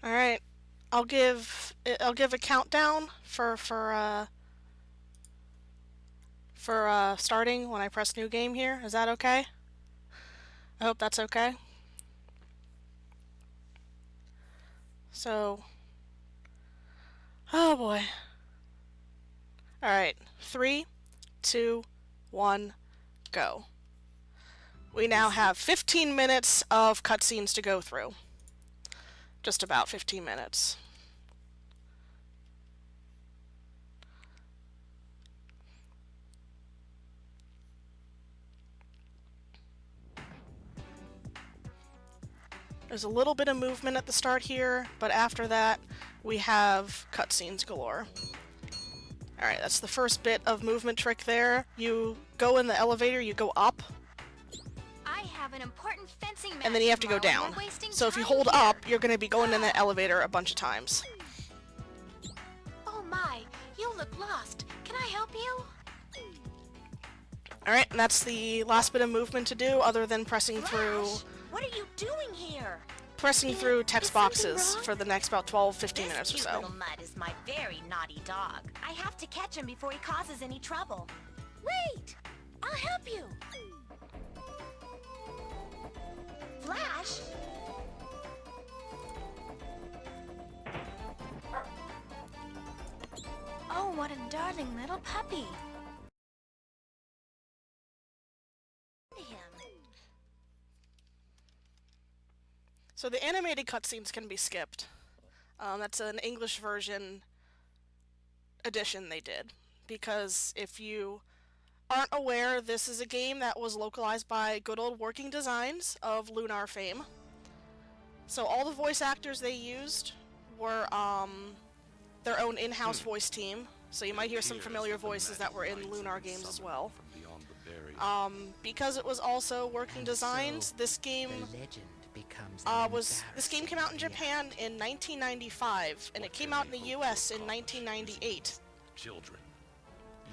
All right. I'll give a countdown for starting when I press new game here. Is that okay? I hope that's okay. So, oh boy. All right. 3, 2, 1, go. We now have 15 minutes of cutscenes to go through. Just about 15 minutes. There's a little bit of movement at the start here, but after that, we have cutscenes galore. Alright, that's the first bit of movement trick there. You go in the elevator, you go up, I have an important fencing match and then you have to go tomorrow, and down. we're wasting So if you time hold here. up, you're going to be going in the elevator a bunch of times. Oh my, you look lost. Can I help you? Alright, and that's the last bit of movement to do, other than pressing through Flash, what are you doing here? text Is something boxes wrong? for the next about 12-15 This minutes or cute so. little mutt is my very naughty dog. I have to catch him before he causes any trouble. Wait! I'll help you! Flash? Oh, what a darling little puppy. Him. So the animated cutscenes can be skipped. That's an English version edition they did. Because if you aren't aware, this is a game that was localized by good old Working Designs of Lunar fame. So all the voice actors they used were their own in-house voice team. So you might hear some familiar voices that were in Lunar games as well. Because it was also Working Designs, this game this game came out in Japan in 1995, and it came out in the U.S. in 1998. Children,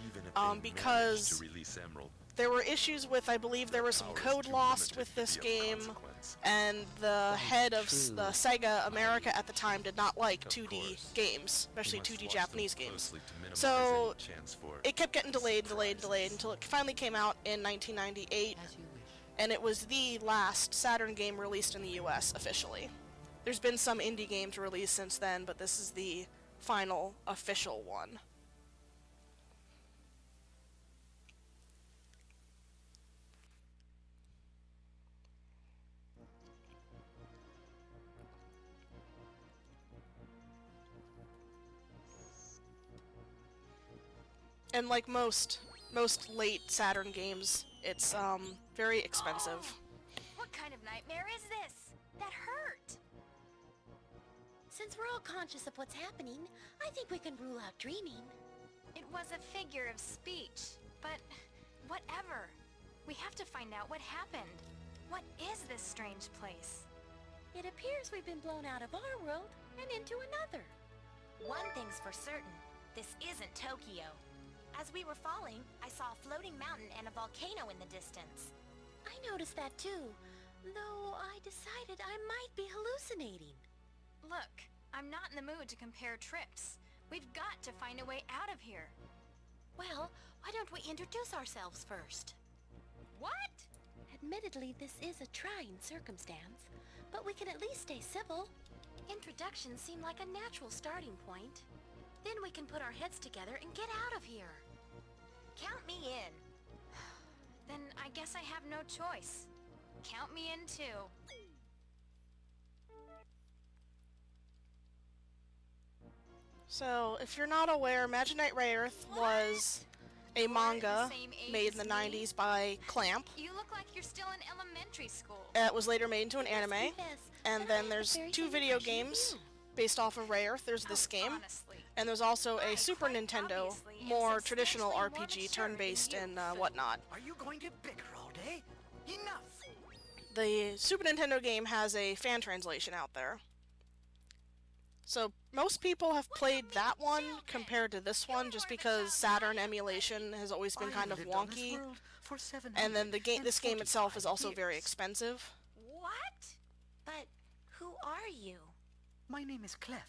even if Because to release Emerald, there were issues with, I believe there was some code lost with this game, and the head of the Sega America at the time did not like 2D games, especially 2D Japanese games. So it kept getting delayed until it finally came out in 1998, and it was the last Saturn game released in the US officially. There's been some indie games released since then, but this is the final official one. And like most late Saturn games, it's very expensive. What kind of nightmare is this? That hurt! Since we're all conscious of what's happening, I think we can rule out dreaming. It was a figure of speech, but whatever. We have to find out what happened. What is this strange place? It appears we've been blown out of our world and into another. One thing's for certain. This isn't Tokyo. As we were falling, I saw a floating mountain and a volcano in the distance. I noticed that too, though I decided I might be hallucinating. Look, I'm not in the mood to compare trips. We've got to find a way out of here. Well, why don't we introduce ourselves first? What? Admittedly, this is a trying circumstance, but we can at least stay civil. Introductions seem like a natural starting point. Then we can put our heads together and get out of here. Count me in. Then I guess I have no choice. Count me in too. So, if you're not aware, Imaginite Rayearth was a manga made in the 90s by Clamp. You look like you're still in elementary school. It was later made into an anime. And then there's 2 video games based off of Rayearth. There's this game, and there's also a Super Nintendo, more traditional RPG, turn-based and whatnot. Are you going to bicker all day? Enough! The Super Nintendo game has a fan translation out there. So most people have played that one compared to this one, just because Saturn emulation has always been kind of wonky. And then this game itself is also very expensive. What? But who are you? My name is Clef.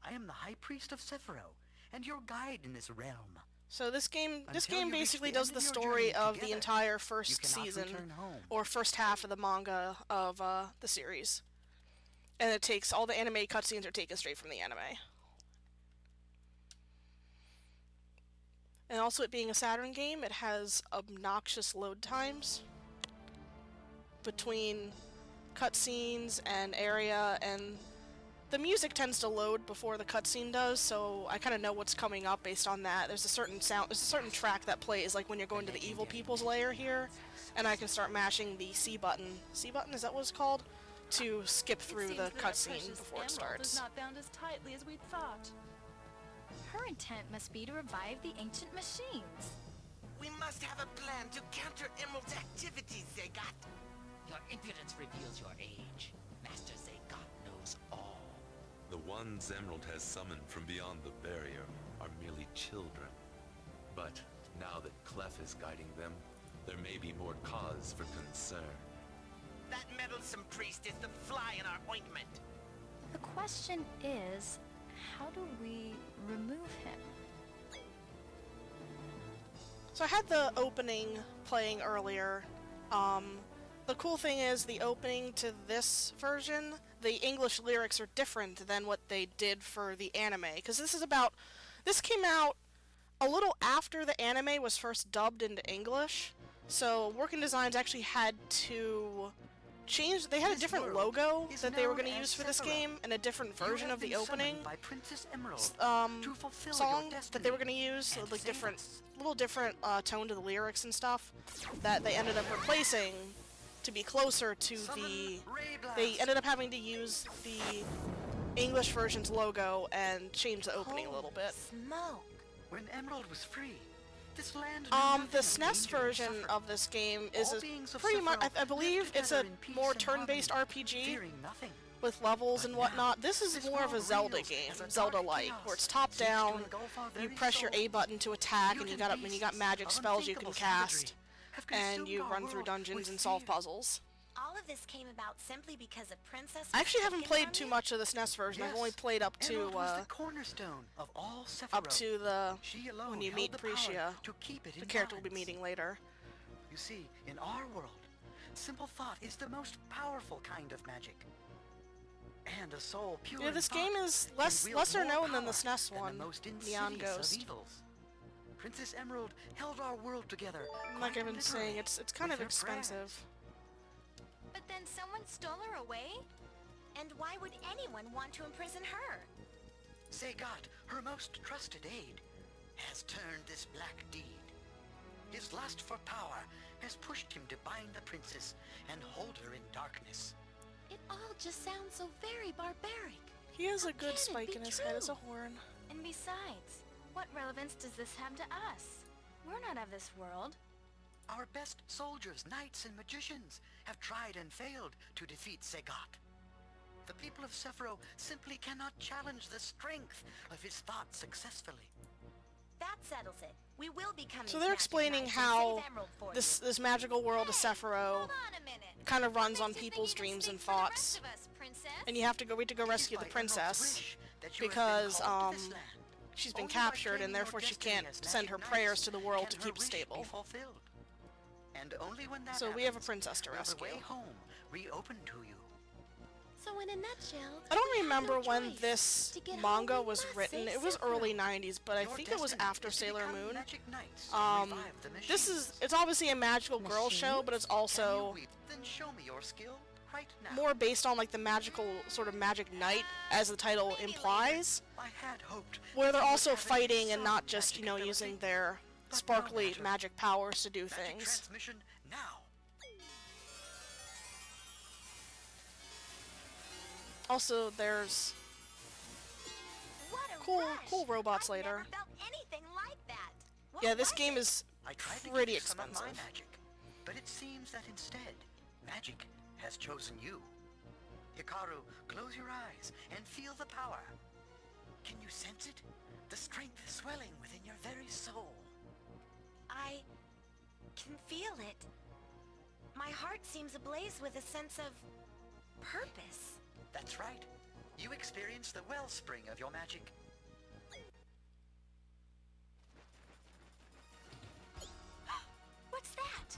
I am the High Priest of Sephiroth, and your guide in this realm. So this game Until you reach basically the does end the of your story journey of the together, entire you first cannot season, return home. or first half of the manga of the series. And it takes, all the anime cutscenes are taken straight from the anime. And also, it being a Saturn game, it has obnoxious load times between cutscenes and area, and the music tends to load before the cutscene does, so I kind of know what's coming up based on that. There's a certain track that plays, like when you're going to the evil people's lair here, and I can start mashing the C button. C button, is that what it's called? To skip through the cutscene before it starts. Is not bound as tightly as we'd thought. Her intent must be to revive the ancient machines. We must have a plan to counter Emerald's activities, Zagat. Your impudence reveals your age. Master Zagat knows all. The ones Emerald has summoned from beyond the barrier are merely children. But now that Clef is guiding them, there may be more cause for concern. That meddlesome priest is the fly in our ointment. The question is, how do we remove him? So I had the opening playing earlier. The cool thing is the opening to this version, the English lyrics are different than what they did for the anime, because this came out a little after the anime was first dubbed into English, so Working Designs actually had to change, they had a different logo that they were going to use for this game, and a different version of the opening song that they were going to use, so like little different tone to the lyrics and stuff, that they ended up replacing to be closer to they ended up having to use the English version's logo and change the opening a little bit. Smoke. When Emerald was free, this land The SNES version of this game is pretty much, I believe it's a more turn-based RPG with levels and whatnot. This is more of a Zelda game, Zelda-like, where it's top-down, you press your A button to attack, and when you got magic spells you can cast, and you run through dungeons and solve puzzles. All of this came about simply because a princess. I actually haven't played too much of the SNES version. I've only played up to when you meet Priscia, the character we'll be meeting later. You see, in our world, simple thought is the most powerful kind of magic. And a soul pure Yeah, this in game thought is can wield lesser more known than the power SNES than one, the most Neon insidious of Ghost. evils. Princess Emerald held our world together. Like quite I've been saying, literally it's kind with of her prayers. expensive. But then someone stole her away? And why would anyone want to imprison her? Zagat, her most trusted aide, has turned this black deed. His lust for power has pushed him to bind the princess and hold her in darkness. It all just sounds so very barbaric. He has a How good can it spike be in his head as a true? horn. And besides, what relevance does this have to us? We're not of this world. Our best soldiers, knights, and magicians have tried and failed to defeat Zagat. The people of Sephiroth simply cannot challenge the strength of his thought successfully. That settles it. We will become. So they're explaining how this magical world of Sephiroth kind of runs on people's dreams and thoughts, and you have to go rescue the princess because she's been captured, and therefore she can't send her prayers to the world to keep it stable. And only when that So we have a happens princess to will rescue. the way home reopen to you. So in a nutshell, I don't we have remember no when choice. this To get manga home, we was must written. save It was Sephiroth. early 90s, but I Your think it was destiny after is to Sailor become Moon. magic knights and revive the machines. It's obviously a magical girl show, but it's Can you also weep? Then show me your skill right now. more based on like the magical sort of magic knight, as the title implies, I had hoped where they're that you also would have fighting and some not just, magic ability. using their But no sparkly matter. magic powers to do Magic things. transmission now. Also, there's What a cool rush. robots I've later. Never felt anything like that. What Yeah, this was game it? is I tried to pretty give you some of expensive. my magic, but it seems that instead, magic has chosen you. Hikaru, close your eyes and feel the power. Can you sense it? The strength swelling within your very soul. I can feel it. My heart seems ablaze with a sense of purpose. That's right. You experience the wellspring of your magic. What's that?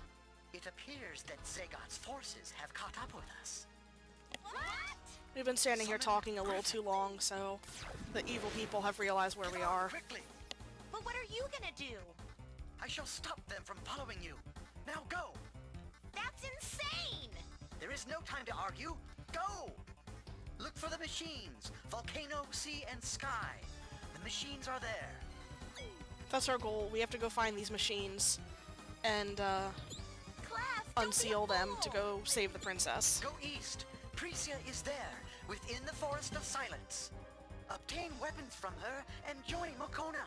It appears that Zagoth's forces have caught up with us. What? We've been standing here talking a little too long, so the evil people have realized where we Come on, are. quickly! But what are you gonna do? I shall stop them from following you. Now go! That's insane! There is no time to argue. Go! Look for the machines. Volcano, sea, and sky. The machines are there. That's our goal. We have to go find these machines and Clef, don't be a unseal them to fool. go save the princess. Go east. Precia is there, within the Forest of Silence. Obtain weapons from her and join Mokona.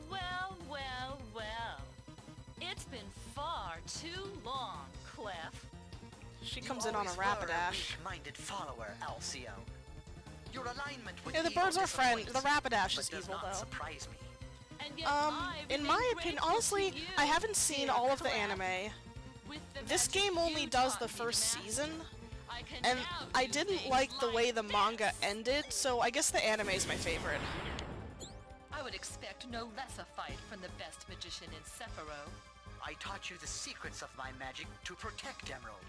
Well, well, well. It's been far too long, Clef. She You comes in on a always were Rapidash. weak-minded follower, Alcyon. Your alignment with Yeah, the evil birds are friend. disappoints, The Rapidash but is does evil, not though. surprise me. And yet I've In been my opinion, grateful honestly, to you, I haven't seen dear all of the Clef. anime. With the This magic game only you does taught the me, first Master, season, I can and now I do didn't things like the way the manga this. ended, so I guess the anime is my favorite. I would expect no less a fight from the best magician in Sephiroth. I taught you the secrets of my magic to protect Emerald.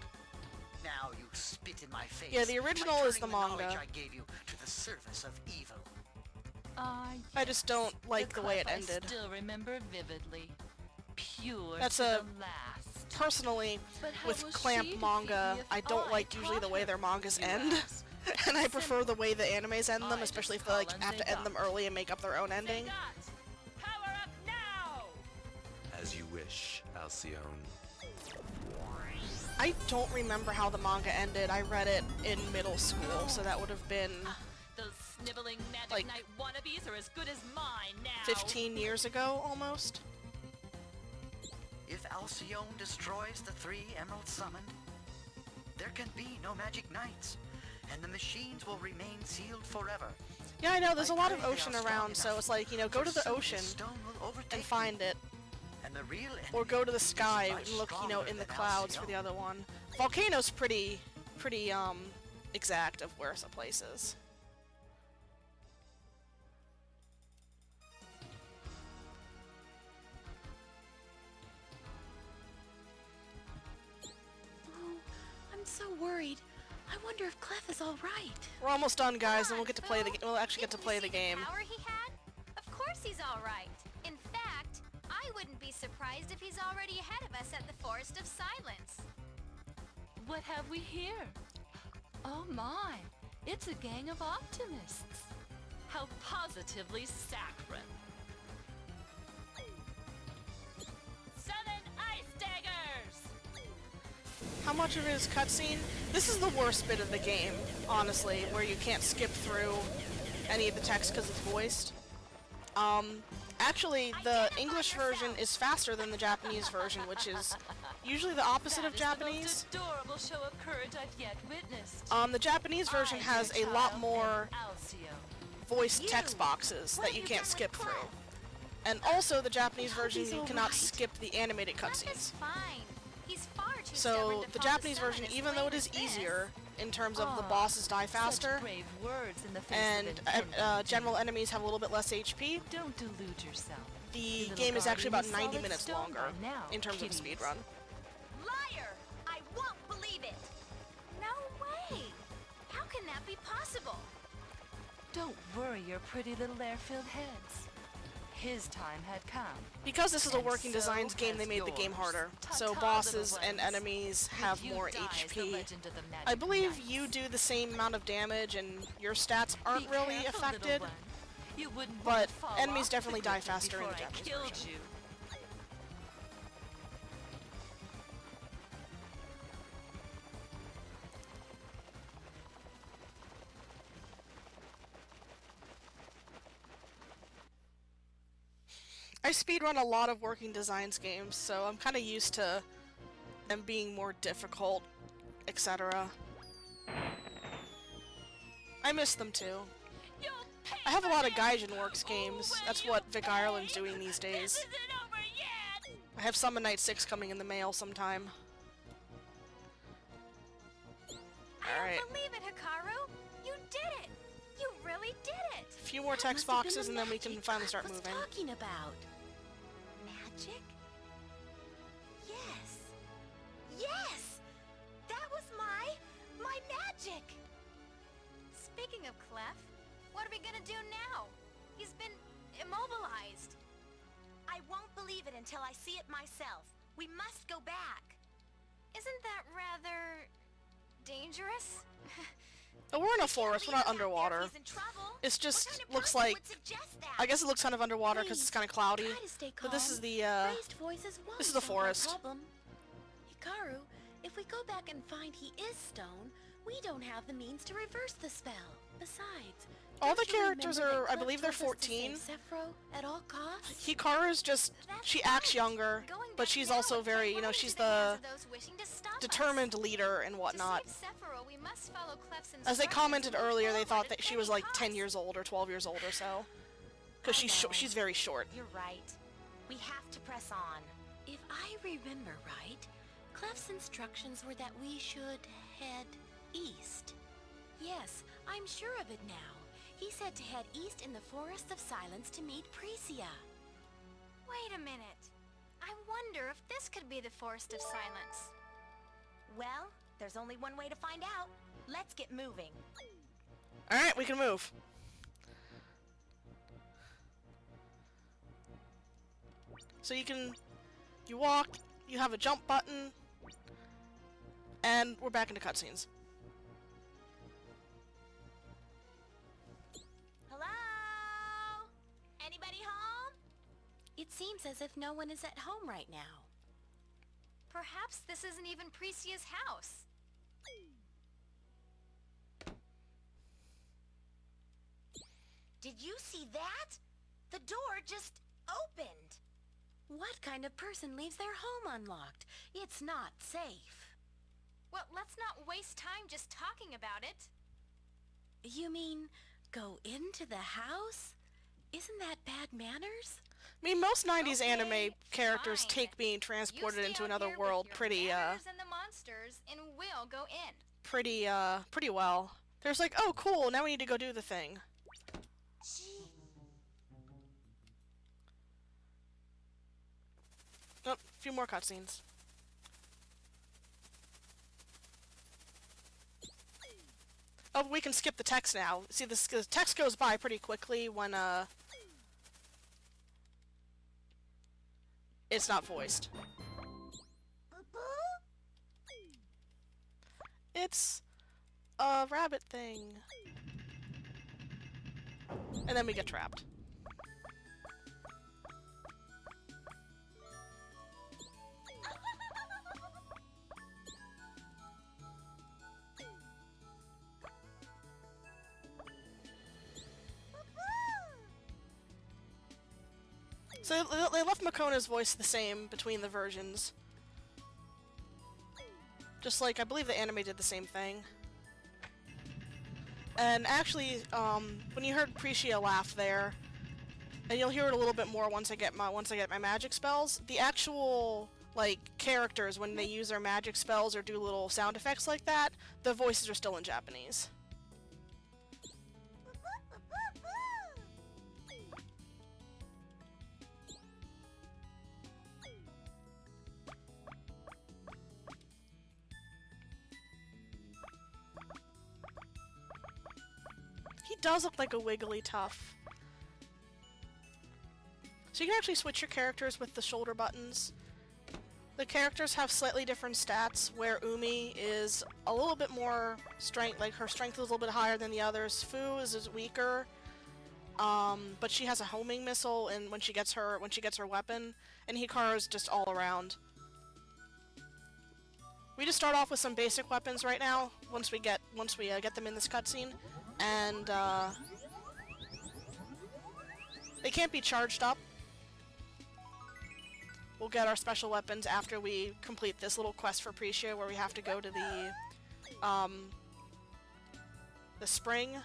Now you spit in my face. Yeah, the original by is the turning knowledge manga. I gave you to the service of evil. I just don't like the way it ended. I still remember vividly. Pure That's to a- the last. Personally, But how with will Clamp she defeat manga, me if I don't like usually the taught way her? their mangas You end, ask. and I prefer the way the animes end them, I especially if just they like call on have to end them Zagot. early and make up their own ending. Zagot, power up now! As you wish, Alcyone. I don't remember how the manga ended. I read it in middle school, so that would have been Those sniveling Magic Like, Knight wannabes are as good as mine now. 15 years ago, almost. If Alcyone destroys the 3 emeralds summoned, there can be no magic knights, and the machines will remain sealed forever. Yeah, I know, there's a lot of pray they ocean are strong around, so enough, it's like, you know, go for to the soon ocean this stone will overtake and me, find it. and the real Or enemy go to the is sky much and look, you know, stronger in the than clouds for Alcyone. the other one. Volcano's pretty exact of where some place is. Oh, I'm so worried. I wonder if Clef is all right. We're almost done, guys, and we'll Come get to on, play the. Phil. We'll actually get to Didn't play you the see game. power he had? Of course he's all right. In fact, I wouldn't be surprised if he's already ahead of us at the Forest of Silence. What have we here? Oh my, it's a gang of optimists. How positively saccharine. Summon Ice Daggers! How much of it is cutscene? This is the worst bit of the game, honestly, where you can't skip through any of the text because it's voiced. Actually, the English version is faster than the Japanese version, which is usually the opposite of That is Japanese. the most adorable show of courage I've yet witnessed. The Japanese version I, has dear a lot child, more am Alcyone. voiced You! text boxes What that have you you can't done with skip Clef? through. And also, the Japanese I hope version, he's you all cannot right. skip the animated Clef cutscenes. is fine. He's far too So, stubborn to the follow Japanese sun version, as even though it plain is as this. easier in terms of the Ah, bosses die such faster, brave words in the face and of impending general doom. enemies have a little bit less HP, Don't delude yourself. the Your little game is actually about guardian is 90 solid minutes stone longer by now, in terms of a kiddies. speed run. Liar! I won't believe it! No way! How can that be possible? Don't worry your pretty little air-filled heads. His time had come. Because this is a And working so designs game, they has made the game yours. harder. So Ta-ta, bosses little and ones. enemies With have you more dies the HP. legend of the I Magic believe Knights. you do the same amount of damage and your stats Be aren't really careful, little affected. one. You wouldn't but want to fall enemies off definitely the die cliff faster in the before I Japanese killed version. you. I speedrun a lot of working designs games, so I'm kind of used to them being more difficult, etc. I miss them too. You'll pay I have a for lot of this. Gaijin Works Oh, games. will That's you what Vic pay? Ireland's doing these days. This is an I have Summon Night 6 coming in the mail sometime. I Alright. don't believe it, Hikaru! You did it! You really did it! A few more That text must have been boxes the and then we can magic finally Clef start was moving. talking about. Magic? Yes. Yes! That was my magic! Speaking of Clef, what are we gonna do now? He's been immobilized. I won't believe it until I see it myself. We must go back. Isn't that rather dangerous? Oh, we're in a forest, we're not underwater. It's just looks like, I guess it looks kind of underwater because it's kind of cloudy. But this is the, this is the forest. Hikaru, if we go back and find he is stone, we don't have the means to reverse the spell. Besides, All the don't you characters remember that are, I Clef believe they're told us to save 14. Sephiroth at all costs? Hikaru's just, she acts younger, but she's also very, you know, she's the determined leader and whatnot. As they commented earlier, they thought that she was like 10 years old or 12 years old or so. Because she's very short. You're right. We have to press on. If I remember right, Clef's instructions were that we should head east. Yes, I'm sure of it now. He said to head east in the Forest of Silence to meet Precia. Wait a minute. I wonder if this could be the Forest of Silence. Well, there's only one way to find out. Let's get moving. Alright, we can move. So you walk, you have a jump button, and we're back into cutscenes. Hello? Anybody home? It seems as if no one is at home right now. Perhaps this isn't even Precia's house. Did you see that? The door just opened. What kind of person leaves their home unlocked? It's not safe. Well, let's not waste time just talking about it. You mean, go into the house? Isn't that bad manners? I mean, most 90s Okay, anime characters fine. take being You transported stay into out another here with world your pretty banners and the monsters, and we'll go in. pretty well. There's like, oh cool, now we need to go do the thing. Oh, a few more cutscenes. Oh, we can skip the text now. See, the text goes by pretty quickly when, it's not voiced. It's a rabbit thing. And then we get trapped. So they left Makona's voice the same between the versions. Just like, I believe the anime did the same thing. And actually, when you heard Precia laugh there, and you'll hear it a little bit more once I get my magic spells, the actual, like, characters, when they use their magic spells or do little sound effects like that, the voices are still in Japanese. He does look like a Wigglytuff. So you can actually switch your characters with the shoulder buttons. The characters have slightly different stats, where Umi is a little bit more strength, like her strength is a little bit higher than the others. Fu is weaker, but she has a homing missile, and when she gets her weapon, and Hikaru's just all around. We just start off with some basic weapons right now. Once we get them in this cutscene, and they can't be charged up. We'll get our special weapons after we complete this little quest for Precia, where we have to go to the spring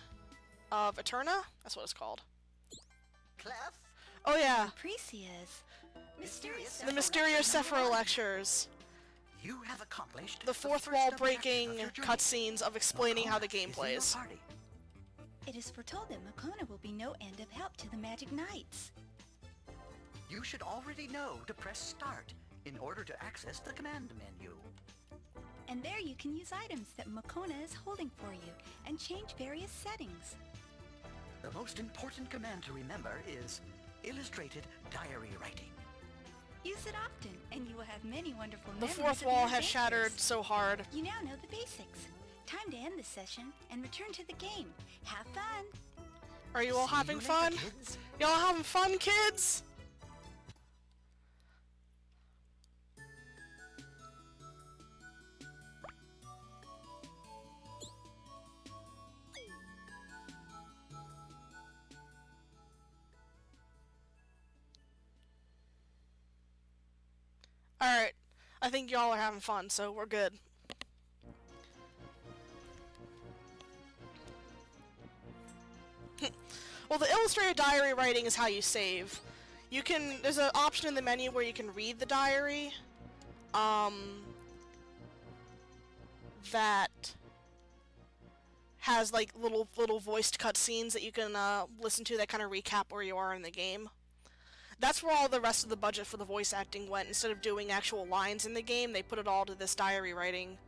of Eterna. That's what it's called. Clef? Oh yeah. Precia's. The mysterious Sephiroth lectures. You have accomplished The fourth first wall objective breaking of your journey. cutscenes of explaining how the game Makona is in your plays. party. It is foretold that Makona will be no end of help to the Magic Knights. You should already know to press start in order to access the command menu. And there you can use items that Makona is holding for you and change various settings. The most important command to remember is illustrated diary writing. Use it often, and you will have many wonderful The memories fourth of wall your has shattered adventures. so hard. You now know the basics. Time to end the session and return to the game. Have fun! Are you all See having you later, fun? kids. Y'all having fun, kids? Alright, I think y'all are having fun, so we're good. Well, the illustrated diary writing is how you save. You can, there's an option in the menu where you can read the diary, that has like little voiced cutscenes that you can listen to that kind of recap where you are in the game. That's where all the rest of the budget for the voice acting went. Instead of doing actual lines in the game, they put it all to this diary thing.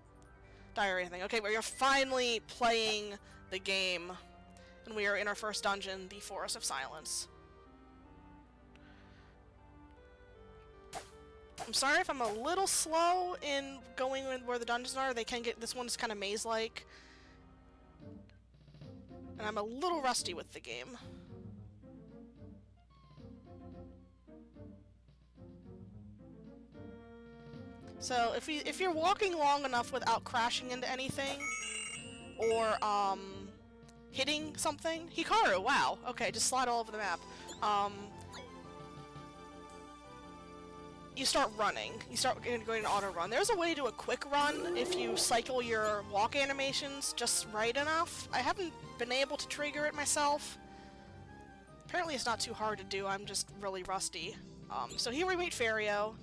Okay, we are finally playing the game, and we are in our first dungeon, the Forest of Silence. I'm sorry if I'm a little slow in going where the dungeons are. They can get, this one's kind of maze-like, and I'm a little rusty with the game. So if you're walking long enough without crashing into anything, or hitting something, Hikaru, wow, okay, just slide all over the map. You start running. You start going to auto run. There's a way to do a quick run if you cycle your walk animations just right enough. I haven't been able to trigger it myself. Apparently it's not too hard to do, I'm just really rusty. So here we meet Fario.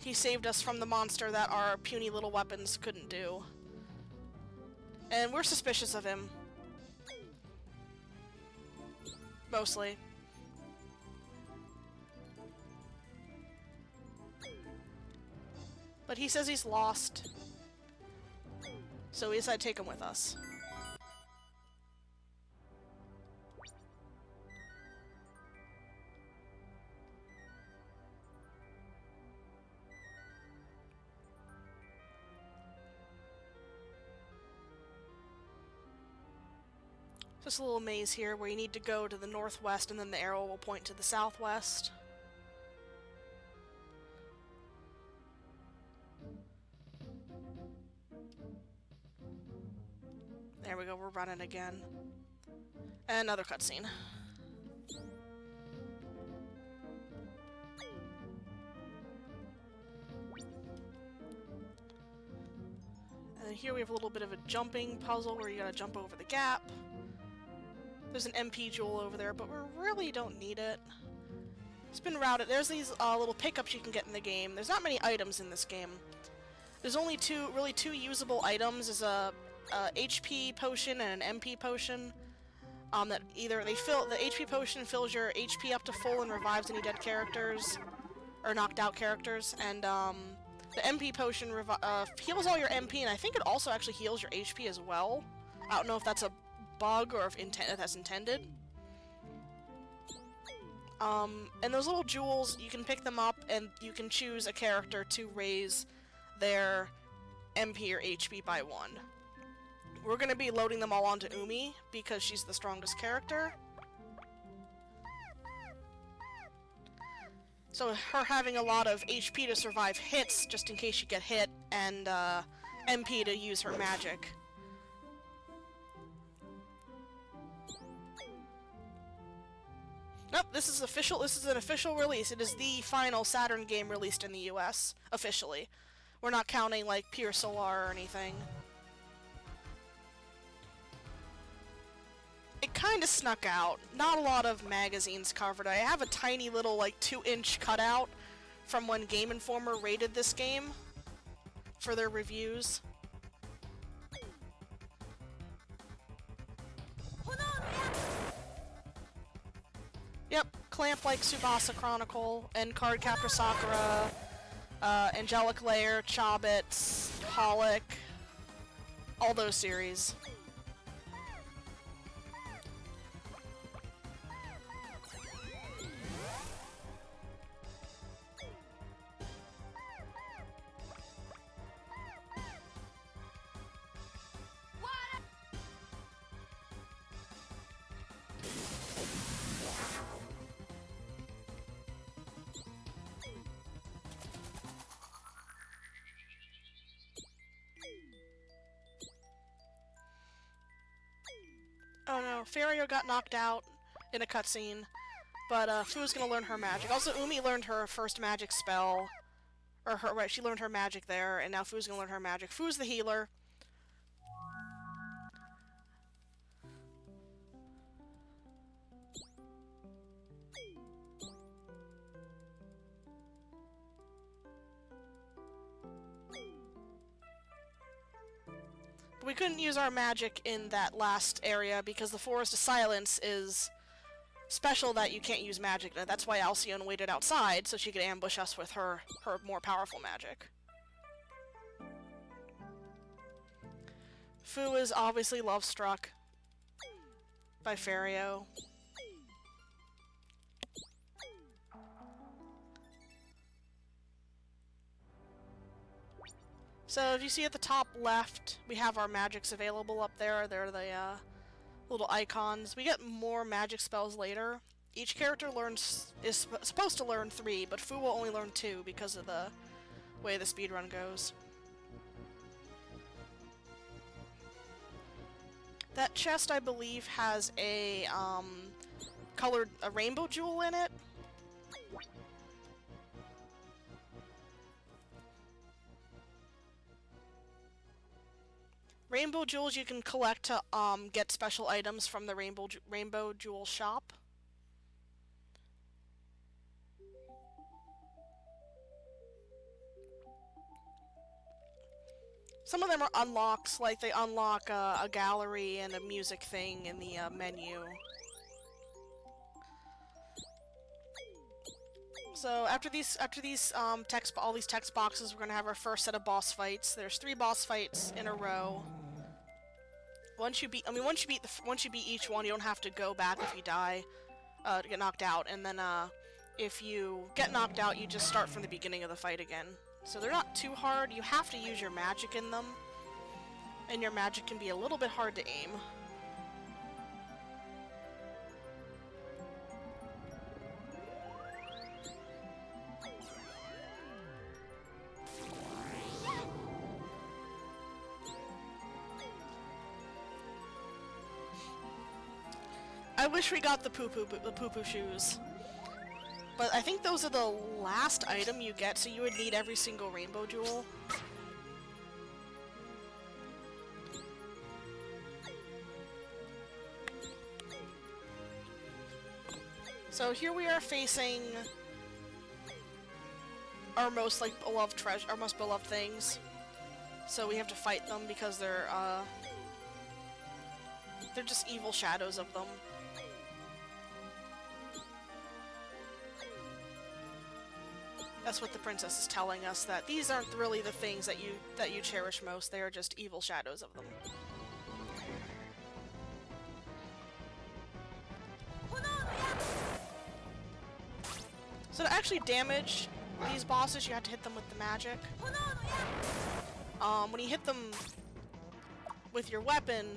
He saved us from the monster that our puny little weapons couldn't do. And we're suspicious of him. Mostly. But he says he's lost. So we decided to take him with us. Just a little maze here where you need to go to the northwest and then the arrow will point to the southwest. There we go, we're running again. And another cutscene. And then here we have a little bit of a jumping puzzle where you gotta jump over the gap. There's an MP jewel over there, but we really don't need it. It's been routed. There's these little pickups you can get in the game. There's not many items in this game. There's only two usable items. There's a HP potion and an MP potion. That either the HP potion fills your HP up to full and revives any dead characters or knocked out characters, and the MP potion heals all your MP, and I think it also actually heals your HP as well. I don't know if that's a bug or if that's intended. And those little jewels, you can pick them up and you can choose a character to raise their MP or HP by 1. We're gonna be loading them all onto Umi because she's the strongest character. So her having a lot of HP to survive hits, just in case you get hit, and MP to use her magic. Nope, this is official. This is an official release. It is the final Saturn game released in the US, officially. We're not counting, like, Pure Solar or anything. It kind of snuck out. Not a lot of magazines covered. I have a tiny little, like, 2-inch cutout from when Game Informer rated this game for their reviews. Yep, Clamp like Tsubasa Chronicle, and Cardcaptor Sakura, Angelic Lair, Chobits, Holic, all those series. Oh no, Fario got knocked out in a cutscene, but Fu's gonna learn her magic. Also, Umi learned her first magic spell, or right, she learned her magic there, and now Fu's gonna learn her magic. Fu's the healer. We couldn't use our magic in that last area because the Forest of Silence is special that you can't use magic. That's why Alcyone waited outside, so she could ambush us with her more powerful magic. Fu is obviously love-struck by Fario. So if you see at the top left, we have our magics available up there. They're the little icons. We get more magic spells later. Each character is supposed to learn 3, but Fu will only learn 2 because of the way the speedrun goes. That chest, I believe, has a rainbow jewel in it. Rainbow jewels you can collect to get special items from the rainbow jewel shop. Some of them are unlocks, like they unlock a gallery and a music thing in the menu. So after all these text boxes, we're gonna have our first set of boss fights. There's 3 boss fights in a row. Once you beat each one, you don't have to go back if you die, to get knocked out. And then if you get knocked out, you just start from the beginning of the fight again. So they're not too hard. You have to use your magic in them, and your magic can be a little bit hard to aim. I wish we got the poo-poo shoes. But I think those are the last item you get, so you would need every single rainbow jewel. So here we are facing our most beloved things. So we have to fight them because they're just evil shadows of them. That's what the princess is telling us, that these aren't really the things that you cherish most. They are just evil shadows of them. So to actually damage these bosses, you have to hit them with the magic. When you hit them with your weapon,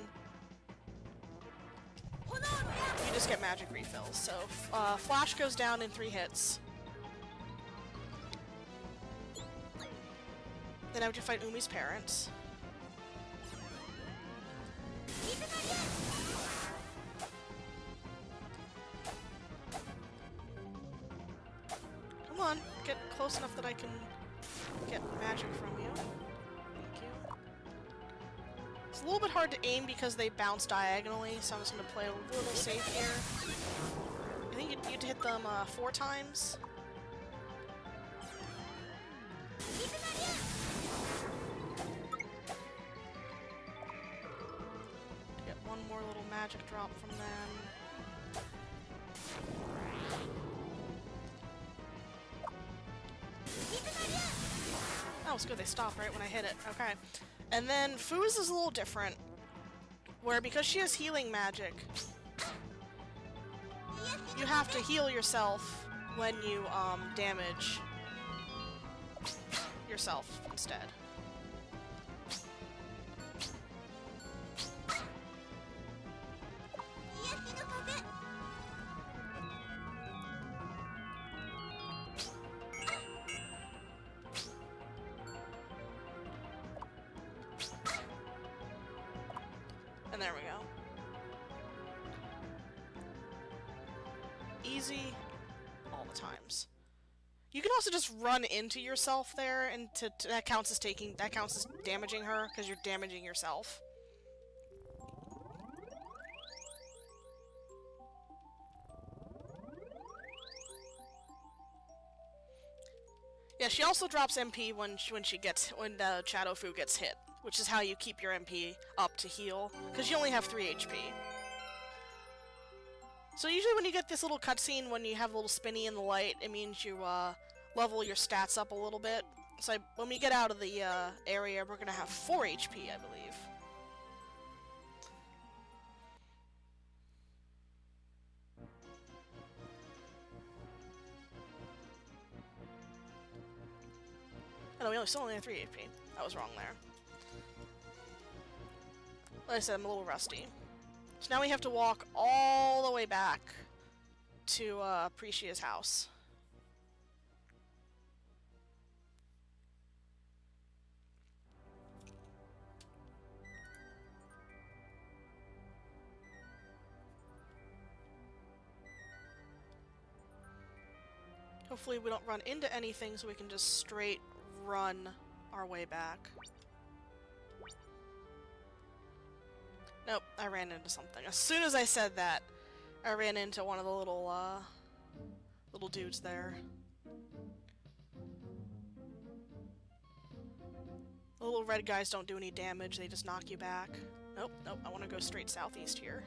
you just get magic refills. So Flash goes down in 3 hits. Then I have to fight Umi's parents. Come on, get close enough that I can get magic from you. Thank you. It's a little bit hard to aim because they bounce diagonally, so I'm just going to play a little safe here. I think you need to hit them 4 times. Get one more little magic drop from them. Oh, it's good they stopped right when I hit it. Okay. And then Foo's is a little different, where because she has healing magic, you have to heal yourself when you damage yourself instead. And there we go. Easy all the times. You can also just run into yourself there, and that counts as damaging her because you're damaging yourself. Yeah, she also drops MP when Shadow Fu gets hit, which is how you keep your MP up to heal, because you only have 3 HP. So usually when you get this little cutscene, when you have a little spinny in the light, it means you level your stats up a little bit. So when we get out of the area, we're gonna have 4 HP, I believe. Oh no, we still only have 3 HP. I was wrong there. Like I said, I'm a little rusty. So now we have to walk all the way back to Precia's house. Hopefully we don't run into anything so we can just straight run our way back. Nope, I ran into something. As soon as I said that, I ran into one of the little dudes there. The little red guys don't do any damage, they just knock you back. Nope, nope, I want to go straight southeast here.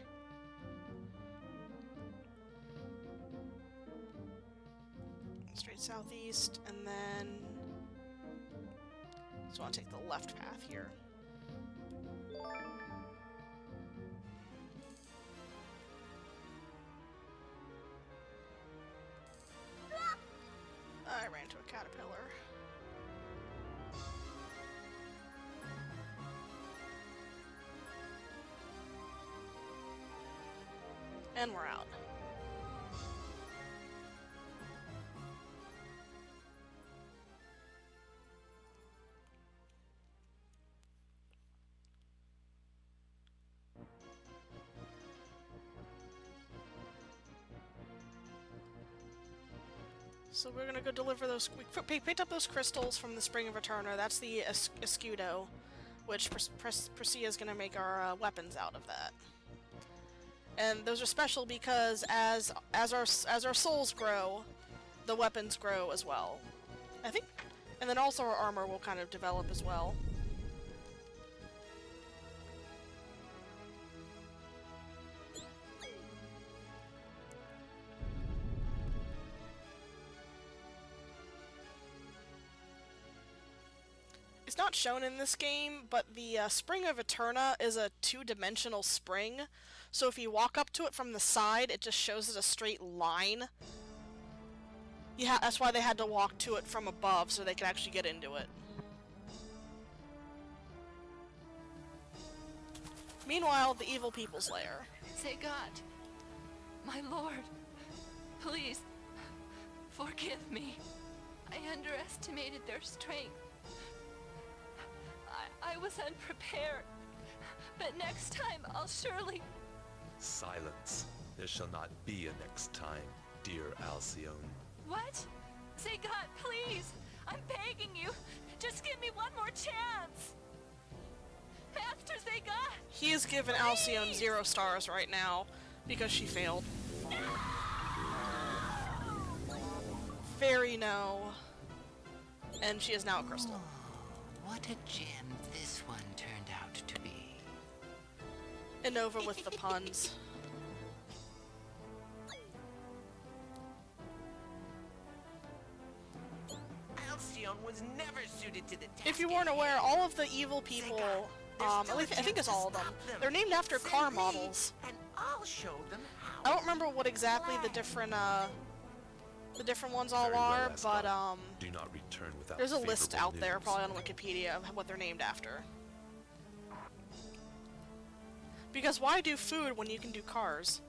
Straight southeast, and then... So I want to take the left path here. I ran into a caterpillar. And we're out. So we're gonna go deliver those. We picked up those crystals from the Spring of Eterna. That's the escudo, which Presea is gonna make our weapons out of that. And those are special because as our souls grow, the weapons grow as well. I think, and then also our armor will kind of develop as well. It's not shown in this game, but the Spring of Eterna is a 2-dimensional spring, so if you walk up to it from the side, it just shows it a straight line. Yeah, that's why they had to walk to it from above, so they could actually get into it. Meanwhile, the evil people's lair. Zegat, my lord, please, forgive me. I underestimated their strength. I was unprepared, but next time I'll surely... Silence. There shall not be a next time, dear Alcyone. What? Zegat, please! I'm begging you! Just give me one more chance! Master Zegat! He is giving Alcyone 0 stars right now because she failed. Very no. And she is now a crystal. What a gem this one turned out to be. Innova with the puns. Alcyone was never suited to the task. If you weren't aware, all of the evil people, at least I think it's all of them, they're named after car models. And I'll show them how. I don't remember what exactly the different ones all Very well, are, Ascot. but Do not return without there's a list favorable out there, news. probably on Wikipedia, of what they're named after. Because why do food when you can do cars?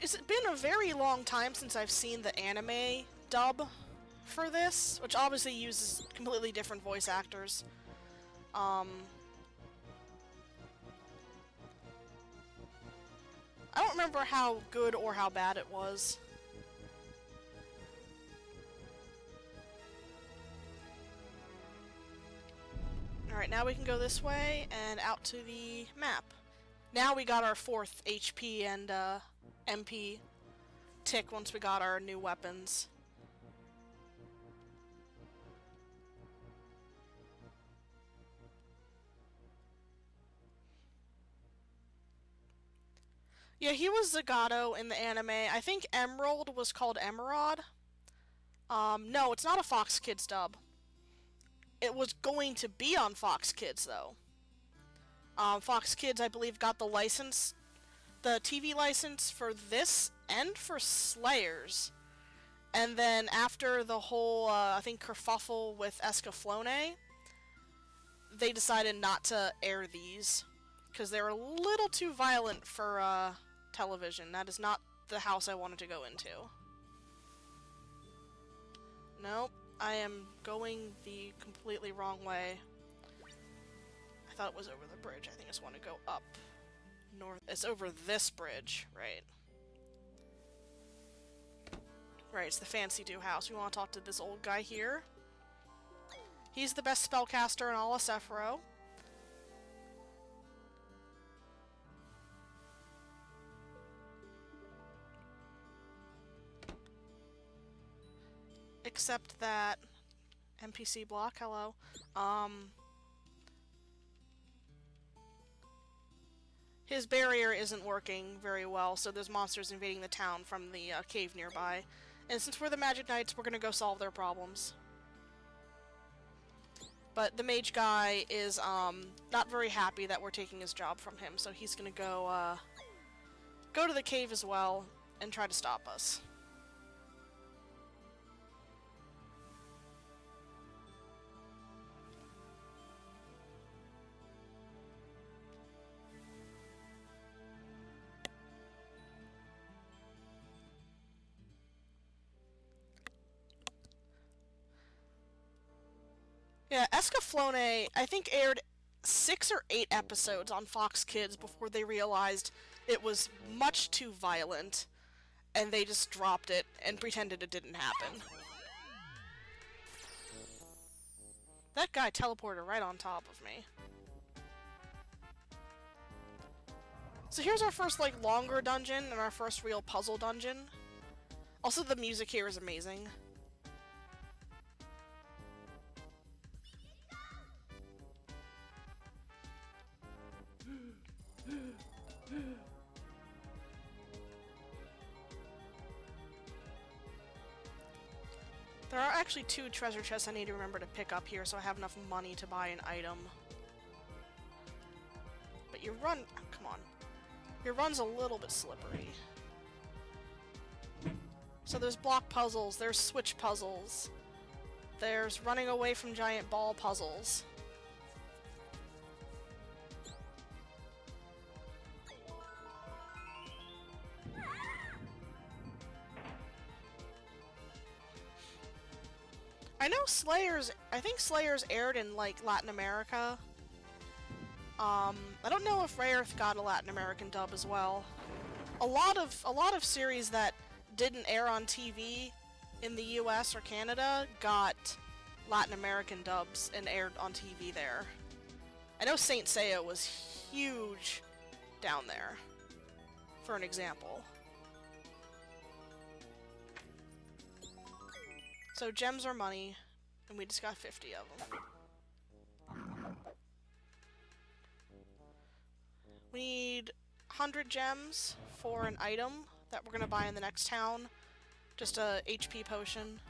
It's been a very long time since I've seen the anime dub for this, which obviously uses completely different voice actors. I don't remember how good or how bad it was. Alright, now we can go this way and out to the map. Now we got our 4th HP and MP tick once we got our new weapons. Yeah, he was Zagato in the anime. I think Emerald was called Emerald. No, it's not a Fox Kids dub. It was going to be on Fox Kids, though. Fox Kids, I believe, got the license, the TV license for this and for Slayers. And then after the whole, I think, kerfuffle with Escaflowne, they decided not to air these. Because they were a little too violent for, television. That is not the house I wanted to go into. Nope. I am going the completely wrong way. I thought it was over the bridge. I think I just want to go up north. It's over this bridge, right? Right, it's the Fancy Do house. We want to talk to this old guy here. He's the best spellcaster in all of Sephiroth. Except that NPC block, hello. His barrier isn't working very well, so there's monsters invading the town from the cave nearby. And since we're the Magic Knights, we're gonna go solve their problems. But the mage guy is not very happy that we're taking his job from him, so he's gonna go go to the cave as well and try to stop us. Yeah, Escaflowne, I think, aired 6 or 8 episodes on Fox Kids before they realized it was much too violent, and they just dropped it and pretended it didn't happen. That guy teleported right on top of me. So here's our first, like, longer dungeon and our first real puzzle dungeon. Also, the music here is amazing. There are actually 2 treasure chests I need to remember to pick up here so I have enough money to buy an item. But your run... oh, come on. Your run's a little bit slippery. So there's block puzzles, there's switch puzzles, there's running away from giant ball puzzles. I know Slayers, I think Slayers aired in, like, Latin America. I don't know if Rayearth got a Latin American dub as well. A lot of series that didn't air on TV in the US or Canada got Latin American dubs and aired on TV there. I know Saint Seiya was huge down there, for an example. So gems are money, and we just got 50 of them. We need 100 gems for an item that we're gonna buy in the next town. Just a HP potion.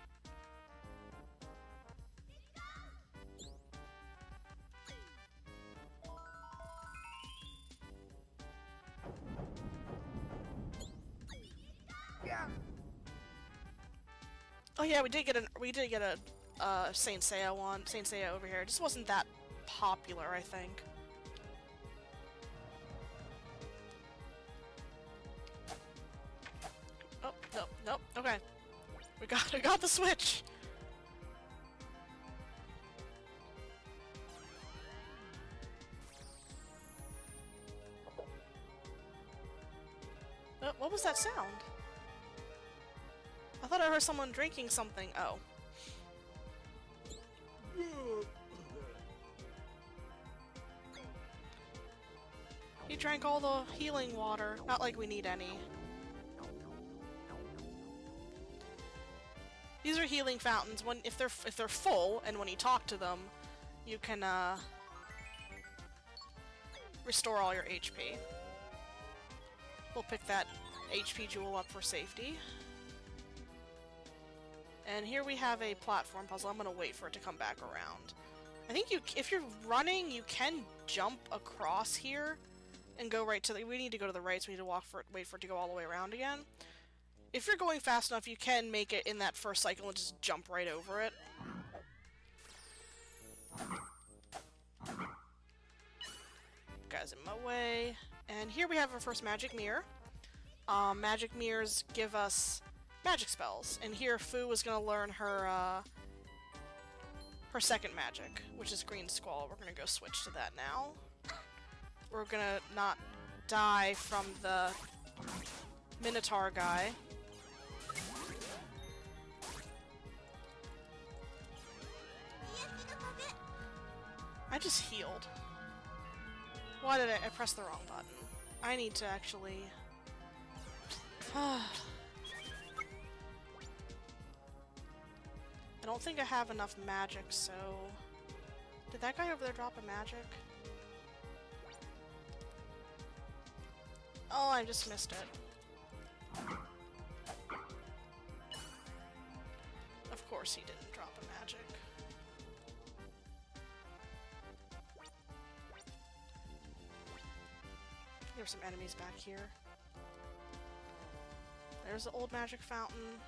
Oh yeah, we did get a Saint Seiya one. Saint Seiya over here. It just wasn't that popular, I think. Oh, no, nope, okay. We got the switch! What was that sound? I thought I heard someone drinking something. Oh. He drank all the healing water. Not like we need any. These are healing fountains. If they're full, and when you talk to them, you can restore all your HP. We'll pick that HP jewel up for safety. And here we have a platform puzzle. I'm gonna wait for it to come back around. I think if you're running, you can jump across here and go right to the. We need to go to the right, so we need to wait for it to go all the way around again. If you're going fast enough, you can make it in that first cycle and just jump right over it. Guys in my way. And here we have our first magic mirror. Magic mirrors give us magic spells, and here Fu is gonna learn her her second magic, which is Green Squall. We're gonna go switch to that now. We're gonna not die from the Minotaur guy. I just healed. Why did I press the wrong button? I need to actually... I don't think I have enough magic, so... Did that guy over there drop a magic? Oh, I just missed it. Of course he didn't drop a magic. There's some enemies back here. There's the old magic fountain.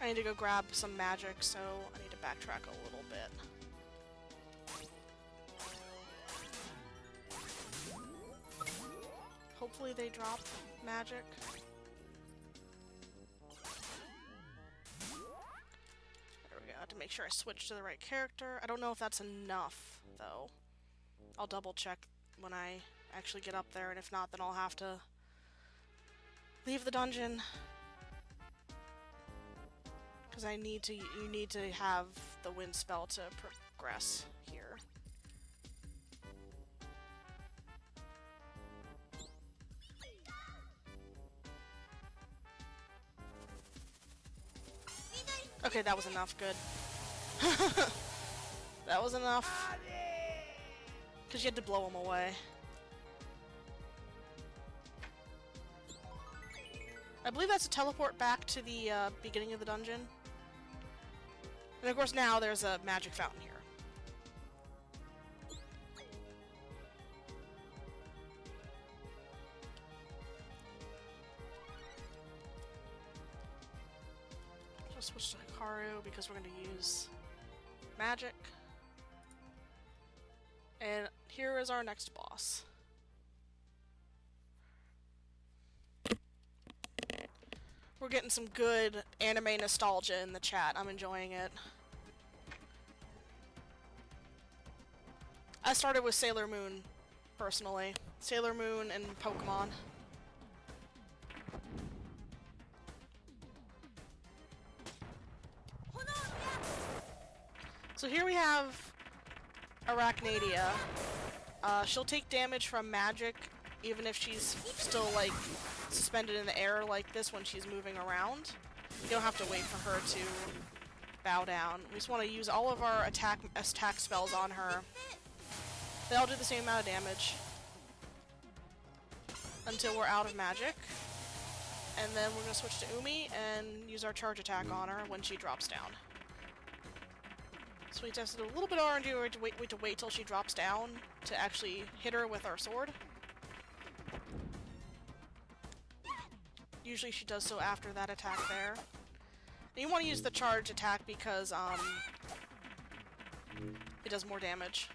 I need to go grab some magic, so I need to backtrack a little bit. Hopefully they drop magic. There we go, to make sure I switch to the right character. I don't know if that's enough, though. I'll double check when I actually get up there, and if not, then I'll have to leave the dungeon. Because you need to have the wind spell to progress here. Okay, that was enough. Good. That was enough. Because you had to blow him away. I believe that's a teleport back to the beginning of the dungeon. And of course now there's a magic fountain here. Just switch to Hikaru because we're going to use magic. And here is our next boss. We're getting some good anime nostalgia in the chat. I'm enjoying it. I started with Sailor Moon, personally. Sailor Moon and Pokemon. So here we have Arachnadia. She'll take damage from magic, even if she's still, like, suspended in the air like this when she's moving around. You don't have to wait for her to bow down. We just want to use all of our attack spells on her. They all do the same amount of damage until we're out of magic. And then we're going to switch to Umi and use our charge attack on her when she drops down. So we tested a little bit of RNG, we had to wait till she drops down to actually hit her with our sword. Usually she does so after that attack there. And you want to use the charge attack because it does more damage.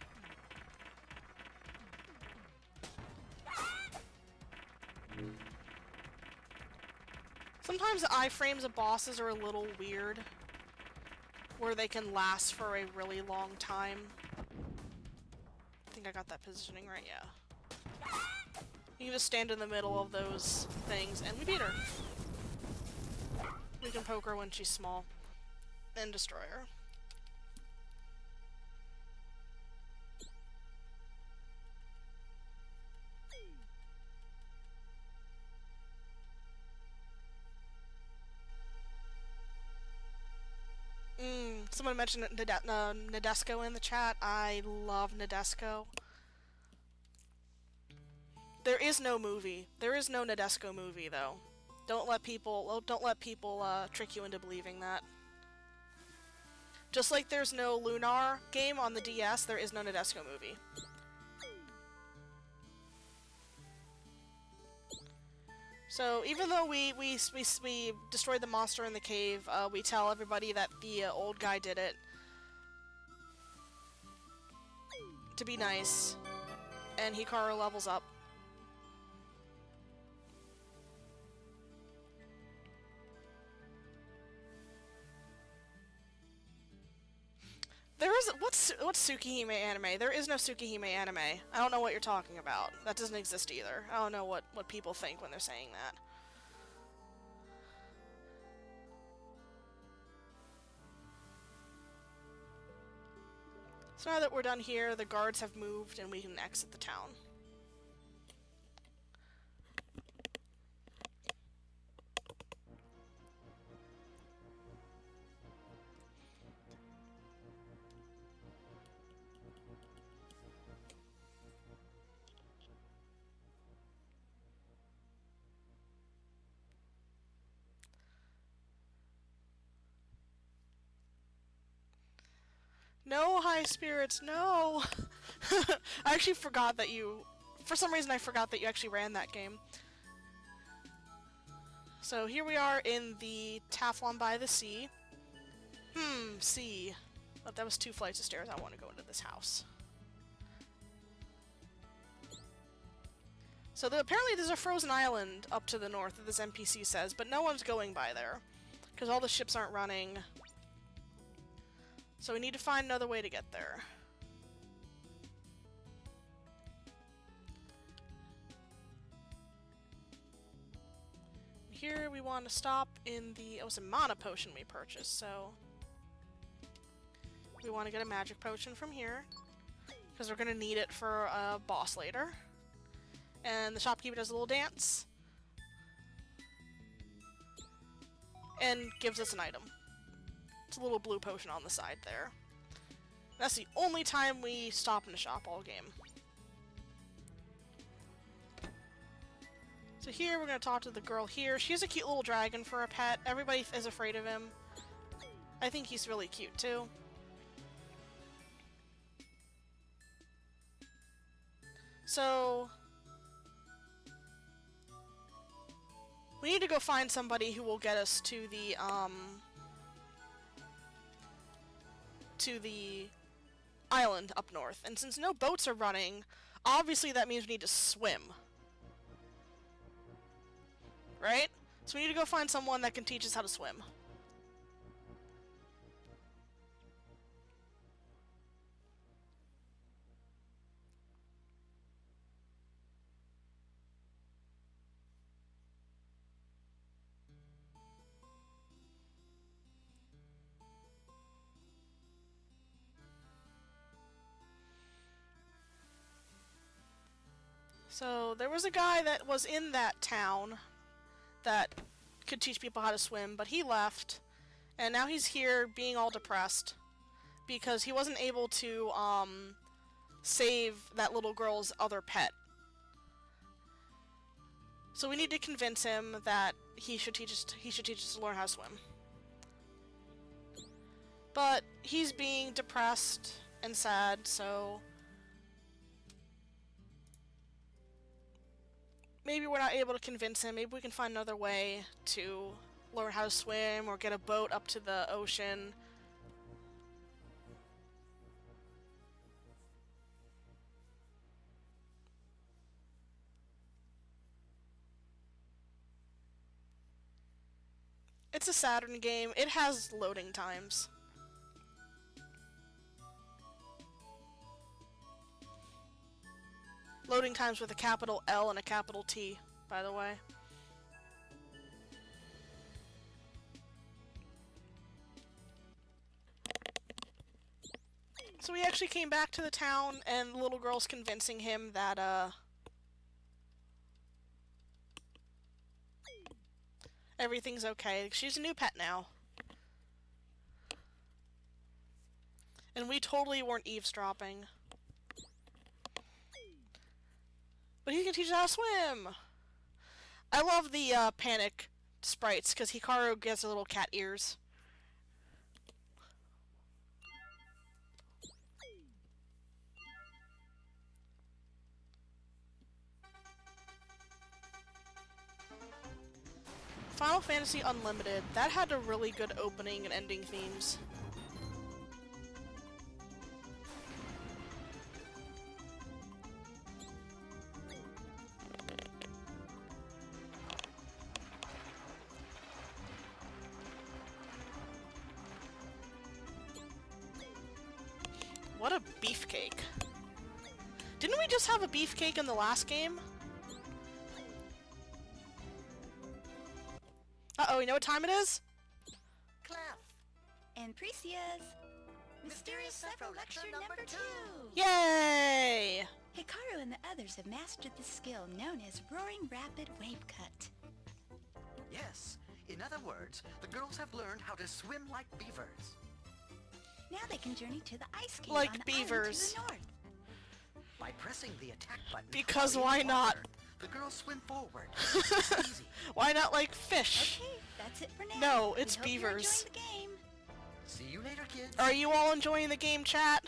Sometimes the iframes of bosses are a little weird, where they can last for a really long time. I think I got that positioning right, yeah. You can just stand in the middle of those things, and we beat her. We can poke her when she's small, and destroy her. Someone mentioned Nadesco in the chat. I love Nadesco. There is no movie. There is no Nadesco movie, though. Don't let people trick you into believing that. Just like there's no Lunar game on the DS, there is no Nadesco movie. So even though we destroyed the monster in the cave, we tell everybody that the old guy did it to be nice, and Hikaru levels up. There is what's Tsukihime anime? There is no Tsukihime anime. I don't know what you're talking about. That doesn't exist either. I don't know what people think when they're saying that. So now that we're done here, the guards have moved and we can exit the town. No, high spirits, no! I actually forgot that for some reason I forgot that you actually ran that game. So here we are in the Taflon by the sea. Sea. But that was 2 flights of stairs. I want to go into this house. So apparently there's a frozen island up to the north that this NPC says, but no one's going by there. Because all the ships aren't running. So we need to find another way to get there. Here we want to stop in the... Oh, it's a mana potion we purchased, so... We want to get a magic potion from here. Because we're going to need it for a boss later. And the shopkeeper does a little dance. And gives us an item. It's a little blue potion on the side there. That's the only time we stop in the shop all game. So here we're going to talk to the girl here. She has a cute little dragon for a pet. Everybody is afraid of him. I think he's really cute too. So... we need to go find somebody who will get us to the island up north. And since no boats are running, obviously that means we need to swim. Right? So we need to go find someone that can teach us how to swim. So there was a guy that was in that town that could teach people how to swim, but he left, and now he's here being all depressed because he wasn't able to save that little girl's other pet. So we need to convince him that he should teach us to learn how to swim. But he's being depressed and sad, so maybe we're not able to convince him. Maybe we can find another way to learn how to swim or get a boat up to the ocean. It's a Saturn game. It has loading times. Loading times with a capital L and a capital T, by the way. So we actually came back to the town, and the little girl's convincing him that, everything's okay. She's a new pet now. And we totally weren't eavesdropping. But he can teach us how to swim! I love the, panic sprites, because Hikaru gets little cat ears. Final Fantasy Unlimited, that had a really good opening and ending themes. What a beefcake. Didn't we just have a beefcake in the last game? Uh-oh, you know what time it is? Clef! And Precia's Mysterious Sephiroth Lecture number 2! Yay! Hikaru and the others have mastered the skill known as Roaring Rapid Wave Cut. Yes, in other words, the girls have learned how to swim like beavers. Now they can journey to the ice cave Like on the beavers. island to the north. By pressing the attack button... Because while in why the water, not? The girls swim forward. It's easy. Why not like fish? Okay, that's it for now. No, it's We hope you're beavers. enjoying the game. See you later, kids. Are you all enjoying the game, chat?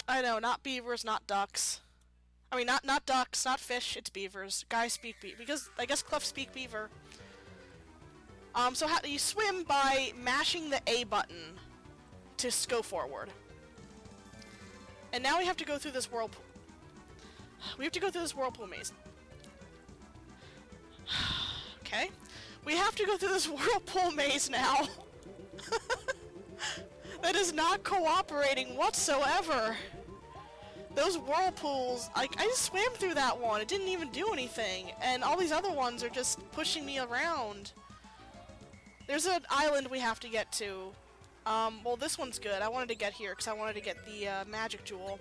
I know, not beavers, not ducks. I mean, not ducks, not fish, it's beavers. Guys speak beaver, because I guess Clef speak beaver. So how you swim by mashing the A button to go forward. And now we have to go through this whirlpool. We have to go through this whirlpool maze. Okay. We have to go through this whirlpool maze now. That is not cooperating whatsoever. Those whirlpools, I just swam through that one. It didn't even do anything. And all these other ones are just pushing me around. There's an island we have to get to. Well, this one's good. I wanted to get here because I wanted to get the magic jewel.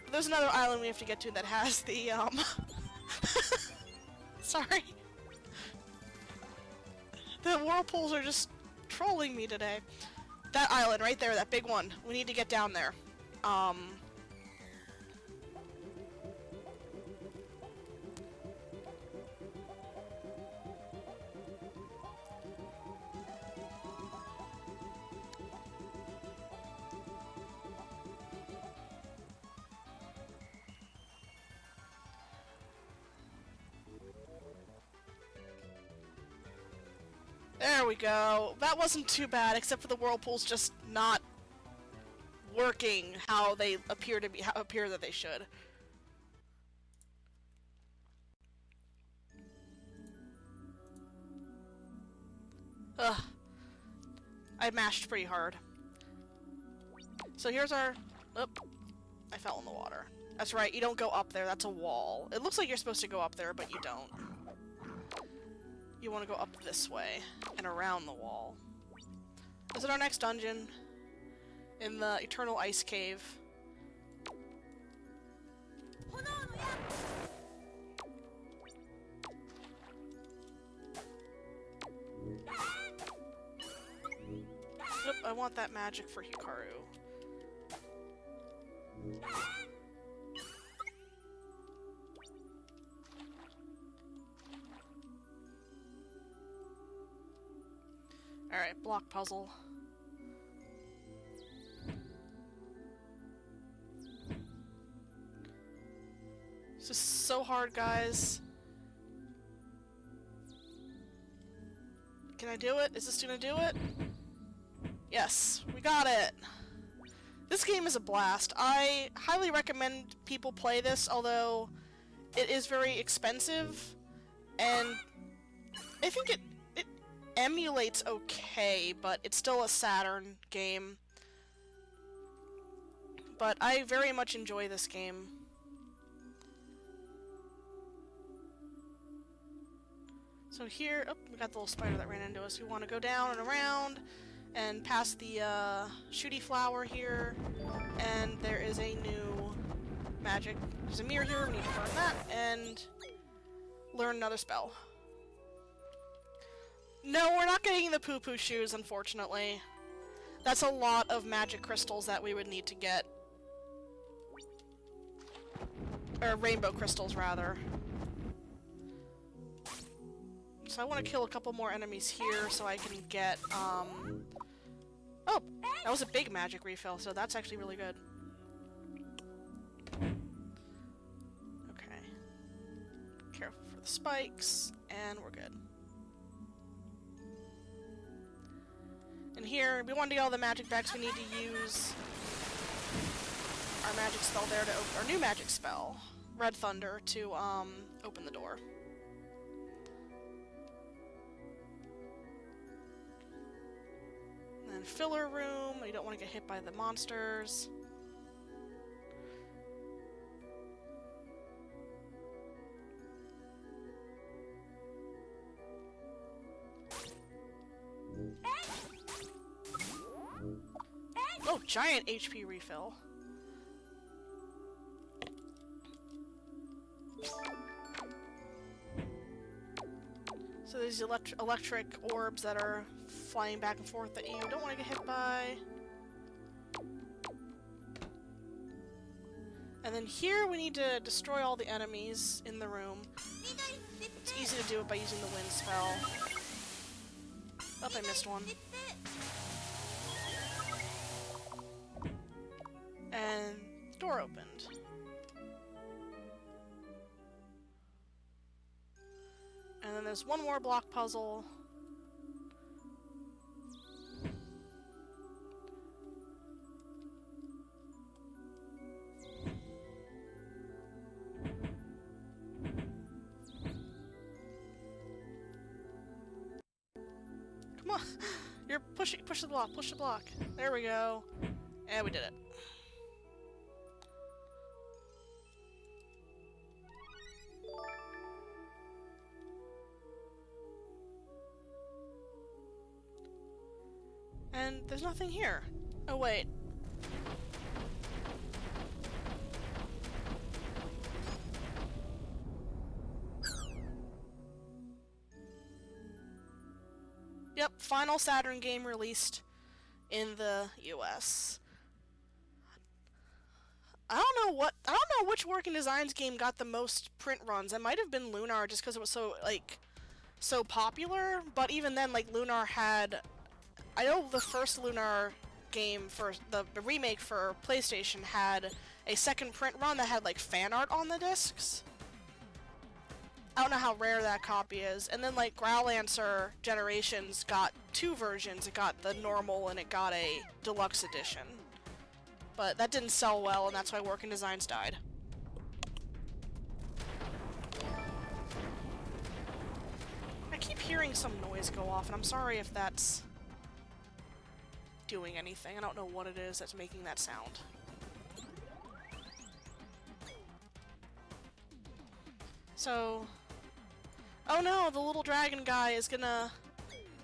But there's another island we have to get to that has the, Sorry. The whirlpools are just trolling me today. That island right there, that big one. We need to get down there. There we go. That wasn't too bad, except for the whirlpools just not working how they appear that they should. Ugh. I mashed pretty hard. So here's our... Oop. I fell in the water. That's right, you don't go up there, that's a wall. It looks like you're supposed to go up there, but you don't. you want to go up this way and around the wall. Is it our next dungeon? In the Eternal Ice Cave. Oop, I want that magic for Hikaru. Alright, block puzzle. It's just so hard, guys. Can I do it? Is this gonna do it? Yes, we got it! This game is a blast. I highly recommend people play this, although it is very expensive, and I think it emulates okay, but it's still a Saturn game. But I very much enjoy this game. So here, oh, we got the little spider that ran into us. We want to go down and around and past the shooty flower here, and there is a new magic. There's a mirror here, we need to burn that, and learn another spell. No, we're not getting the poo-poo shoes, unfortunately. That's a lot of magic crystals that we would need to get. Or rainbow crystals, rather. So I want to kill a couple more enemies here so I can get, oh! That was a big magic refill, so that's actually really good. Okay. Careful for the spikes, and we're good. And here, we want to get all the magic back, so we need to use our magic spell there to open our new magic spell, Red Thunder, to open the door. And then filler room, you don't want to get hit by the monsters. Oh, giant HP refill. So these electric orbs that are flying back and forth that you don't want to get hit by. And then here we need to destroy all the enemies in the room. It's easy to do it by using the wind spell. Oh, I missed one. And the door opened. And then there's one more block puzzle. Come on! You're push the block, push the block. There we go. And we did it. And there's nothing here. Oh, wait. Yep, final Saturn game released in the US. I don't know which Working Designs game got the most print runs. It might have been Lunar just because it was so, like, so popular, but even then, like, Lunar had... I know the first Lunar game for the remake for PlayStation had a second print run that had like fan art on the discs. I don't know how rare that copy is. And then like Growlancer Generations got two versions. It got the normal and it got a deluxe edition. But that didn't sell well and that's why Working Designs died. I keep hearing some noise go off and I'm sorry if that's doing anything. I don't know what it is that's making that sound. So, Oh no, the little dragon guy is gonna...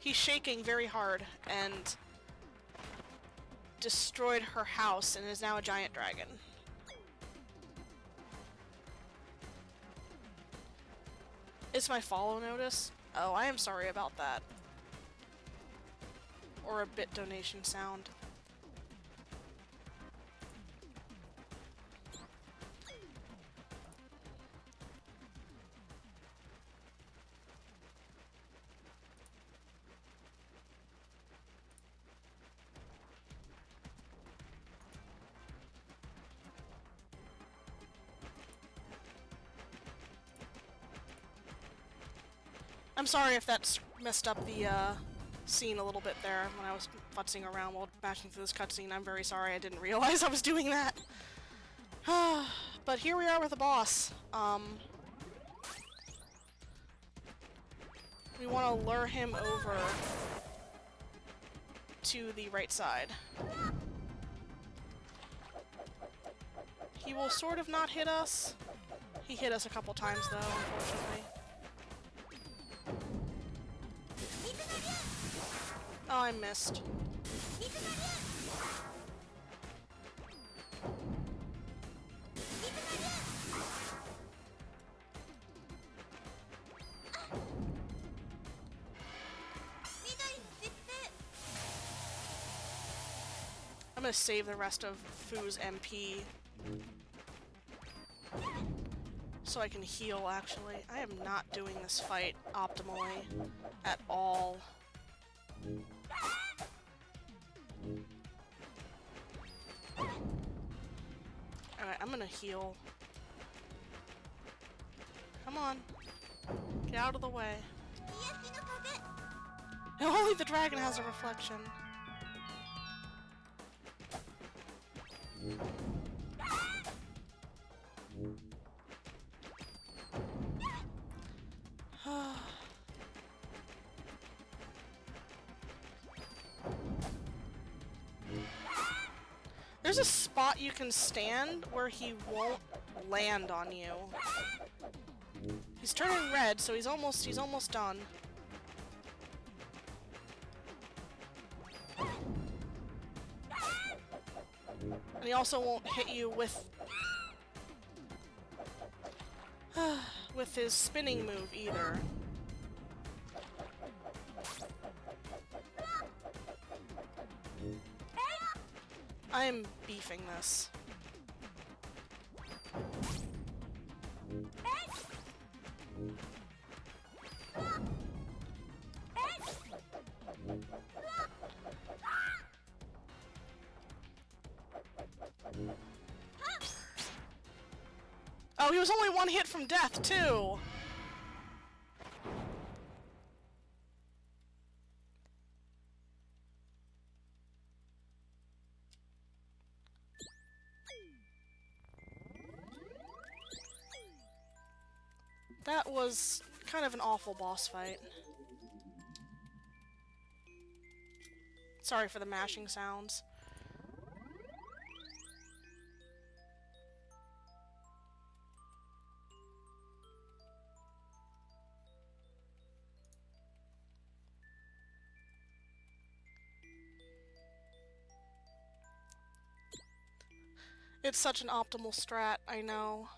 He's shaking very hard and destroyed her house and is now a giant dragon. It's my follow notice? Oh, I am sorry about that. Or a bit donation sound. I'm sorry if that's messed up the scene a little bit there when I was futzing around while mashing through this cutscene. I'm very sorry, I didn't realize I was doing that. But here we are with the boss. We want to lure him over to the right side. He will sort of not hit us. He hit us a couple times though, unfortunately. Oh, I missed. I'm gonna save the rest of Fu's MP so I can heal, actually. I am not doing this fight optimally at all. Alright, I'm gonna heal. Come on. Get out of the way. Only the dragon has a reflection. There's a spot you can stand where he won't land on you. He's turning red, so he's almost done. And he also won't hit you with with his spinning move either. I am beefing this. Oh, he was only one hit from death, too! That was kind of an awful boss fight. Sorry for the mashing sounds. It's such an optimal strat, I know.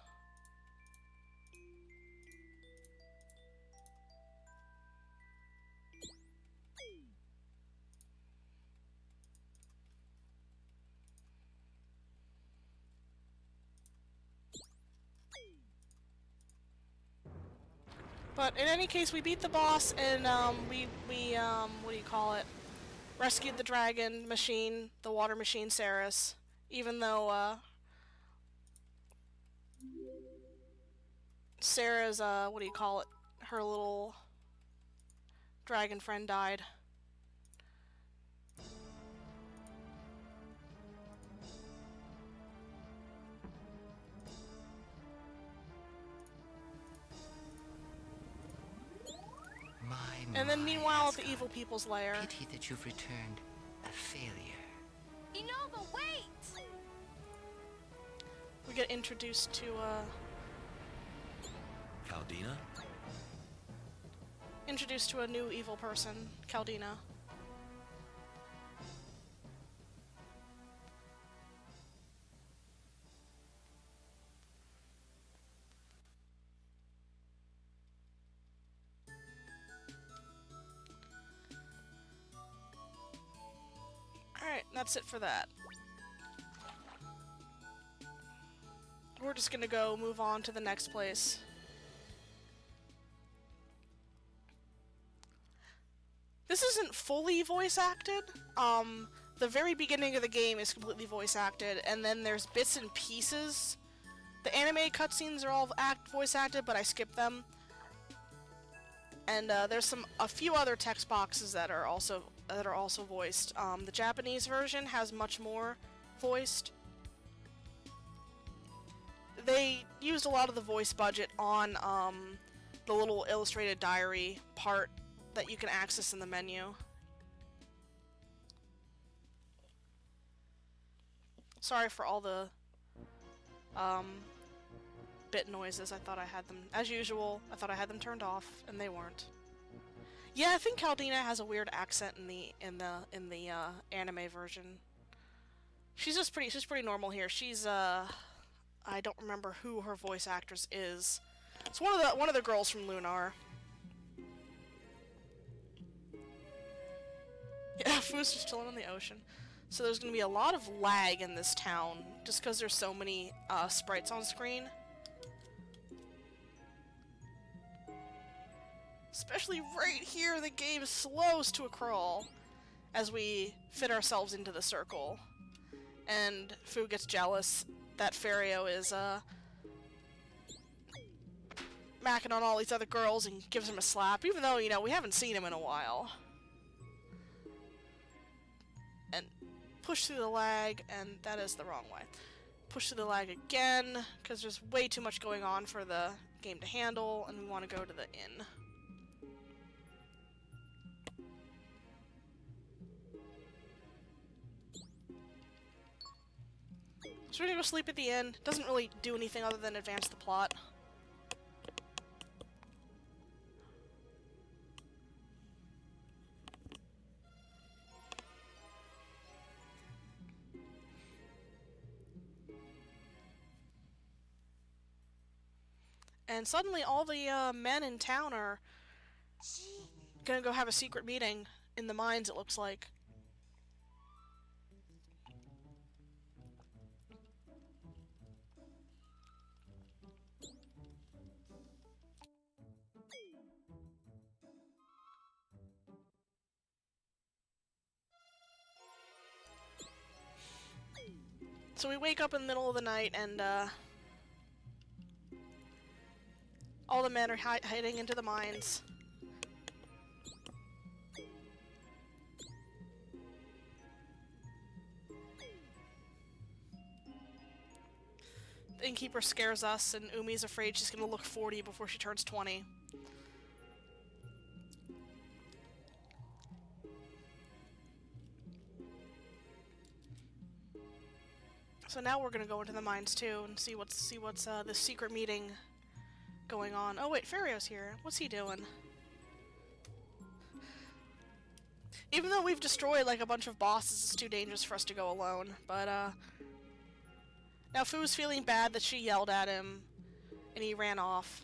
But in any case, we beat the boss, and we what do you call it? Rescued the dragon machine, the water machine, Ceres. Even though Sarah's what do you call it? Her little dragon friend died. And then meanwhile at the evil people's lair. Pity that you've returned a failure. Inova, wait! We get introduced to Caldina? introduced to a new evil person, Caldina. Alright, that's it for that. We're just gonna go move on to the next place. This isn't fully voice acted. The very beginning of the game is completely voice acted, and then there's bits and pieces. The anime cutscenes are all voice acted, but I skipped them. And there's a few other text boxes that are also voiced. The Japanese version has much more voiced. They used a lot of the voice budget on the little illustrated diary part that you can access in the menu. Sorry for all the bit noises. I thought I had them, as usual, I thought I had them turned off, and they weren't. Yeah, I think Caldina has a weird accent in the anime version. She's pretty normal here. She's I don't remember who her voice actress is. It's one of the girls from Lunar. Yeah, Fu's just chilling in the ocean. So there's gonna be a lot of lag in this town, just because there's so many sprites on screen. Especially right here, the game slows to a crawl as we fit ourselves into the circle. And Fu gets jealous that Fario is macking on all these other girls and gives him a slap, even though, you know, we haven't seen him in a while. And push through the lag, and that is the wrong way. Push through the lag again, because there's way too much going on for the game to handle, and we want to go to the inn. So we're gonna go sleep at the inn. Doesn't really do anything other than advance the plot. And suddenly all the men in town are gonna go have a secret meeting in the mines, it looks like. So we wake up in the middle of the night and all the men are hiding into the mines. The innkeeper scares us, and Umi's afraid she's gonna look 40 before she turns 20. So now we're gonna go into the mines too and see what's the secret meeting going on. Oh wait, Fario's here. What's he doing? Even though we've destroyed like a bunch of bosses, it's too dangerous for us to go alone. But now Fu's feeling bad that she yelled at him and he ran off.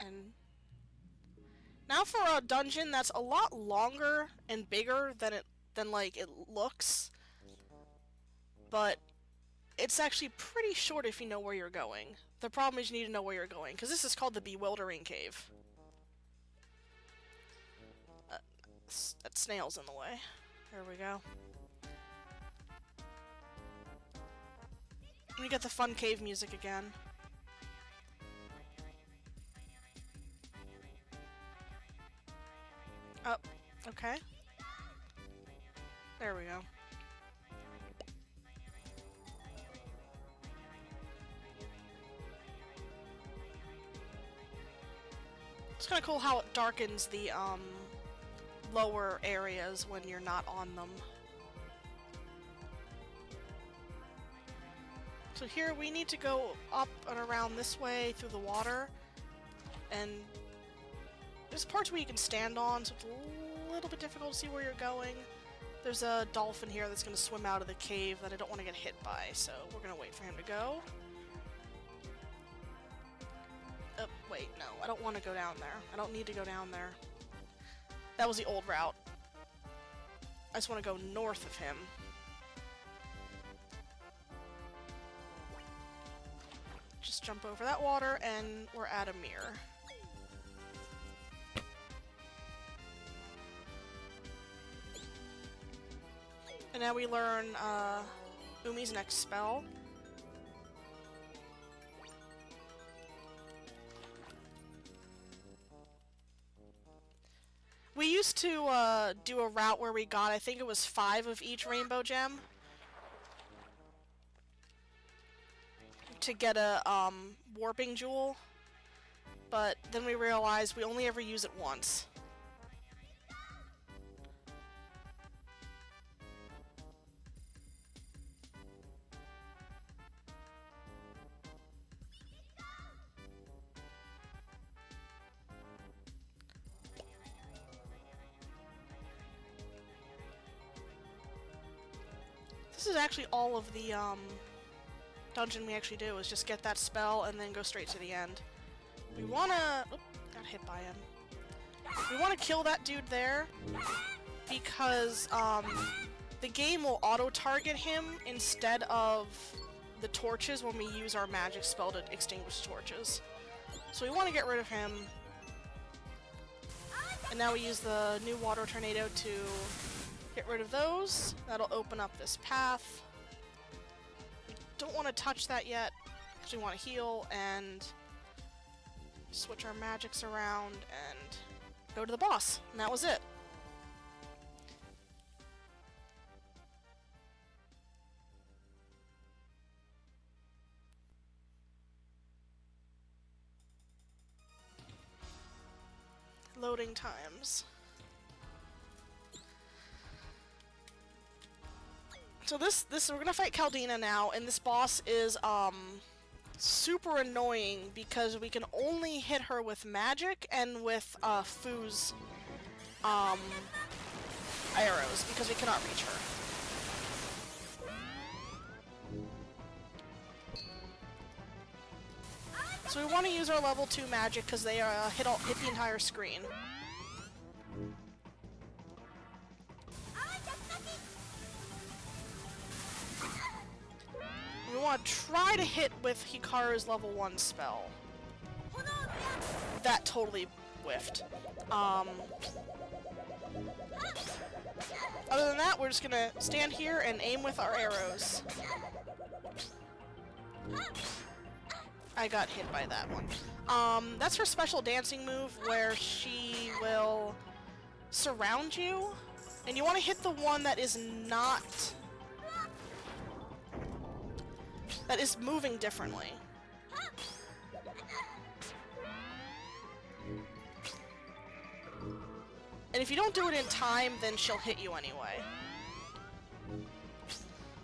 And now for a dungeon that's a lot longer and bigger than it looks. But it's actually pretty short if you know where you're going. The problem is you need to know where you're going, because this is called the Bewildering Cave. That snail's in the way. There we go. We get the fun cave music again. Oh, okay. There we go. It's kind of cool how it darkens the lower areas when you're not on them. So here we need to go up and around this way through the water, and There's parts where you can stand on, so it's a little bit difficult to see where you're going. There's a dolphin here that's going to swim out of the cave that I don't want to get hit by, so we're going to wait for him to go. Oh, wait, no, I don't want to go down there. I don't need to go down there. That was the old route. I just want to go north of him. Just jump over that water, and we're at a mirror. And now we learn Umi's next spell. We used to do a route where we got, I think it was 5 of each rainbow gem to get a warping jewel, but then we realized we only ever use it once. This is actually all of the dungeon we actually do, is just get that spell and then go straight to the end. We wanna... Oop, got hit by him. We wanna kill that dude there because the game will auto-target him instead of the torches when we use our magic spell to extinguish torches. So we want to get rid of him. And now we use the new water tornado to get rid of those. That'll open up this path. We don't want to touch that yet because we want to heal and switch our magics around and go to the boss. And that was it. Loading times. So this we're gonna fight Caldina now, and this boss is super annoying because we can only hit her with magic and with Fu's arrows because we cannot reach her. So we want to use our level 2 magic because they hit the entire screen. We want to try to hit with Hikaru's level 1 spell. That totally whiffed. Other than that, we're just gonna stand here and aim with our arrows. I got hit by that one. That's her special dancing move where she will surround you, and you want to hit the one that is not... that is moving differently. And if you don't do it in time, then she'll hit you anyway.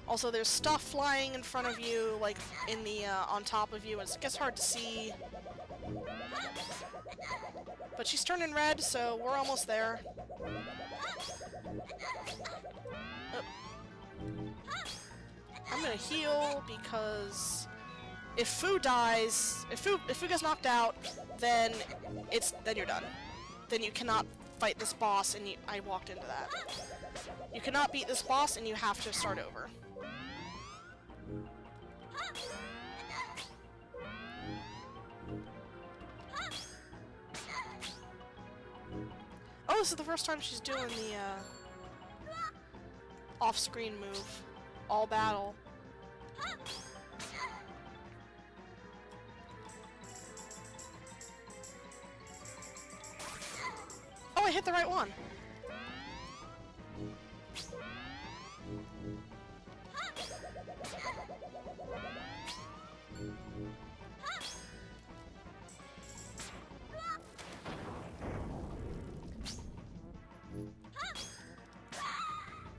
Also, there's stuff flying in front of you, like in the on top of you, and it gets hard to see. But she's turning red, so we're almost there. I'm gonna heal because if Fu dies, if Fu gets knocked out, then you're done. Then you cannot fight this boss, and I walked into that. You cannot beat this boss, and you have to start over. Oh, this is the first time she's doing the off-screen move. All battle. Oh, I hit the right one.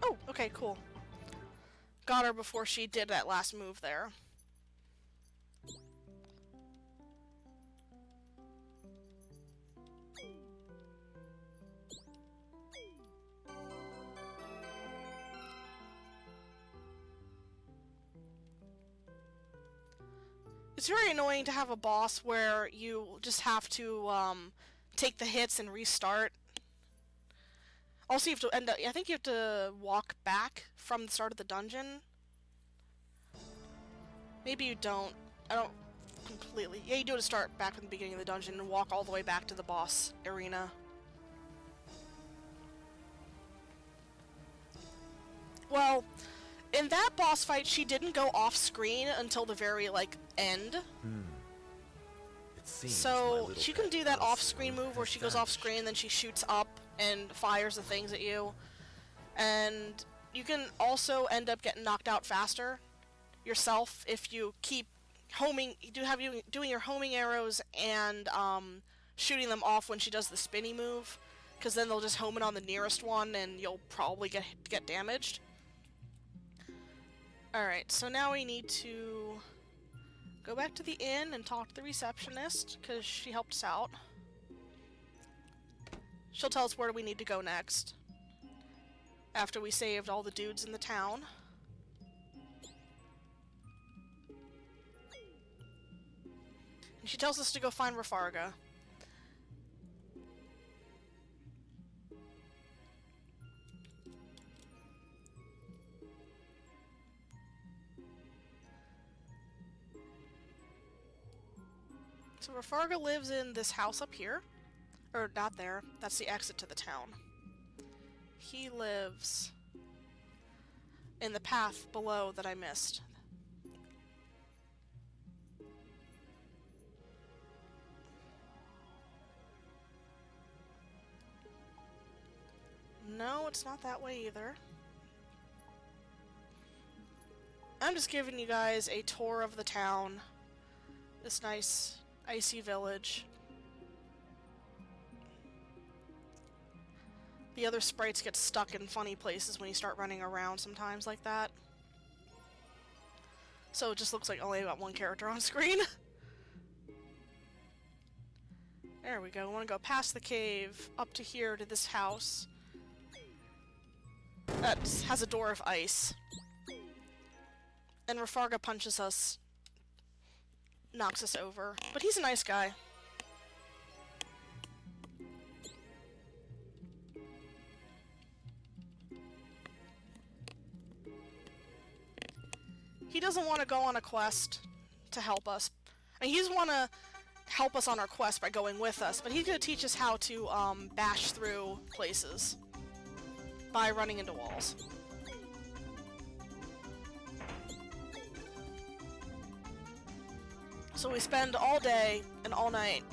Oh, okay, cool. Got her before she did that last move there. It's very annoying to have a boss where you just have to take the hits and restart. Also, you have to I think you have to walk back from the start of the dungeon. Maybe you don't. I don't completely. Yeah, you do have to start back from the beginning of the dungeon and walk all the way back to the boss arena. Well, in that boss fight, she didn't go off screen until the very, like, end. So she can do that off-screen move where she goes off-screen, then she shoots up and fires the things at you. And you can also end up getting knocked out faster yourself if you keep doing your homing arrows and shooting them off when she does the spinny move, because then they'll just home it on the nearest one and you'll probably get damaged. Alright, so now we need to go back to the inn and talk to the receptionist, because she helped us out. She'll tell us where we need to go next, after we saved all the dudes in the town. And she tells us to go find Rafarga. So Rafarga lives in this house up here. Or not there. That's the exit to the town. He lives in the path below that I missed. No, it's not that way either. I'm just giving you guys a tour of the town. This nice icy village. The other sprites get stuck in funny places when you start running around sometimes like that. So it just looks like only got one character on screen. There we go. We want to go past the cave, up to here to this house. That has a door of ice. And Rafarga punches us. Knocks us over. But he's a nice guy. He doesn't want to go on a quest to help us. I mean, he doesn't want to help us on our quest by going with us, but he's going to teach us how to bash through places by running into walls. So we spend all day and all night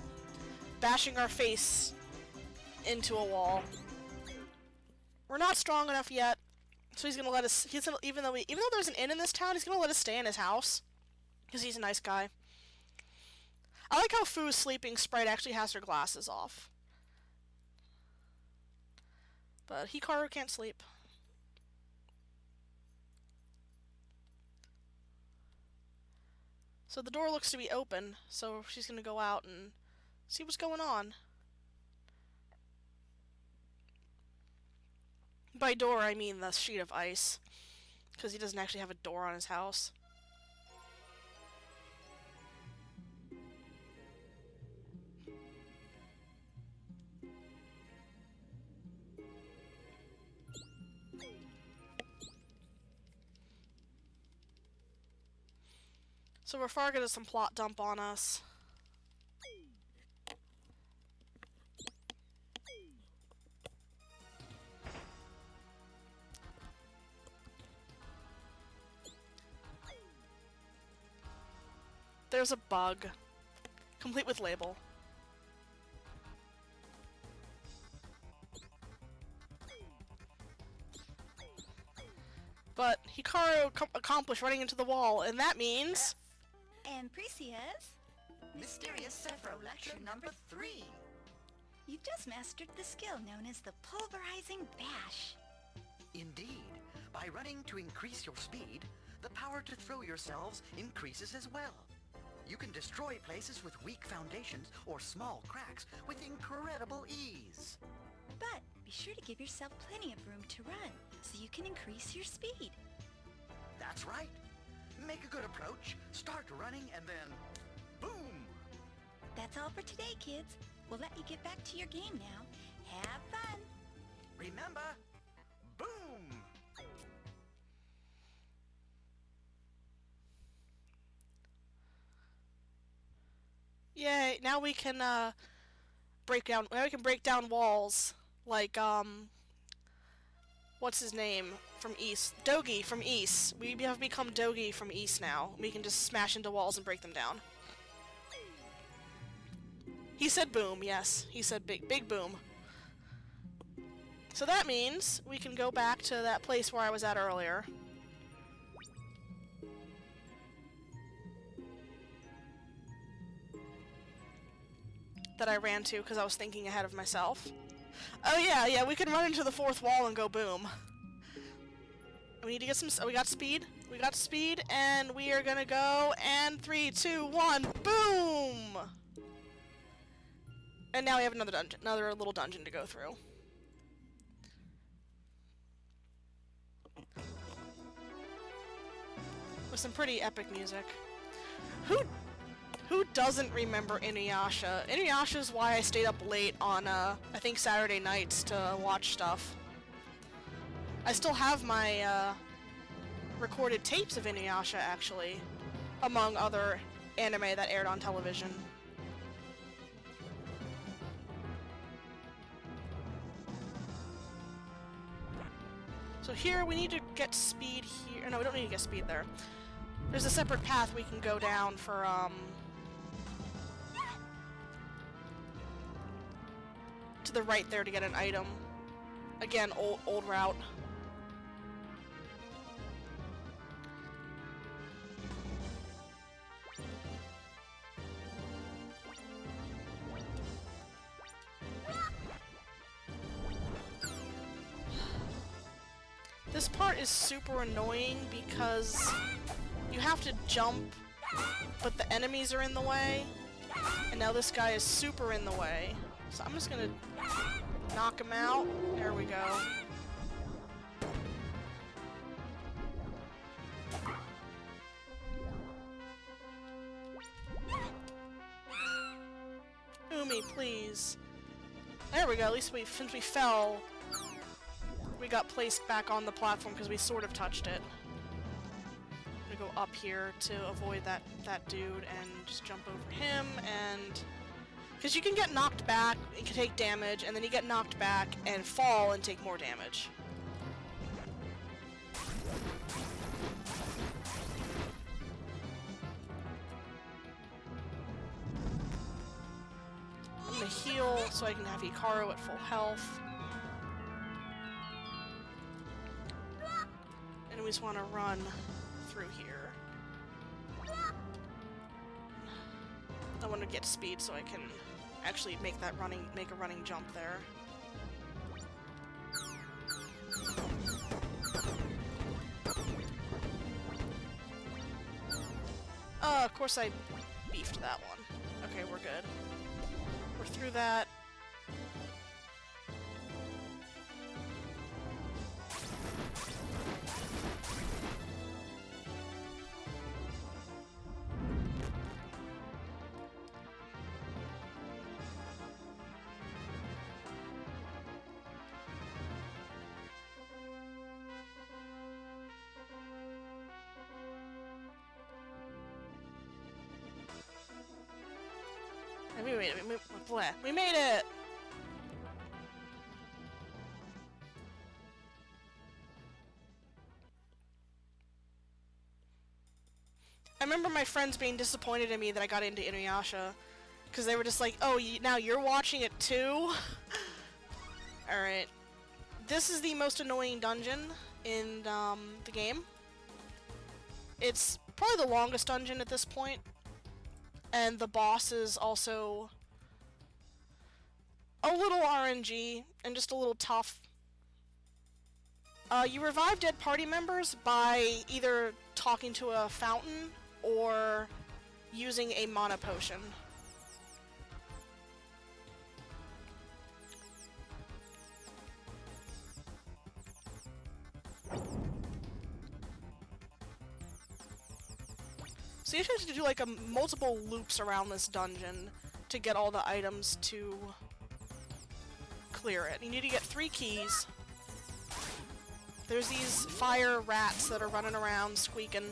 bashing our face into a wall. We're not strong enough yet, so he's gonna let us. Even though there's an inn in this town, he's gonna let us stay in his house because he's a nice guy. I like how Fu's sleeping sprite actually has her glasses off, but Hikaru can't sleep. So the door looks to be open, so she's gonna go out and see what's going on. By door, I mean the sheet of ice, because he doesn't actually have a door on his house. So Rafarga does some plot dump on us. There's a bug, complete with label. But Hikaru accomplished running into the wall, and that means... And Precia's Mysterious Sephiroth Lecture number 3. You've just mastered the skill known as the Pulverizing Bash. Indeed, by running to increase your speed, the power to throw yourselves increases as well. You can destroy places with weak foundations or small cracks with incredible ease. But be sure to give yourself plenty of room to run, so you can increase your speed. That's right. Make a good approach, start running, and then Boom! That's all for today, kids. We'll let you get back to your game now. Have fun! Remember, boom! Yay! Now we can break down. Now we can break down walls like what's his name from East? Dogi from East. We have become Dogi from East now. We can just smash into walls and break them down. He said boom, yes. He said big boom. So that means we can go back to that place where I was at earlier. That I ran to because I was thinking ahead of myself. Oh yeah, we can run into the fourth wall and go boom. We need to get some... Oh, we got speed. We got speed, and we are gonna go, and 3, 2, 1, boom! And now we have another dungeon, another little dungeon to go through. With some pretty epic music. Who doesn't remember Inuyasha? Inuyasha's why I stayed up late on, I think Saturday nights to watch stuff. I still have my, recorded tapes of Inuyasha, actually, among other anime that aired on television. So here, we need to get speed here. No, we don't need to get speed there. There's a separate path we can go down for, to the right there to get an item. Again, old route. This part is super annoying because you have to jump, but the enemies are in the way, and now this guy is super in the way. So I'm just gonna knock him out. There we go. Umi, please. There we go, at least since we fell, we got placed back on the platform because we sort of touched it. I'm gonna go up here to avoid that dude and just jump over him, and... Because you can get knocked back, you can take damage, and then you get knocked back and fall and take more damage. I'm gonna heal so I can have Hikaru at full health. And we just want to run through here. I want to get speed so I can actually make a running jump there. Of course I beefed that one. Okay, we're good. We're through that. And we made it. We made it! I remember my friends being disappointed in me that I got into Inuyasha. Because they were just like, oh, now you're watching it too? Alright. This is the most annoying dungeon in the game. It's probably the longest dungeon at this point. And the boss is also a little RNG and just a little tough. You revive dead party members by either talking to a fountain or using a mana potion. So you have to do like multiple loops around this dungeon to get all the items to clear it. You need to get 3 keys. There's these fire rats that are running around squeaking.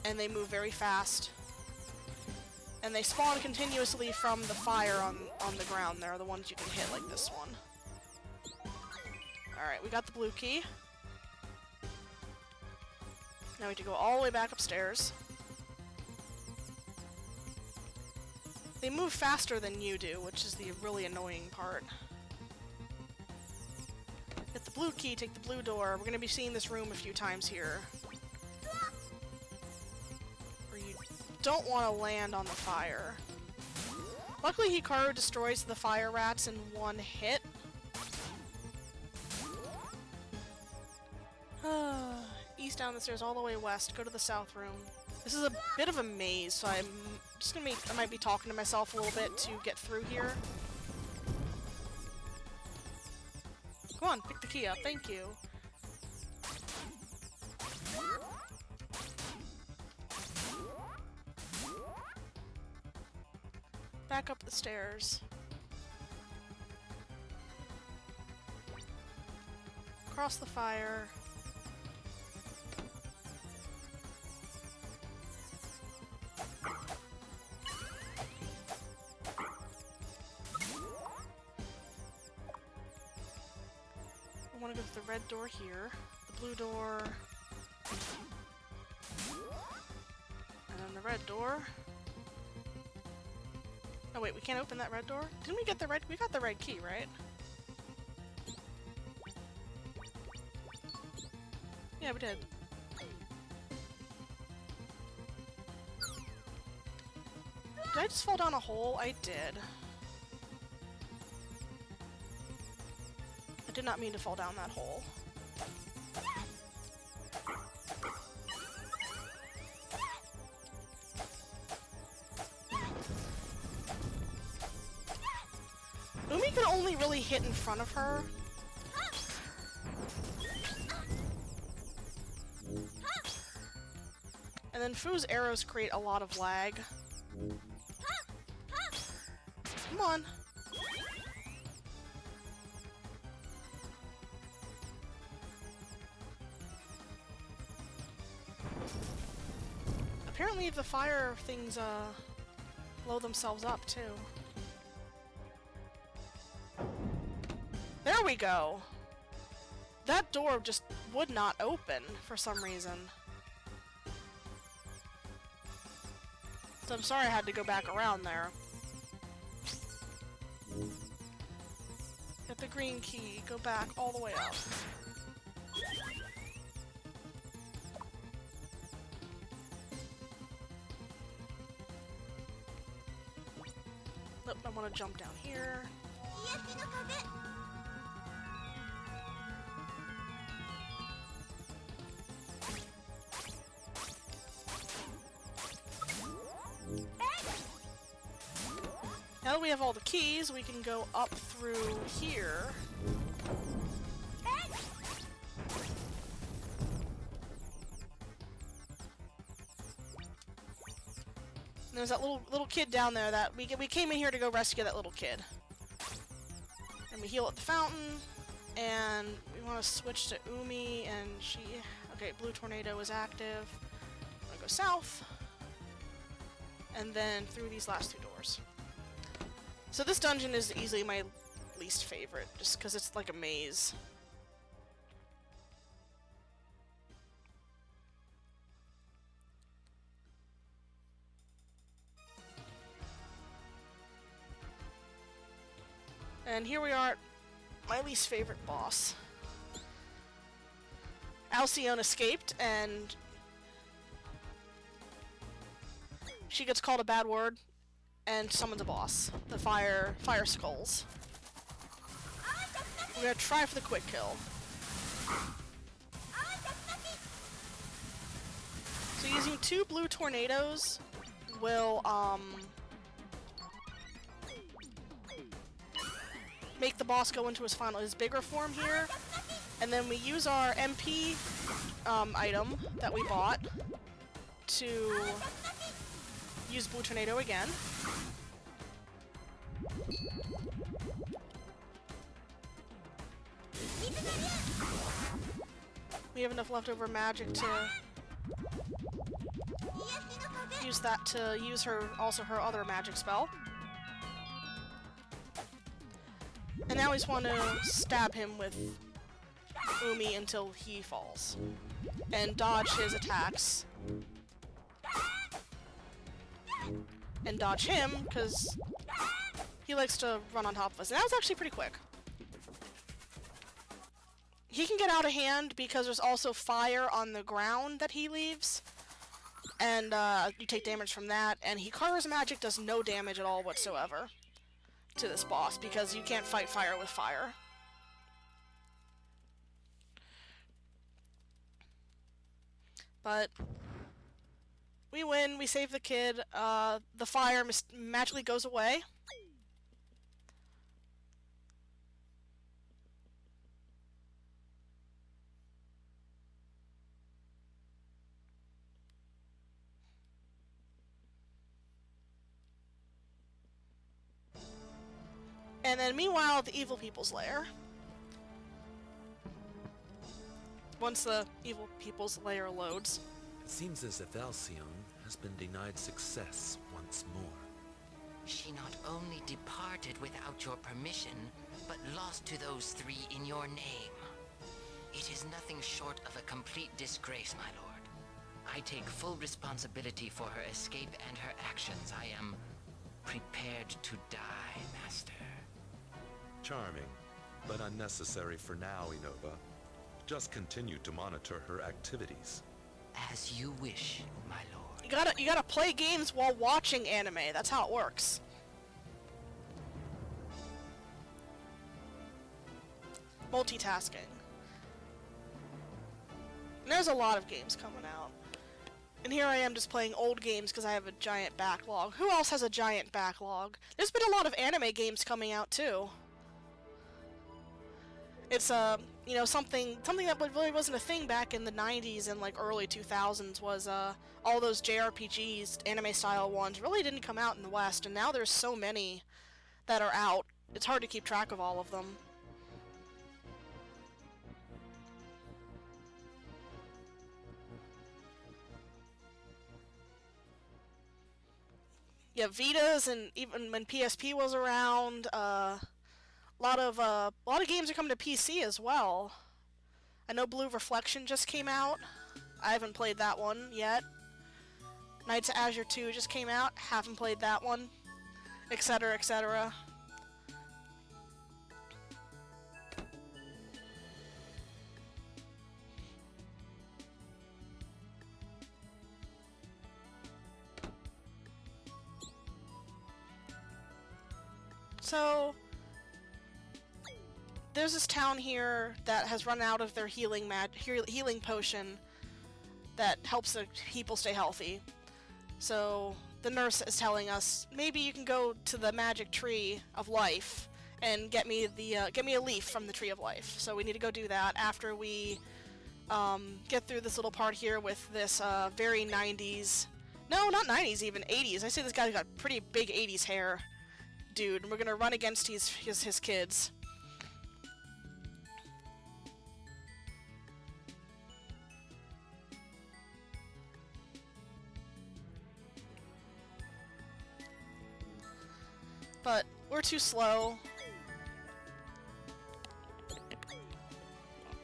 And they move very fast. And they spawn continuously from the fire on the ground. They're the ones you can hit, like this one. Alright, we got the blue key. Now we have to go all the way back upstairs. They move faster than you do, which is the really annoying part. Get the blue key, take the blue door. We're going to be seeing this room a few times here. Where you don't want to land on the fire. Luckily, Hikaru destroys the fire rats in one hit. East down the stairs, all the way west. Go to the south room. This is a bit of a maze, so I'm just gonna I might be talking to myself a little bit to get through here. Come on, pick the key up. Thank you. Back up the stairs. Across the fire. I want to go to the red door here, the blue door, and then the red door. Oh wait, we can't open that red door? Didn't we get the red? We got the red key, right? Yeah, we did. Did I just fall down a hole? I did. I did not mean to fall down that hole. Umi can only really hit in front of her. And then Fu's arrows create a lot of lag. Come on. Apparently the fire things blow themselves up too. There we go! That door just would not open for some reason. So I'm sorry I had to go back around there. Get the green key, go back all the way up. Nope, I want to jump down here. Now that we have all the keys, we can go up through here. And there's that little kid down there that we came in here to go rescue that little kid. And we heal at the fountain, and we want to switch to Umi, and she... Okay, blue tornado is active. I'm gonna go south, and then through these last 2 doors. So this dungeon is easily my least favorite, just because it's like a maze. And here we are at my least favorite boss. Alcyone escaped, and she gets called a bad word and summons a boss. The fire skulls. We're gonna try for the quick kill. So using 2 blue tornadoes will make the boss go into his bigger form here, And then we use our MP item that we bought to use Blue Tornado again. We have enough leftover magic to use that to use her other magic spell. And now we just want to stab him with Umi until he falls. And dodge his attacks. And dodge him, because he likes to run on top of us. And that was actually pretty quick. He can get out of hand because there's also fire on the ground that he leaves. And you take damage from that. And Hikaru's magic does no damage at all whatsoever to this boss because you can't fight fire with fire. But we win, we save the kid, the fire magically goes away. And then meanwhile, the evil people's lair. Once the evil people's lair loads. It seems as if Alcyone has been denied success once more. She not only departed without your permission, but lost to those three in your name. It is nothing short of a complete disgrace, my lord. I take full responsibility for her escape and her actions. I am prepared to die, Master. Charming, but unnecessary for now, Inova. Just continue to monitor her activities. As you wish, my lord. You gotta play games while watching anime. That's how it works. Multitasking. And there's a lot of games coming out. And here I am just playing old games because I have a giant backlog. Who else has a giant backlog? There's been a lot of anime games coming out too. It's you know, something that really wasn't a thing back in the 90s and like early 2000s was all those JRPGs, anime style ones, really didn't come out in the West, and now there's so many that are out. It's hard to keep track of all of them. Yeah, Vitas, and even when PSP was around, a lot of games are coming to PC as well. I know Blue Reflection just came out. I haven't played that one yet. Knights of Azure 2 just came out. Haven't played that one. Etc, etc. So there's this town here that has run out of their healing potion that helps the people stay healthy. So the nurse is telling us maybe you can go to the magic tree of life and get me a leaf from the tree of life. So we need to go do that after we get through this little part here with this very 90s, no, not 90s, even 80s. I say this guy's got pretty big 80s hair, dude, and we're gonna run against his kids. But we're too slow.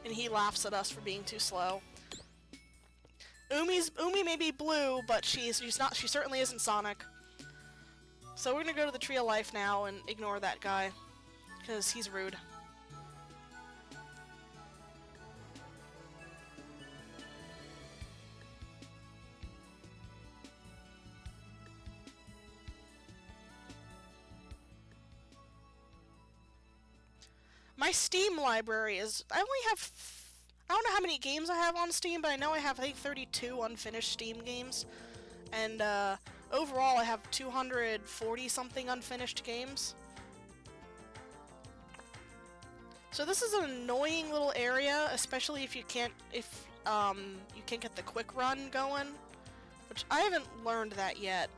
And he laughs at us for being too slow. Umi may be blue, but she certainly isn't Sonic. So we're gonna go to the Tree of Life now and ignore that guy, because he's rude. My Steam library is, I don't know how many games I have on Steam, but I know I have, I think, 32 unfinished Steam games. And, overall I have 240 something unfinished games. So this is an annoying little area, especially if you can't get the quick run going, which I haven't learned that yet.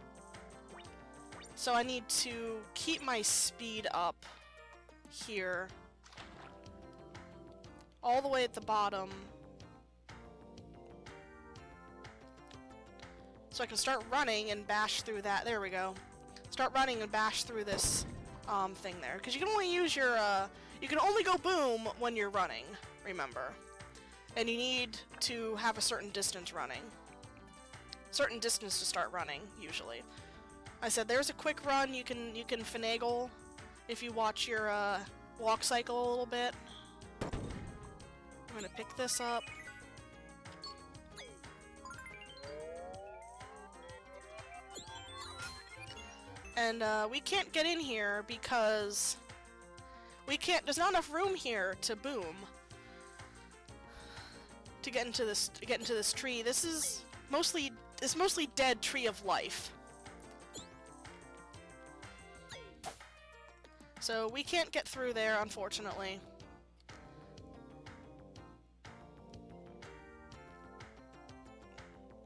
So I need to keep my speed up here, all the way at the bottom, so I can start running and bash through that. There we go. Start running and bash through this thing there, because you can only use your you can only go boom when you're running, remember, and you need to have a certain distance to start running usually. I said there's a quick run you can finagle if you watch your walk cycle a little bit. I'm gonna pick this up. And we can't get in here because there's not enough room here to boom. To get into this tree. This is mostly dead tree of life. So we can't get through there, unfortunately.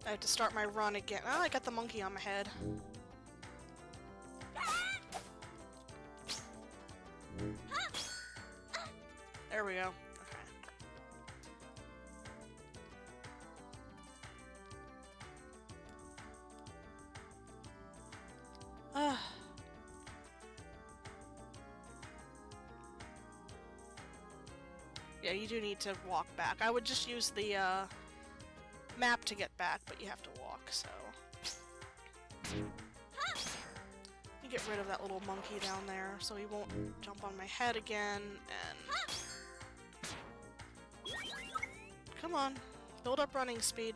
I have to start my run again. Oh, I got the monkey on my head. There we go. Okay. Yeah, you do need to walk back. I would just use the map to get back, but you have to walk, so... Let me get rid of that little monkey down there so he won't jump on my head again, and... Come on, build up running speed.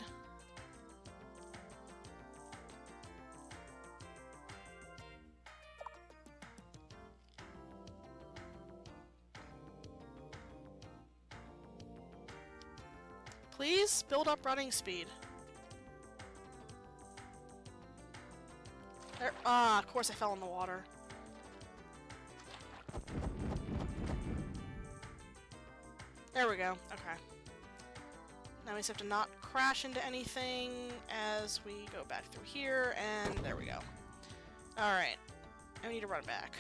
Please build up running speed. There, of course I fell in the water. There we go. Okay. Now we just have to not crash into anything as we go back through here, and there we go. Alright. I need to run back.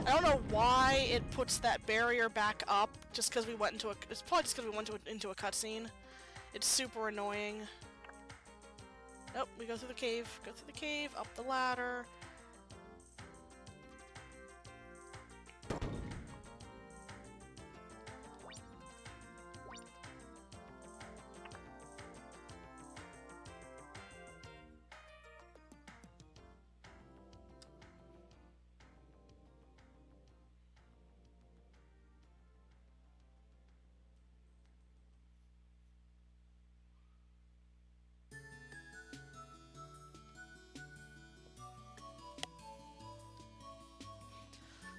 I don't know why it puts that barrier back up, just because we went into a... It's probably just because we went into a cutscene. It's super annoying. Nope, we go through the cave, up the ladder.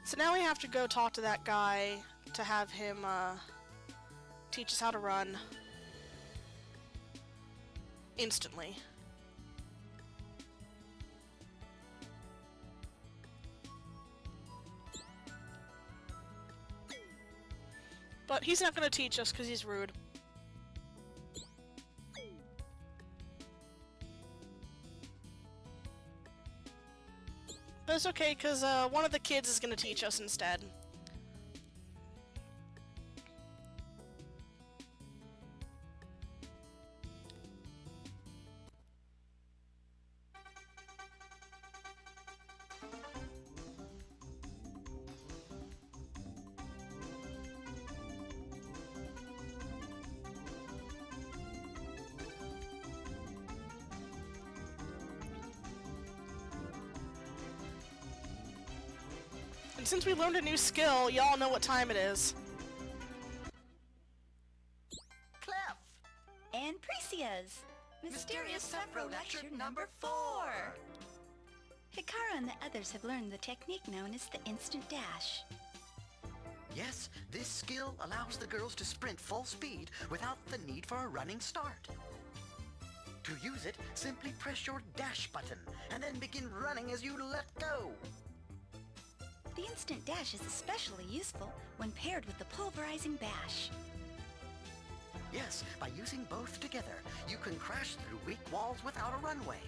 So now we have to go talk to that guy to have him teach us how to run instantly. But he's not going to teach us because he's rude. But it's okay, because one of the kids is going to teach us instead. And since we learned a new skill, y'all know what time it is. Clef! And Precia's Mysterious Sepro Lecture number 4! Hikaru and the others have learned the technique known as the instant dash. Yes, this skill allows the girls to sprint full speed without the need for a running start. To use it, simply press your dash button and then begin running as you let go. The instant dash is especially useful when paired with the pulverizing bash. Yes, by using both together, you can crash through weak walls without a runway.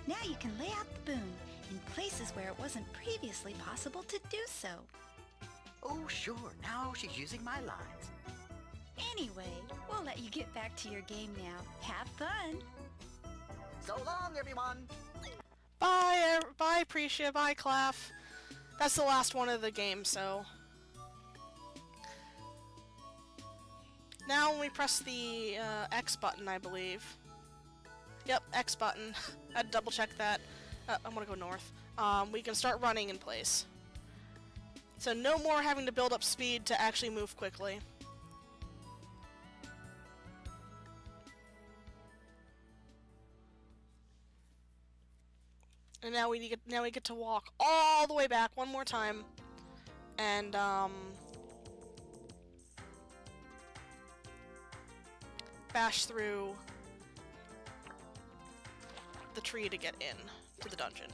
Now you can lay out the boom in places where it wasn't previously possible to do so. Oh, sure, now she's using my lines. Anyway, we'll let you get back to your game now. Have fun! So long, everyone! Bye, bye, Precia, bye, Claff. That's the last one of the game, so... Now when we press the X button, I believe. Yep, X button. I'd double check that. I'm gonna go north. We can start running in place. So no more having to build up speed to actually move quickly. And now we get to walk all the way back one more time, and bash through the tree to get in to the dungeon.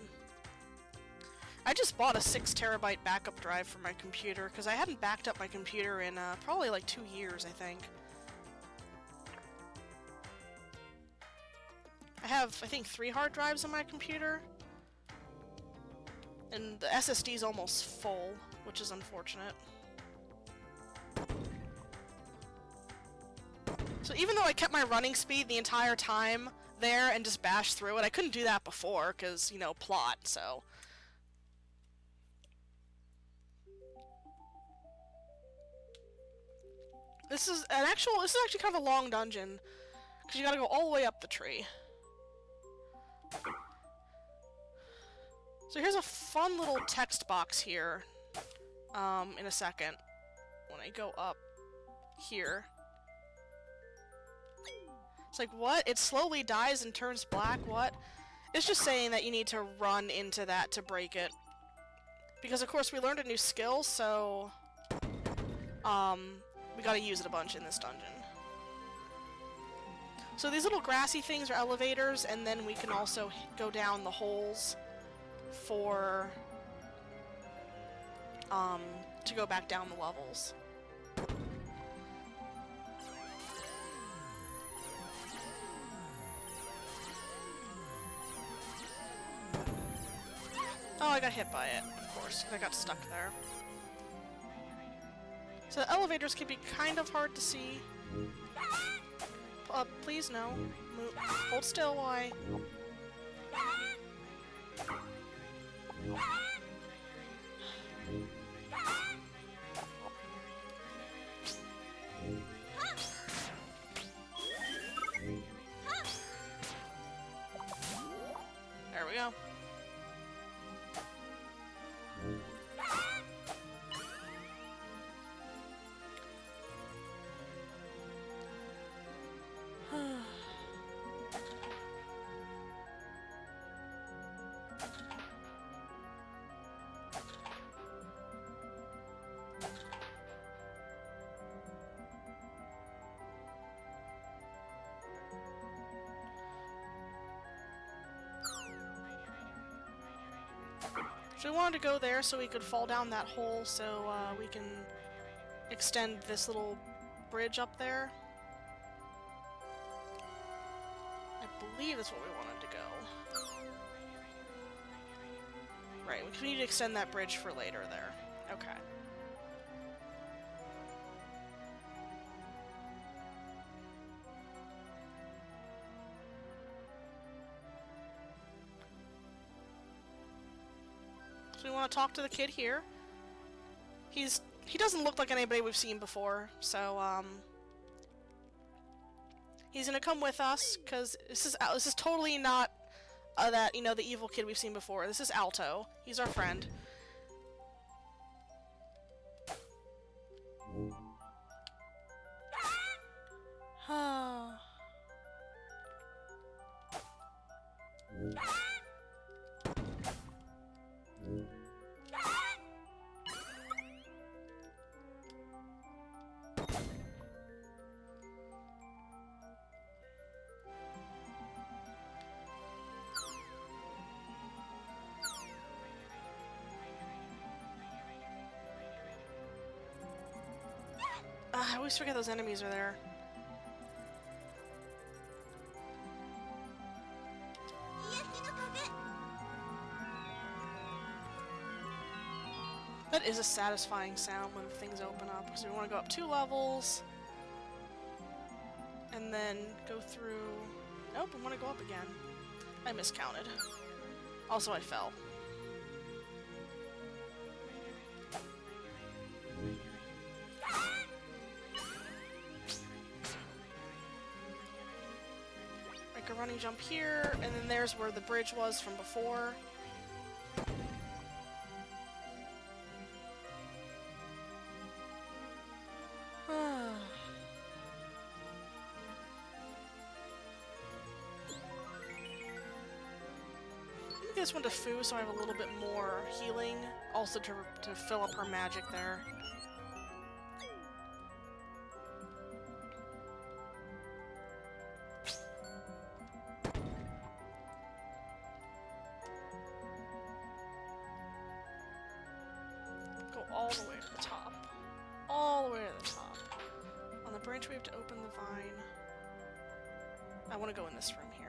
I just bought a 6 terabyte backup drive for my computer because I hadn't backed up my computer in probably like 2 years, I think. I have, I think, 3 hard drives on my computer. And the SSD's almost full, which is unfortunate. So even though I kept my running speed the entire time there and just bashed through it, I couldn't do that before, because, you know, plot, so... This is actually kind of a long dungeon, because you gotta go all the way up the tree. So here's a fun little text box here, in a second, when I go up here. It's like, what? It slowly dies and turns black? What? It's just saying that you need to run into that to break it. Because of course we learned a new skill, so... we gotta use it a bunch in this dungeon. So these little grassy things are elevators, and then we can also go down the holes for... to go back down the levels. Oh, I got hit by it, of course, because I got stuck there. So the elevators can be kind of hard to see. Please no. Move. Hold still while I... There we go. So we wanted to go there so we could fall down that hole so we can extend this little bridge up there. I believe that's what we wanted to go. Right, we need to extend that bridge for later there. Okay. So we want to talk to the kid here. He doesn't look like anybody we've seen before, so he's gonna come with us because this is totally not that, you know, the evil kid we've seen before. This is Alto. He's our friend. always forget those enemies are there. That is a satisfying sound when things open up, because we want to go up 2 levels, and then go through... Nope, I want to go up again. I miscounted. Also, I fell. Make a running jump here, and then there's where the bridge was from before. This one to Fu, so I have a little bit more healing, also to fill up her magic there. Go all the way to the top. All the way to the top. On the branch we have to open the vine. I want to go in this room here.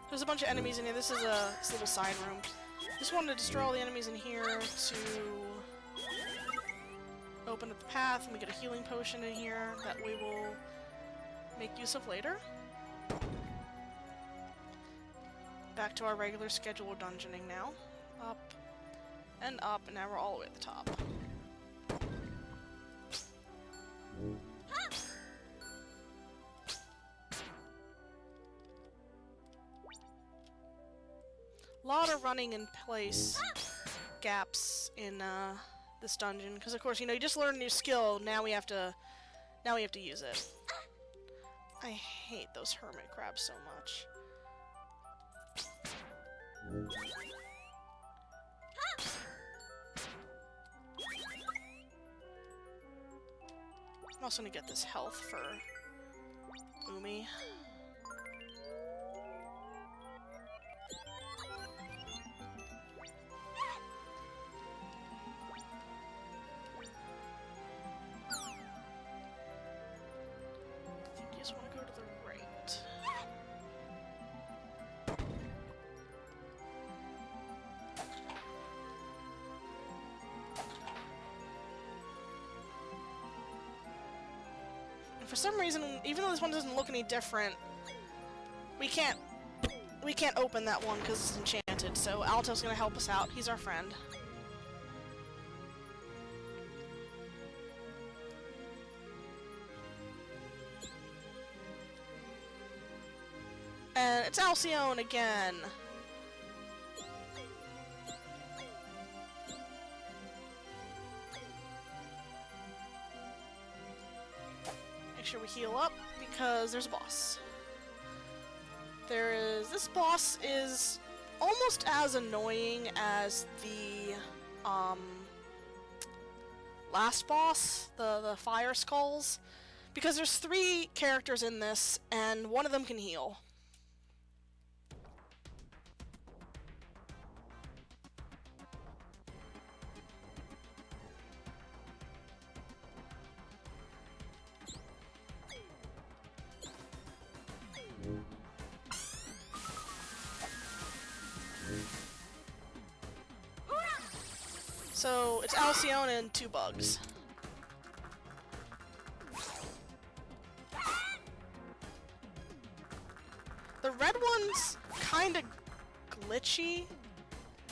There's a bunch of enemies in here. This is a little side room. Just wanted to destroy all the enemies in here to open up the path, and we get a healing potion in here that we will make use of later. Back to our regular schedule of dungeoning now. Up and up, and now we're all the way at the top. A lot of running in place gaps in this dungeon, because of course, you know, you just learn a new skill. Now we have to use it. I hate those hermit crabs so much. I'm also gonna get this health for Umi. For some reason, even though this one doesn't look any different, we can't open that one because it's enchanted, so Alto's gonna help us out. He's our friend. And it's Alcyone again. Make sure we heal up, because there's a boss. This boss is almost as annoying as the, last boss, the Fire Skulls, because there's 3 characters in this, and one of them can heal. So, it's Alcyone and 2 bugs. The red one's kinda glitchy,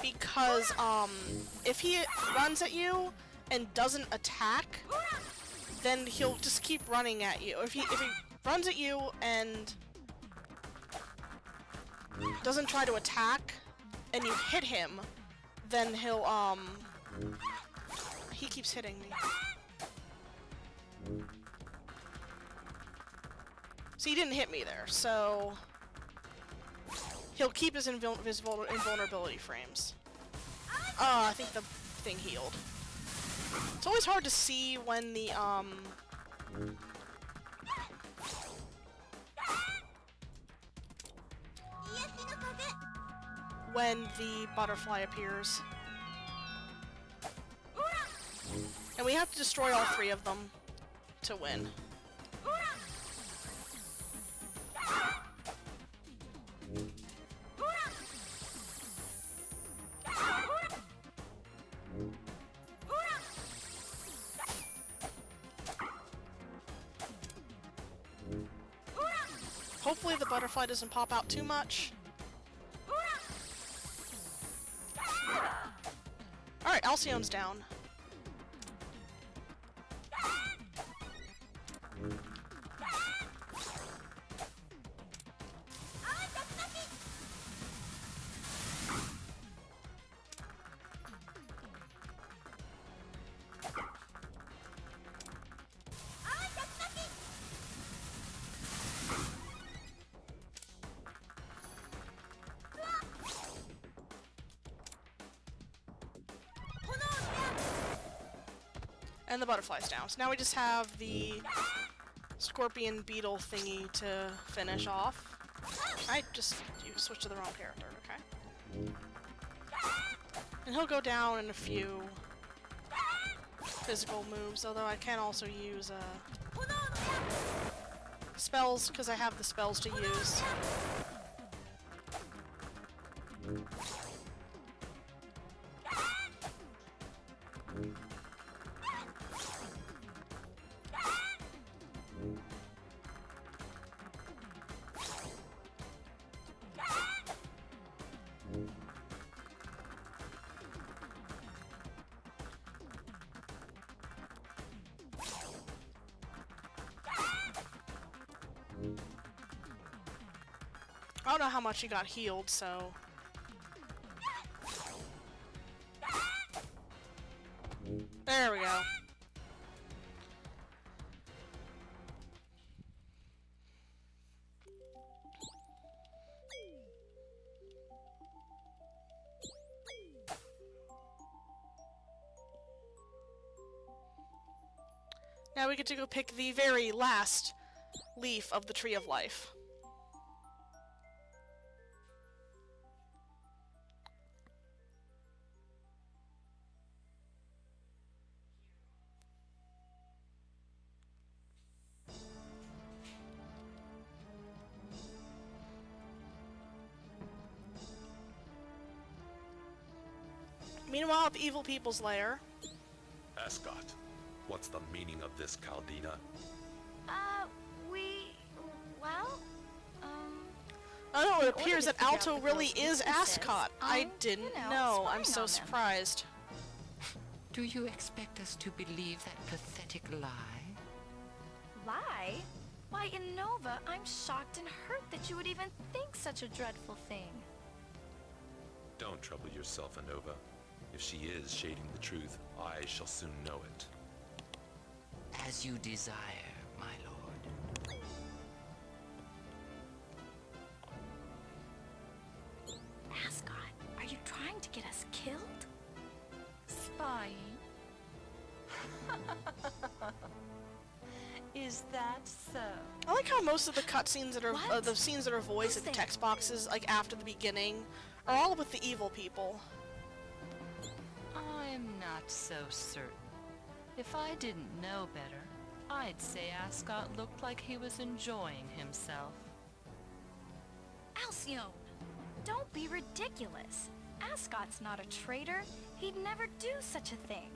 because, if he runs at you and doesn't attack, then he'll just keep running at you. If he runs at you and doesn't try to attack, and you hit him, then he'll, he keeps hitting me. So he didn't hit me there, so he'll keep his invulnerability frames. I think the thing healed. It's always hard to see when the, when the butterfly appears. And we have to destroy all 3 of them. to win. Hopefully the butterfly doesn't pop out too much. Alright, Alcyon's down. And the butterfly's down. So now we just have the scorpion beetle thingy to finish off. You switched to the wrong character, okay. And he'll go down in a few physical moves, although I can also use spells, because I have the spells to use. I don't know how much he got healed, so... There we go. Now we get to go pick the very last leaf of the Tree of Life. Meanwhile, at the evil people's lair. Ascot, what's the meaning of this, Caldina? Oh no, it appears that Alto really is Ascot. I didn't know. I'm so surprised. Do you expect us to believe that pathetic lie? Lie? Why, Innova, I'm shocked and hurt that you would even think such a dreadful thing. Don't trouble yourself, Innova. If she is shading the truth, I shall soon know it. As you desire, my lord. Ascot, are you trying to get us killed? Spying? Is that so? I like how most of the cutscenes that are What? the scenes that are voiced in the text boxes, like after the beginning, are all with the evil people. I'm not so certain. If I didn't know better, I'd say Ascot looked like he was enjoying himself. Alcyone, don't be ridiculous. Ascot's not a traitor. He'd never do such a thing.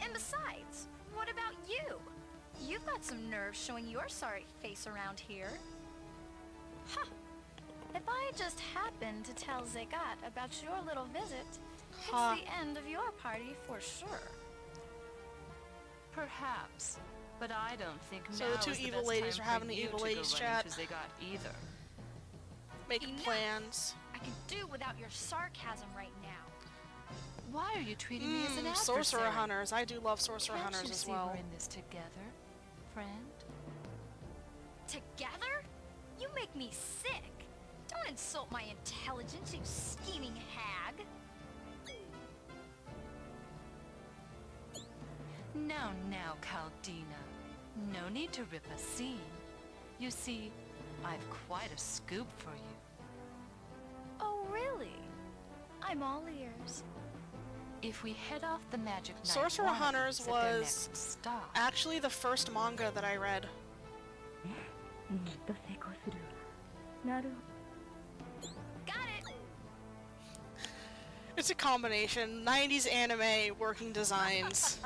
And besides, what about you? You've got some nerve showing your sorry face around here. Huh. If I just happened to tell Zegat about your little visit, it's the end of your party for sure. Perhaps, but I don't think So now the two is evil best ladies time are for having the you evil to ladies go running chat. to Zegat either. Making Enough. plans. I can do without your sarcasm right now. Why are you treating me as an adversary? Sorcerer hunters. I do love sorcerer Can't hunters you as see well. we're in this together, friend? Together? You make me sick. Don't insult my intelligence, you scheming hag. Now, Caldina. No need to rip a scene. You see, I've quite a scoop for you. Oh, really? I'm all ears. If we head off the Magic Knight Sorcerer wannabes Hunters at their was next stop. actually the first manga that I read. Got it! It's a combination. 90s anime, working designs.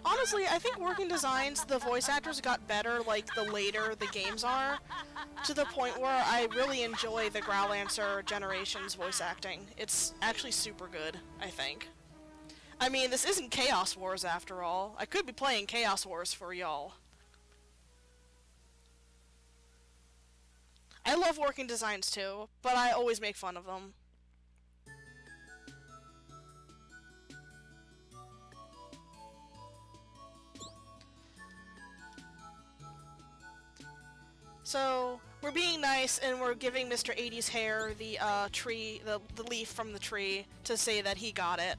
Honestly, I think working designs, the voice actors got better like the later the games are, to the point where I really enjoy the Growlancer Generations voice acting. It's actually super good, I think. I mean, this isn't Chaos Wars after all. I could be playing Chaos Wars for y'all. I love working designs too, but I always make fun of them. So, we're being nice and we're giving Mr. 80's hair the tree, the leaf from the tree to say that he got it.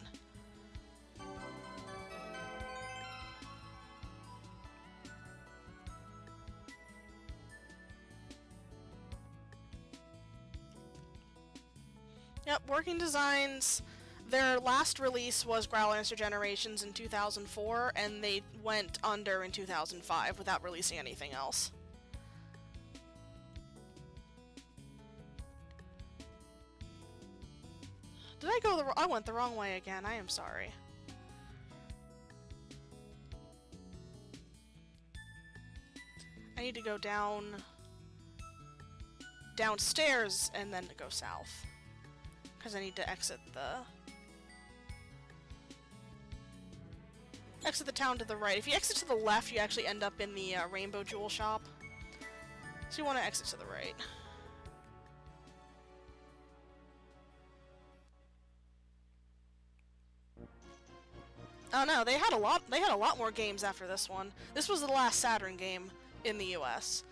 Yep, Working Designs, their last release was Growlancer Generations in 2004, and they went under in 2005 without releasing anything else. Did I go I went the wrong way again, I am sorry. I need to go downstairs and then to go south. Because I need to exit the town to the right. If you exit to the left, you actually end up in the Rainbow Jewel shop. So you want to exit to the right. Oh no, they had a lot more games after this one. This was the last Saturn game in the US.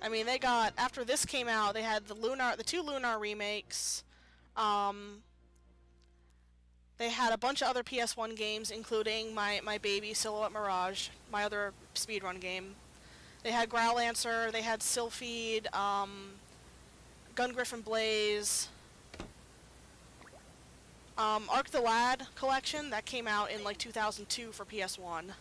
I mean, they got, after this came out, they had the two Lunar remakes. They had a bunch of other PS1 games, including my baby Silhouette Mirage, my other speedrun game. They had Growlancer, they had Sylphid, Gun Griffin Blaze, Arc the Lad collection, that came out in like 2002 for PS1.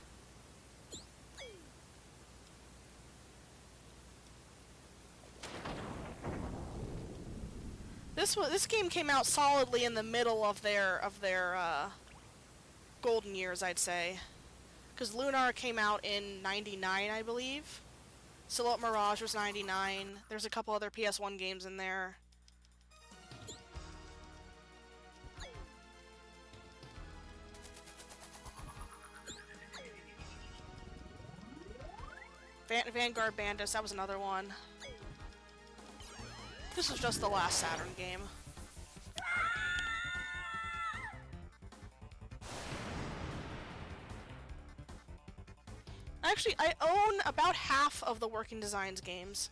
This game came out solidly in the middle of their golden years, I'd say. Because Lunar came out in 99, I believe. Silhouette Mirage was 99. There's a couple other PS1 games in there. Vanguard Bandits, that was another one. This was just the last Saturn game. Actually, I own about half of the Working Designs games.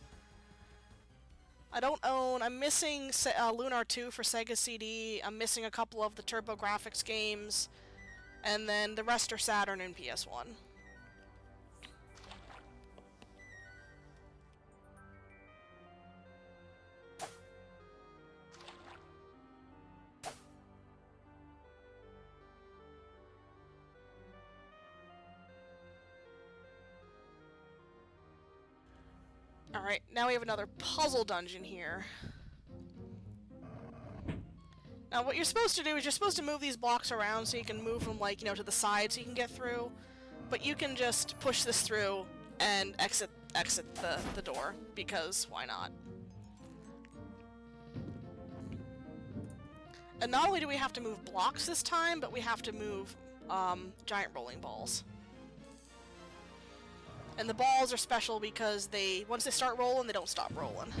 I'm missing Lunar 2 for Sega CD, I'm missing a couple of the TurboGrafx games, and then the rest are Saturn and PS1. Alright, now we have another puzzle dungeon here. Now what you're supposed to do is you're supposed to move these blocks around so you can move them, like, to the side so you can get through. But you can just push this through and exit the door, because why not? And not only do we have to move blocks this time, but we have to move giant rolling balls. And the balls are special because once they start rolling, they don't stop rolling.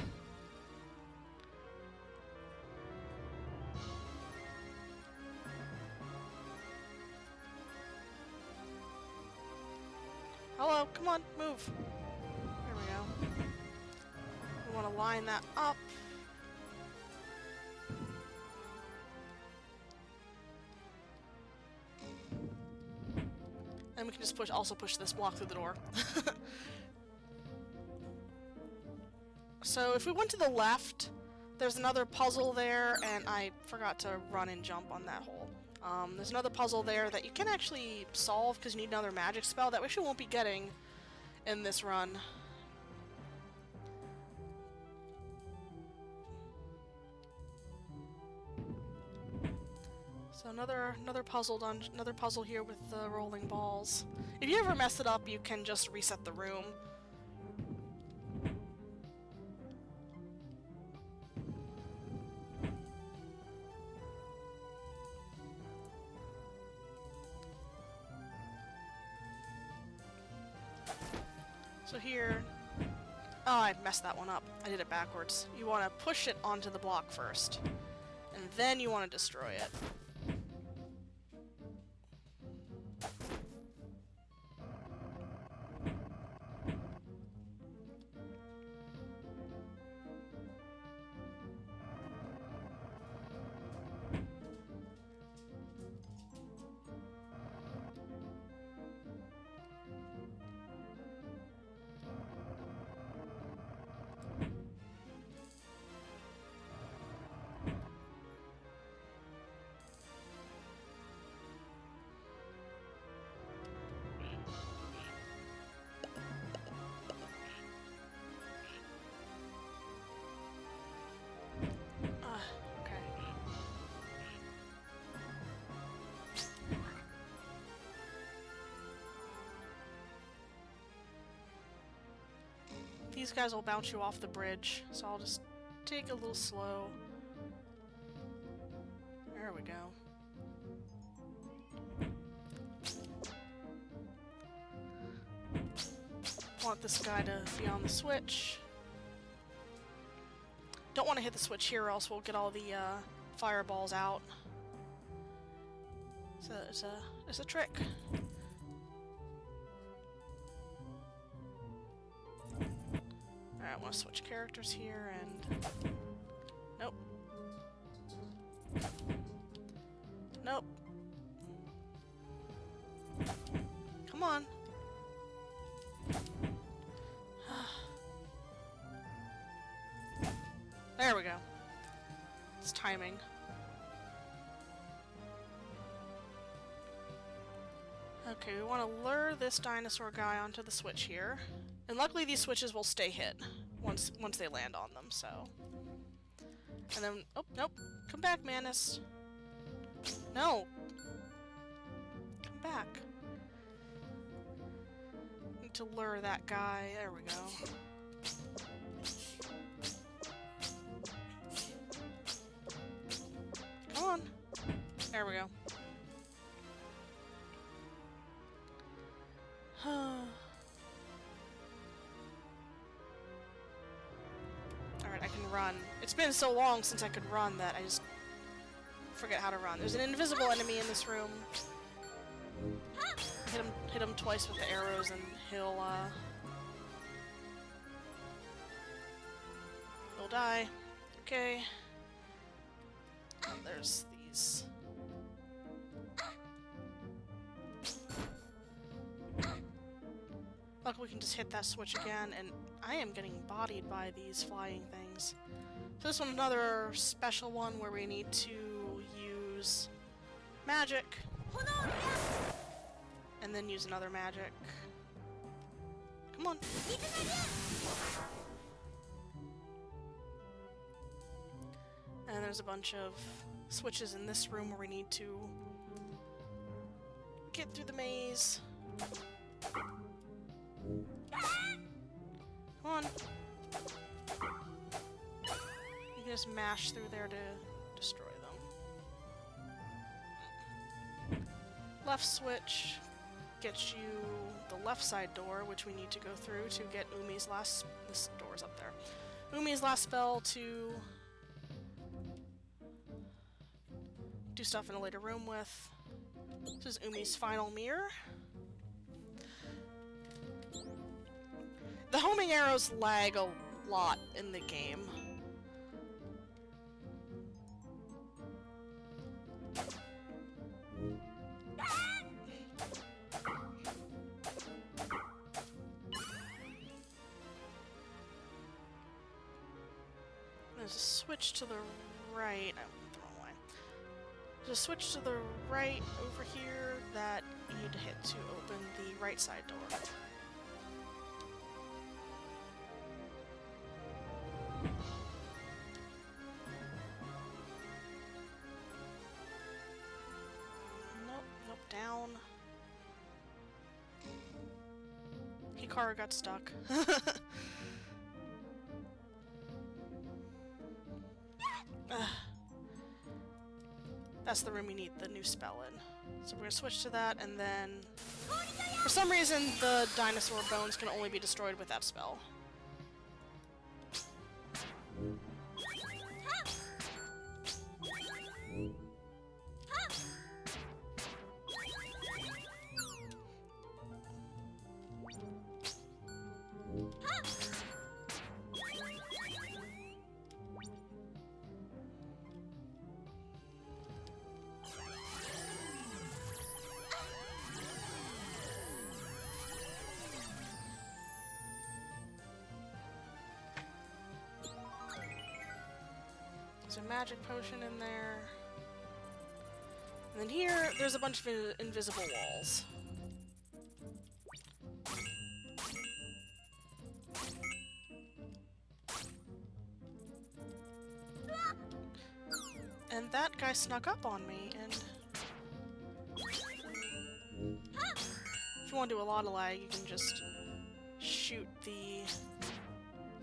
Hello, come on, move. There we go. We want to line that up. And we can just also push this block through the door. So if we went to the left, there's another puzzle there, and I forgot to run and jump on that hole. There's another puzzle there that you can actually solve because you need another magic spell that we actually won't be getting in this run. So another puzzle here with the rolling balls. If you ever mess it up, you can just reset the room. So here... Oh, I messed that one up. I did it backwards. You want to push it onto the block first. And then you want to destroy it. These guys will bounce you off the bridge, so I'll just take it a little slow. There we go. Want this guy to be on the switch. Don't want to hit the switch here or else we'll get all the fireballs out. So it's a trick. Alright, I want to switch characters here and... Nope. Nope. Come on. There we go. It's timing. Okay, we want to lure this dinosaur guy onto the switch here. And luckily these switches will stay hit once they land on them, so... And then... Oh, nope. Come back, Manus. No! Come back. Need to lure that guy. There we go. Come on. There we go. Alright, I can run. It's been so long since I could run that I just forget how to run. There's an invisible enemy in this room. Hit him twice with the arrows and he'll die. Okay. And there's these. Luckily we can just hit that switch again, and I am getting bodied by these flying things. So this one's another special one where we need to use magic. And then use another magic. Come on. And there's a bunch of switches in this room where we need to get through the maze. Come on. You can just mash through there to destroy them. Left switch gets you the left side door, which we need to go through to get Umi's last... This door's up there. Umi's last spell to do stuff in a later room with. This is Umi's final mirror. The homing arrows lag a lot in the game. There's a switch to the right. I went the wrong way. Just switch to the right over here that you need to hit to open the right side door. Nope, nope, down. Hikaru got stuck. That's the room you need the new spell in. So we're gonna switch to that, and then for some reason the dinosaur bones can only be destroyed with that spell. There's a magic potion in there. And then here, there's a bunch of invisible walls. And that guy snuck up on me, and if you want to do a lot of lag, you can just shoot the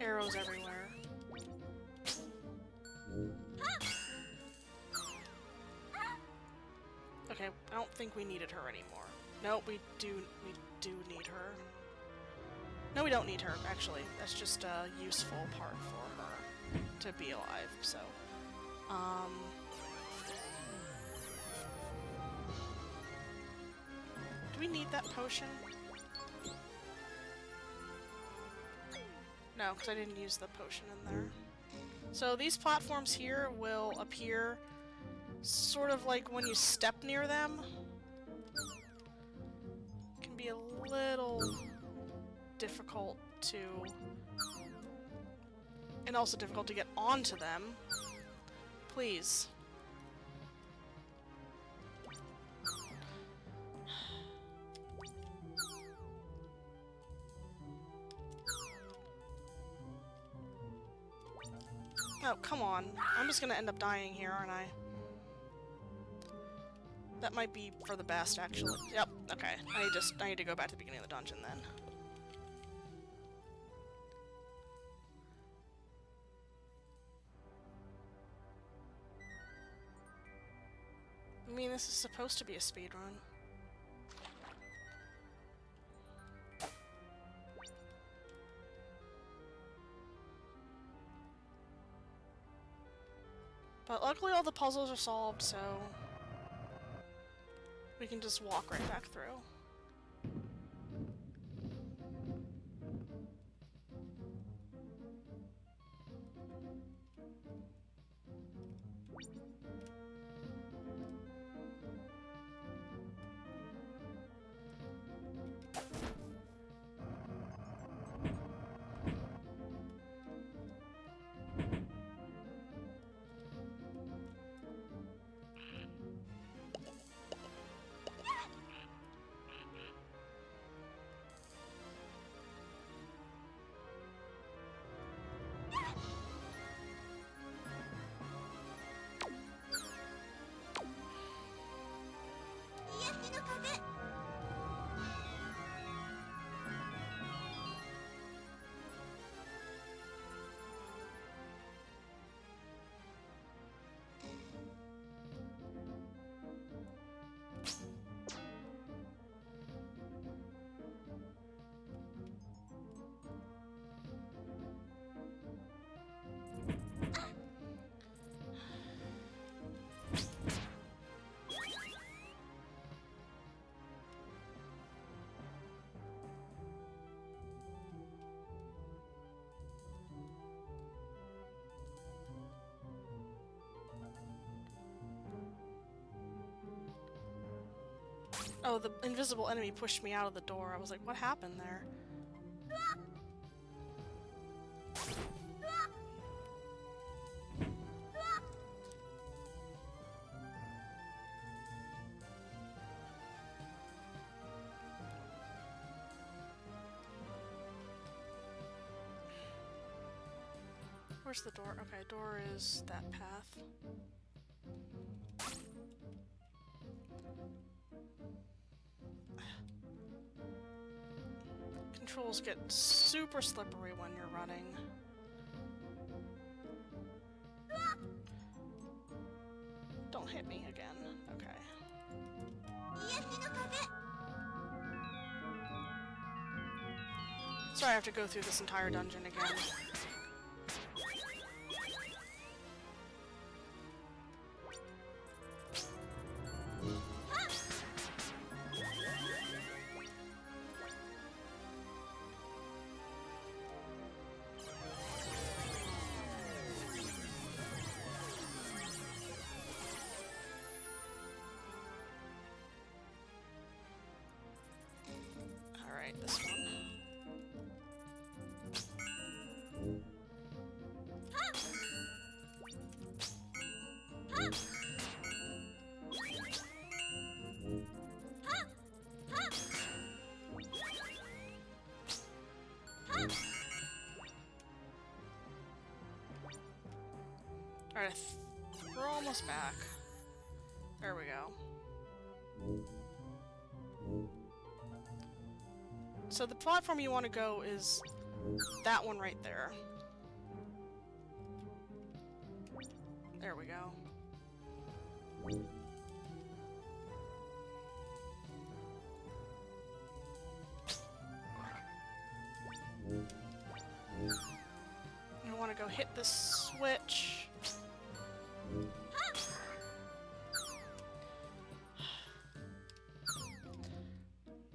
arrows everywhere. Okay, I don't think we needed her anymore. No, we do need her. No, we don't need her, actually. That's just a useful part for her to be alive, so. Do we need that potion? No, because I didn't use the potion in there. So these platforms here will appear sort of like when you step near them. It can be a little difficult to... and also difficult to get onto them. Please. Oh, come on. I'm just gonna end up dying here, aren't I? That might be for the best, actually. Yep, okay. I need to go back to the beginning of the dungeon, then. I mean, this is supposed to be a speedrun. But luckily all the puzzles are solved, so we can just walk right back through. Oh, the invisible enemy pushed me out of the door. I was like, what happened there? where's the door? Okay, door is that path. Controls get super slippery when you're running. Don't hit me again. Okay. Sorry, I have to go through this entire dungeon again. Alright, this one. Alright, we're almost back. There we go. So the platform you want to go is that one right there. There we go. You want to go hit this switch.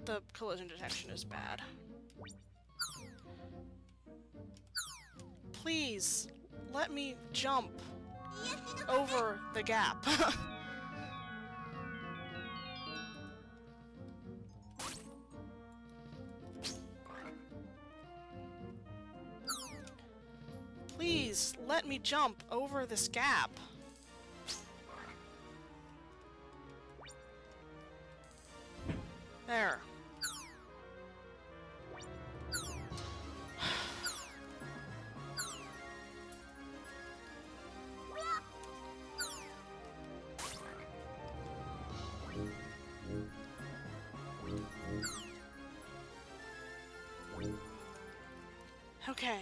The collision detection is bad. Please, let me jump over the gap. Please, let me jump over this gap. There. Okay.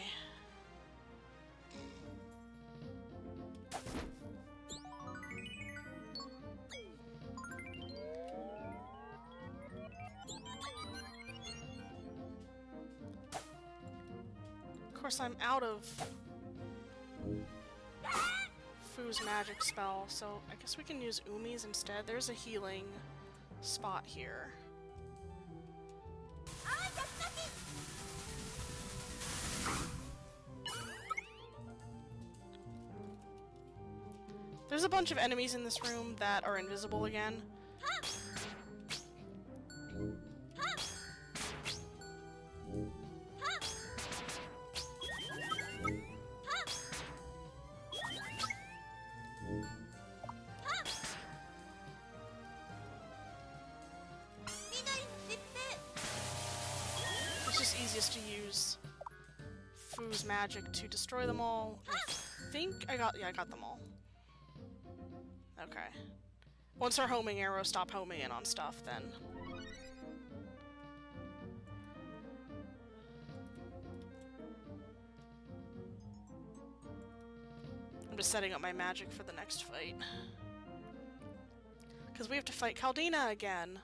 Of course, I'm out of Fu's magic spell, so I guess we can use Umi's instead. There's a healing spot here. There's a bunch of enemies in this room that are invisible again. It's just easiest to use Fu's magic to destroy them all. I think I got them all. Okay. Once our homing arrows stop homing in on stuff, then... I'm just setting up my magic for the next fight. Because we have to fight Caldina again.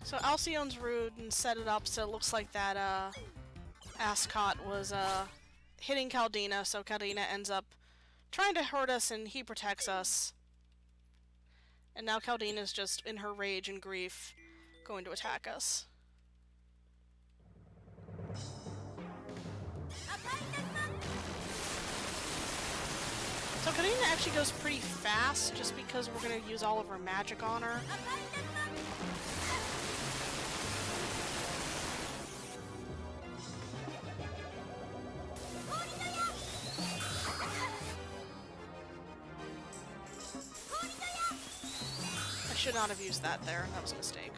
So Alcyon's rude and set it up so it looks like that Ascot was hitting Caldina, so Caldina ends up trying to hurt us and he protects us. And now Caldina's just in her rage and grief going to attack us. So Karina actually goes pretty fast just because we're going to use all of our magic on her. I should not have used that there. That was a mistake.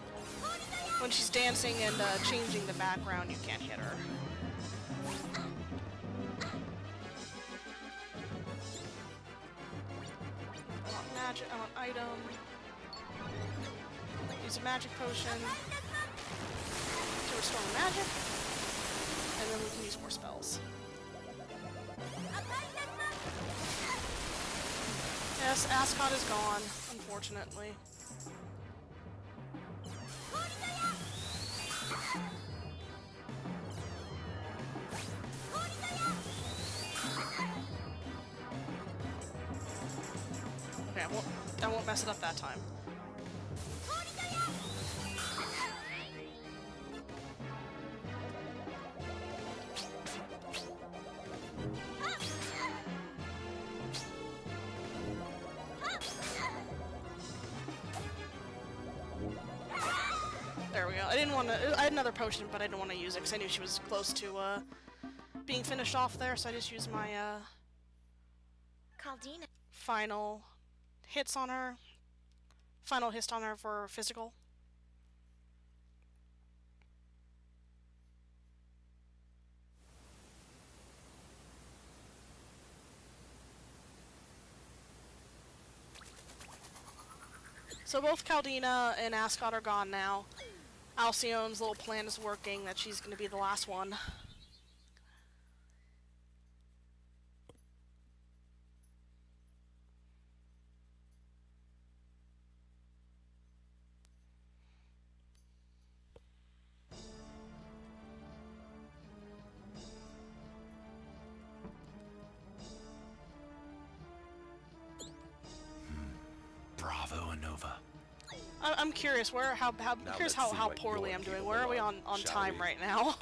When she's dancing and changing the background, you can't hit her. I want magic, I want item. Use a magic potion to restore my magic. And then we can use more spells. Yes, Ascot is gone, unfortunately. Okay, I won't mess it up that time. There we go. I didn't want to. I had another potion, but I didn't want to use it because I knew she was close to being finished off there. So I just used my Caldina. final hits on her. Final hit on her for physical. So both Caldina and Ascot are gone now. Alcyon's little plan is working, that she's going to be the last one. Bravo, Anova. I'm curious how poorly I'm doing. Where are we on time right now?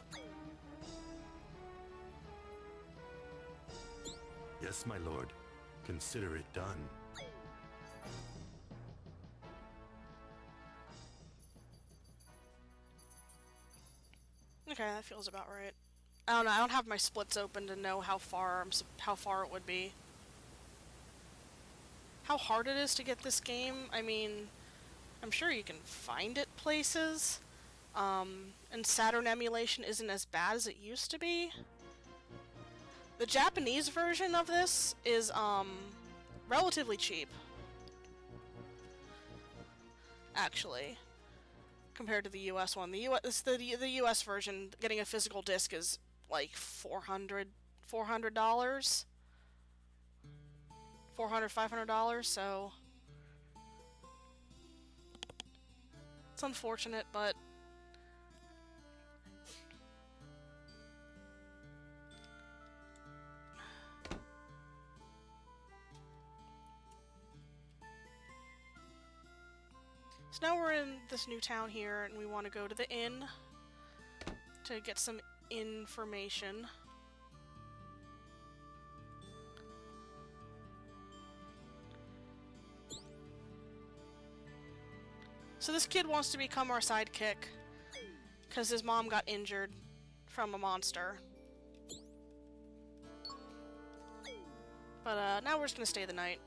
Yes, my lord. Consider it done. Okay, that feels about right. I don't know. I don't have my splits open to know how far it would be. How hard it is to get this game? I mean, I'm sure you can find it places. And Saturn emulation isn't as bad as it used to be. The Japanese version of this is relatively cheap, actually, compared to the US one. The US version, getting a physical disc is like $400, $500, so it's unfortunate, but so now we're in this new town here, and we want to go to the inn to get some information. So this kid wants to become our sidekick because his mom got injured from a monster. But now we're just gonna stay the night.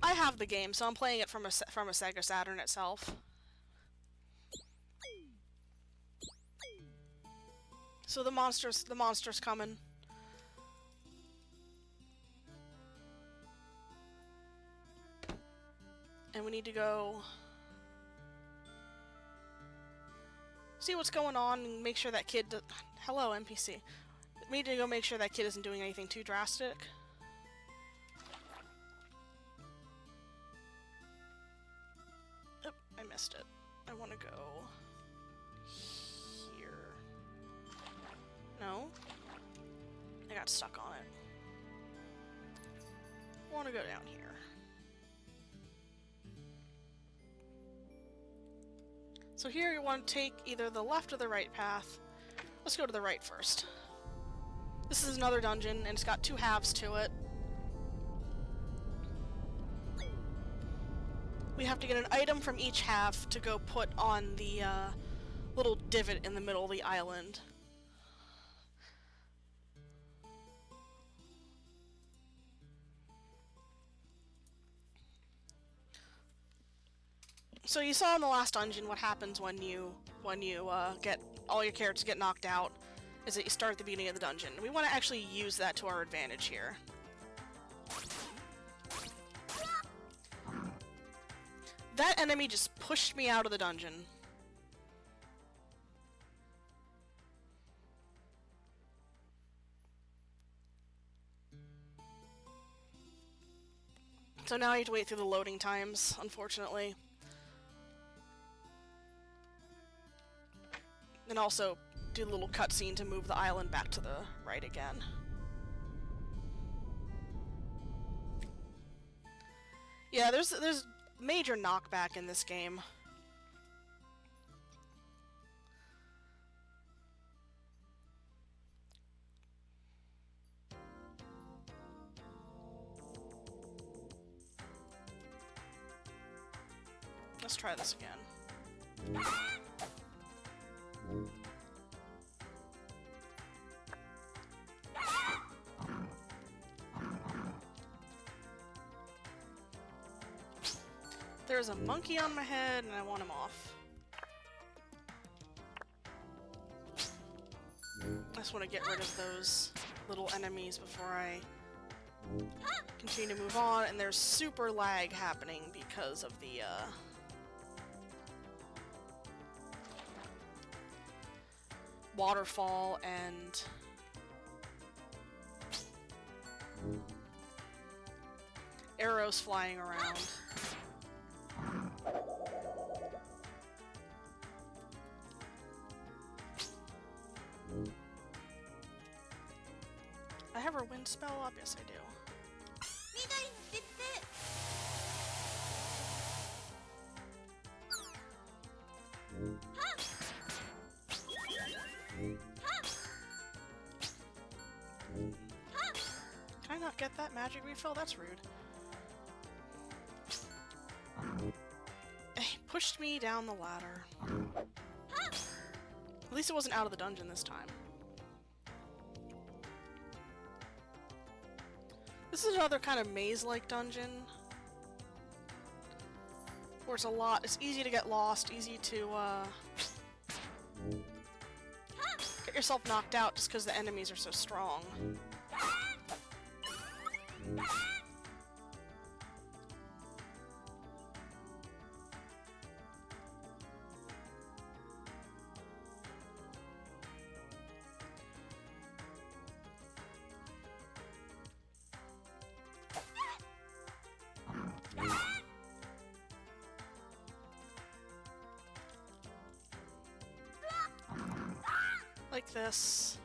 I have the game, so I'm playing it from a Sega Saturn itself. So the monster's coming. And we need to go see what's going on and make sure that kid... Hello, NPC. We need to go make sure that kid isn't doing anything too drastic. Oop, I missed it. I want to go... here. No? I got stuck on it. I want to go down here. So here you want to take either the left or the right path. Let's go to the right first. This is another dungeon, and it's got two halves to it. We have to get an item from each half to go put on the little divot in the middle of the island. So you saw in the last dungeon what happens when you get all your characters get knocked out, is that you start at the beginning of the dungeon. We want to actually use that to our advantage here. That enemy just pushed me out of the dungeon. So now I have to wait through the loading times, unfortunately. And also do the little cutscene to move the island back to the right again. Yeah, there's major knockback in this game. Let's try this again. There's a monkey on my head and I want him off. I just want to get rid of those little enemies before I continue to move on, and there's super lag happening because of the waterfall and arrows flying around. I have her wind spell up? Yes, I do. Can I not get that magic refill? That's rude. He pushed me down the ladder. At least it wasn't out of the dungeon this time. This is another kind of maze-like dungeon. Where it's easy to get lost, easy to, get yourself knocked out just because the enemies are so strong. Like this.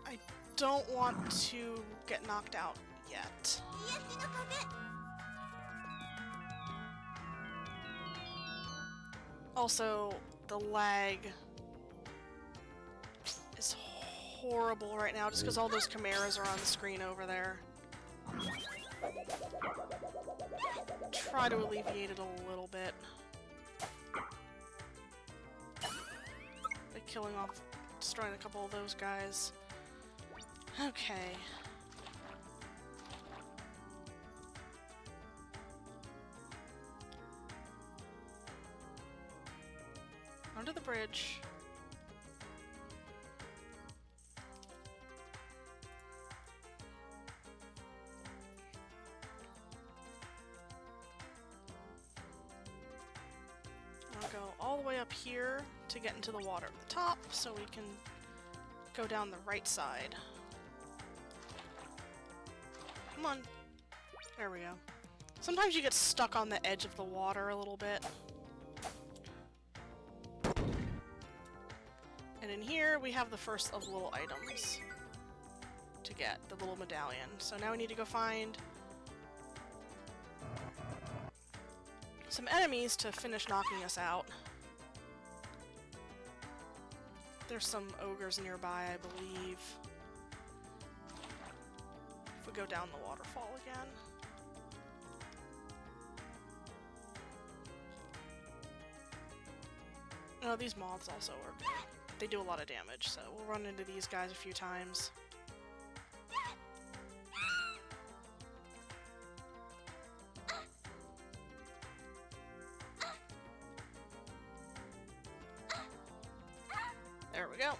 I don't want to get knocked out yet. Also, the lag is horrible right now just because all those chimeras are on the screen over there. Try to alleviate it a little bit. Killing off, destroying a couple of those guys. Okay. Under the bridge. I'll go here to get into the water at the top, so we can go down the right side. Come on. There we go. Sometimes you get stuck on the edge of the water a little bit. And in here, we have the first of little items to get, the little medallion. So now we need to go find some enemies to finish knocking us out. There's some ogres nearby, I believe. If we go down the waterfall again. Oh, these moths also are good. They do a lot of damage, so we'll run into these guys a few times. There we go.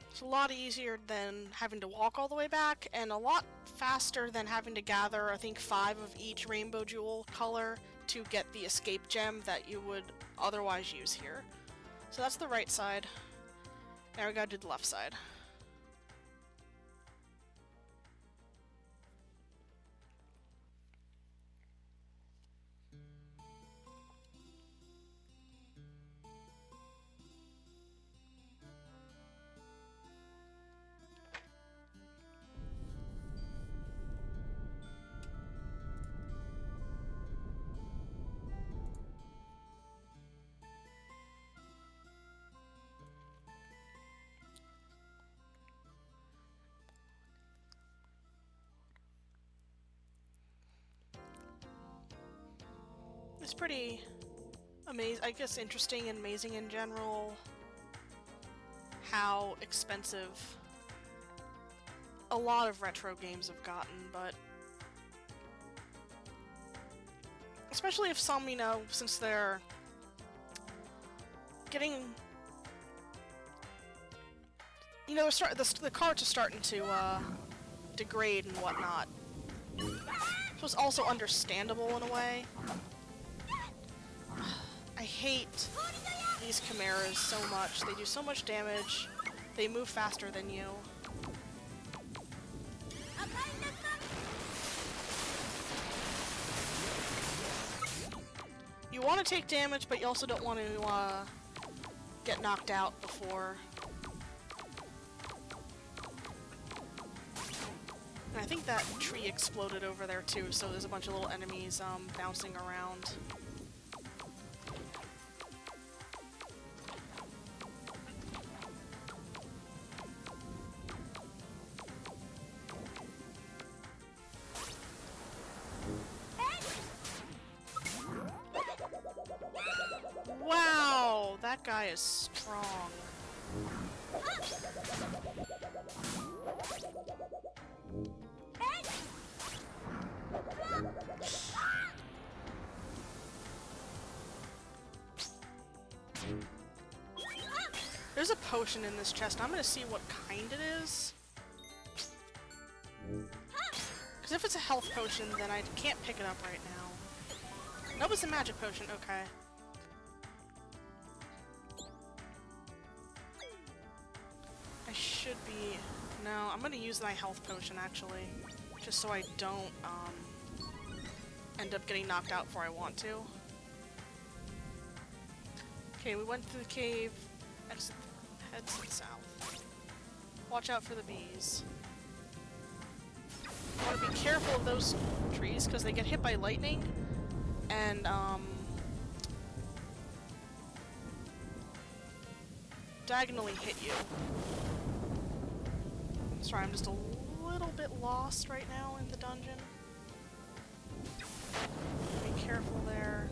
It's a lot easier than having to walk all the way back, and a lot faster than having to gather, I think, 5 of each rainbow jewel color to get the escape gem that you would otherwise use here. So that's the right side. Now we gotta do the left side. It's pretty amazing, I guess interesting and amazing in general how expensive a lot of retro games have gotten, but especially if some, you know, since they're getting, you know, the carts are starting to degrade and whatnot. So it's also understandable in a way. I hate these chimeras so much. They do so much damage. They move faster than you. You want to take damage, but you also don't want to get knocked out before. And I think that tree exploded over there too, so there's a bunch of little enemies bouncing around. Wow, that guy is strong. There's a potion in this chest. I'm gonna see what kind it is. Because if it's a health potion, then I can't pick it up right now. Nope, it's a magic potion. Okay. I should be... No, I'm gonna use my health potion, actually. Just so I don't, end up getting knocked out before I want to. Okay, we went through the cave. Exit, head to the south. Watch out for the bees. I want to be careful of those trees, because they get hit by lightning, and, diagonally hit you. Sorry, I'm just a little bit lost right now in the dungeon. Be careful there.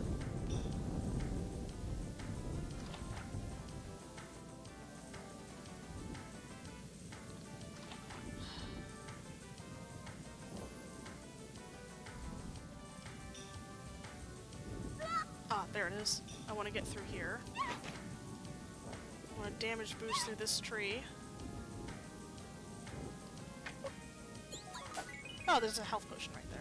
Ah, there it is. I want to get through here. I want to damage boost through this tree. Oh, there's a health potion right there.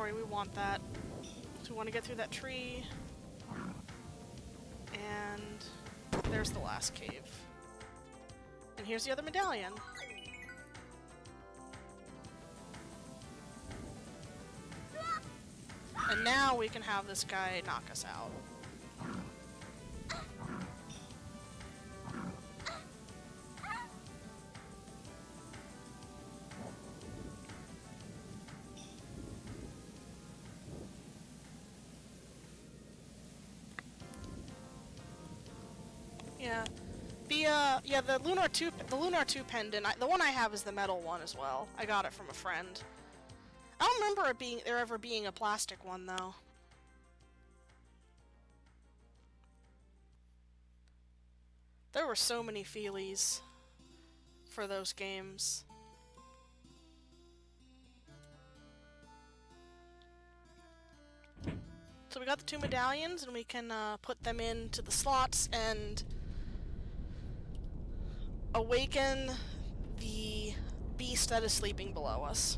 inventory. We want that. So we want to get through that tree. And there's the last cave. And here's the other medallion. And now we can have this guy knock us out. Yeah, the Lunar 2 pendant, the one I have is the metal one as well. I got it from a friend. I don't remember there ever being a plastic one though. There were so many feelies for those games. So we got the 2 medallions and we can put them into the slots and awaken the beast that is sleeping below us.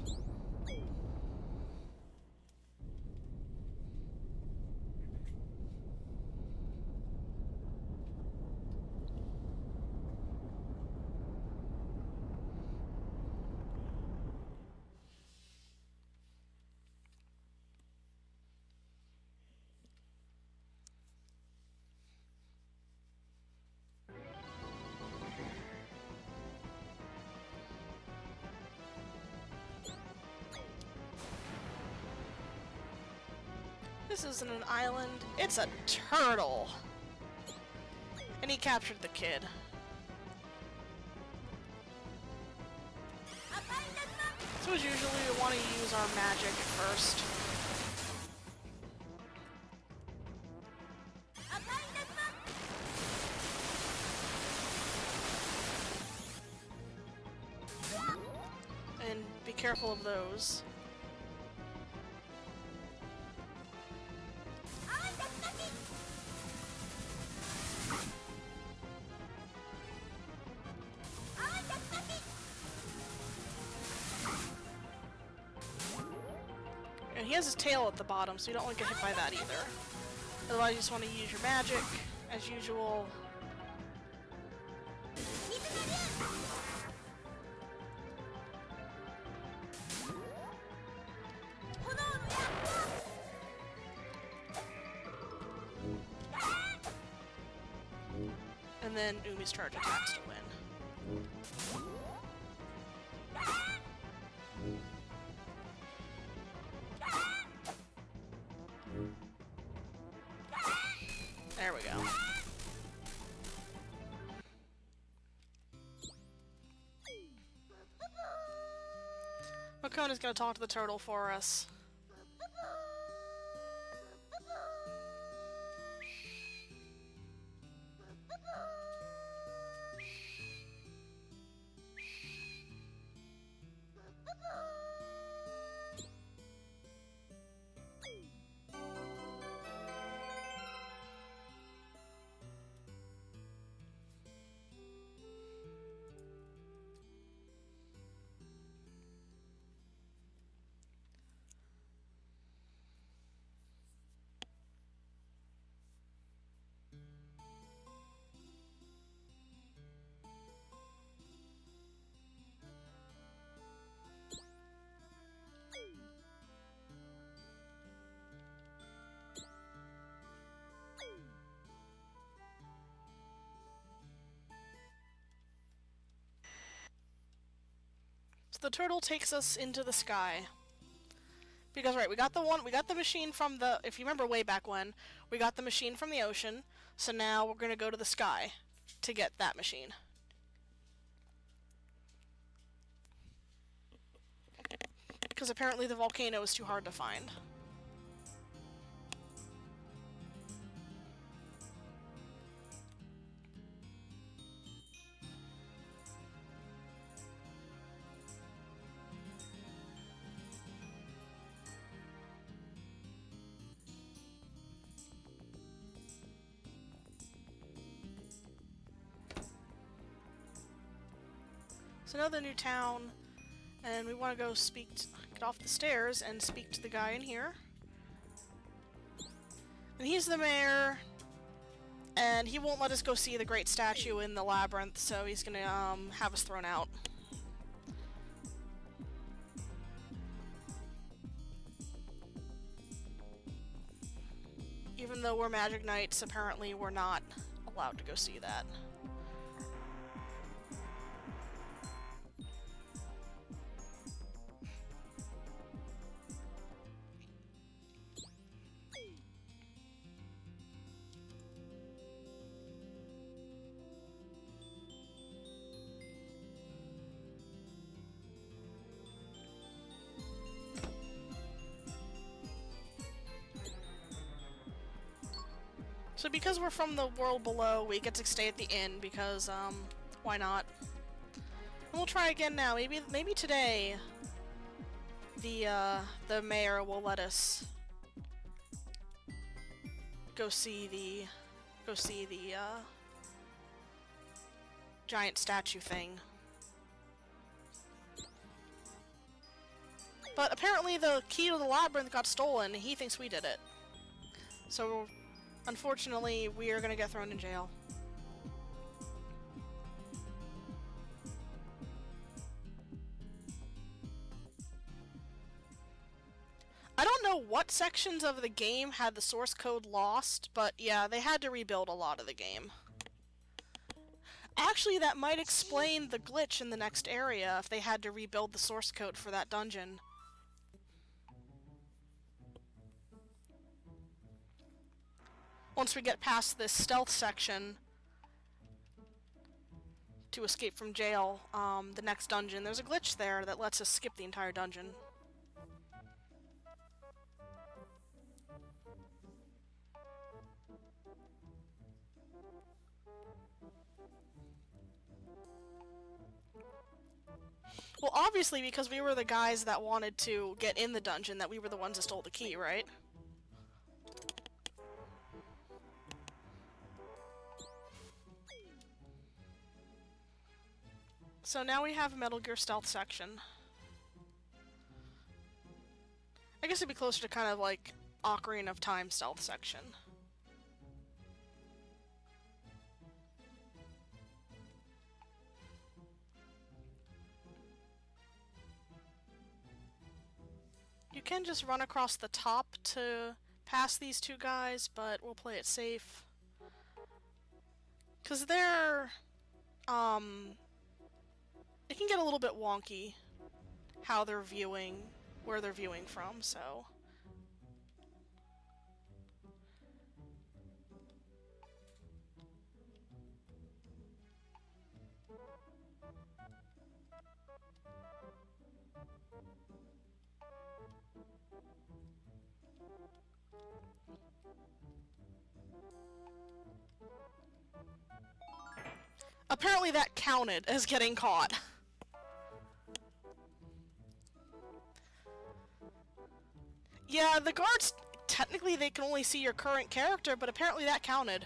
This isn't an island, it's a turtle! And he captured the kid. So as usual, we want to use our magic at first. And be careful of those. And he has his tail at the bottom, so you don't want to get hit by that either. Otherwise, you just want to use your magic, as usual. And then Umi's charge attacks to win. There we go. Makona's gonna talk to the turtle for us. So the turtle takes us into the sky. Because, right, we got the machine from the, if you remember way back when, we got the machine from the ocean, so now we're gonna go to the sky to get that machine. Because apparently the volcano is too hard to find. So now the new town, And we want to go get off the stairs and speak to the guy in here. And he's the mayor, and he won't let us go see the great statue in the labyrinth, so he's gonna have us thrown out. Even though we're Magic Knights, apparently we're not allowed to go see that. So because we're from the world below, we get to stay at the inn because, why not? And we'll try again now. Maybe today the mayor will let us go see the giant statue thing. But apparently the key to the labyrinth got stolen and he thinks we did it. So unfortunately, we are gonna get thrown in jail. I don't know what sections of the game had the source code lost, but yeah, they had to rebuild a lot of the game. Actually, that might explain the glitch in the next area if they had to rebuild the source code for that dungeon. Once we get past this stealth section to escape from jail, the next dungeon, there's a glitch there that lets us skip the entire dungeon. Well, obviously, because we were the guys that wanted to get in the dungeon, that we were the ones that stole the key, right? So now we have a Metal Gear Stealth section. I guess it'd be closer to kind of like Ocarina of Time stealth section. You can just run across the top to pass these two guys, but we'll play it safe. 'Cause they're, it can get a little bit wonky how they're viewing, where they're viewing from, so. Apparently that counted as getting caught. Yeah, the guards, technically they can only see your current character, but apparently that counted.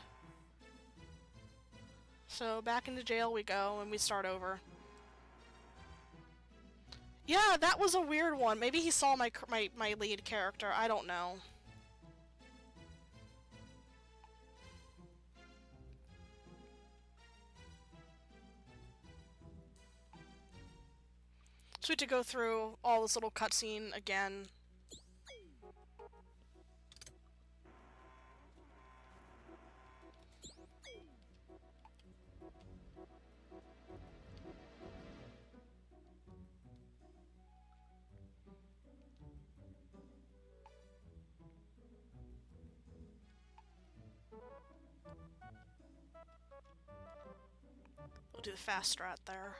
So back into jail we go, and we start over. Yeah, that was a weird one. Maybe he saw my lead character, I don't know. So we have to go through all this little cutscene again. We'll do the fast strat there.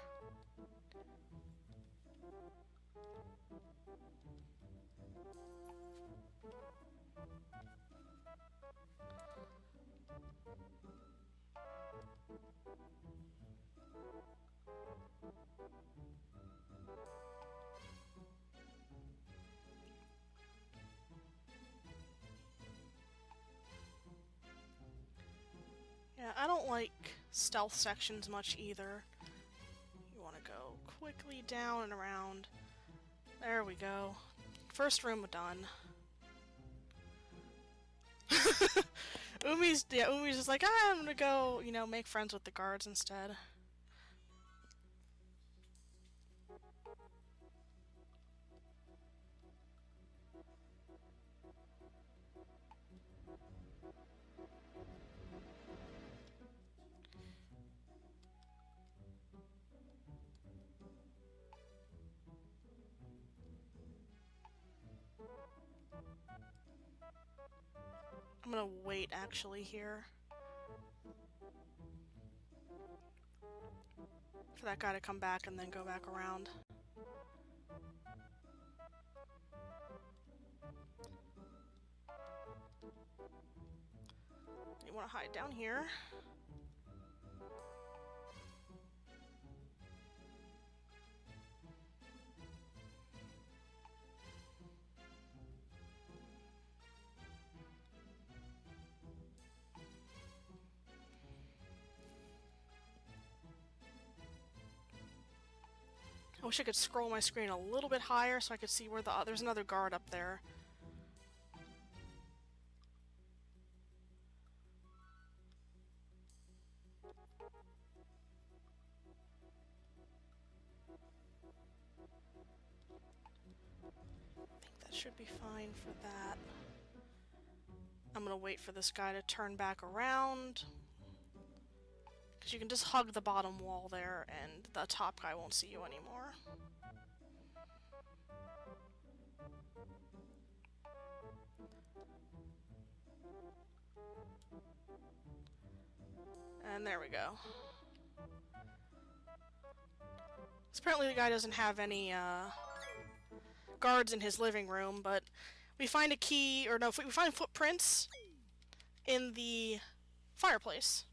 Yeah, I don't like stealth sections much either. You want to go quickly down and around. There we go. First room done. Umi's just like, I'm gonna go, you know, make friends with the guards instead. I'm gonna wait actually here for that guy to come back and then go back around. You wanna hide down here. I wish I could scroll my screen a little bit higher so I could see where there's another guard up there. I think that should be fine for that. I'm gonna wait for this guy to turn back around. Because you can just hug the bottom wall there and the top guy won't see you anymore. And there we go. So apparently the guy doesn't have any guards in his living room, but we find a key, or no, we find footprints in the fireplace.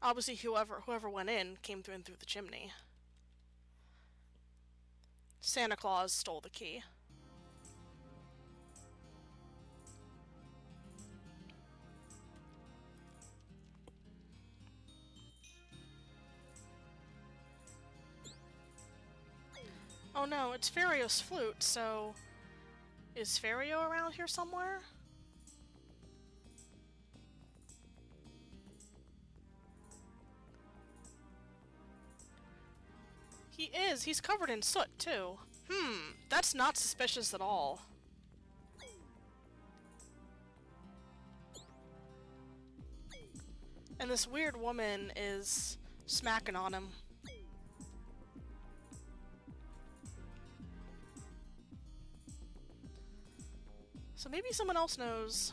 Obviously whoever went in came through and through the chimney. Santa Claus stole the key. Oh no, it's Ferrio's flute, so... Is Ferio around here somewhere? He is! He's covered in soot, too. That's not suspicious at all. And this weird woman is smacking on him. So maybe someone else knows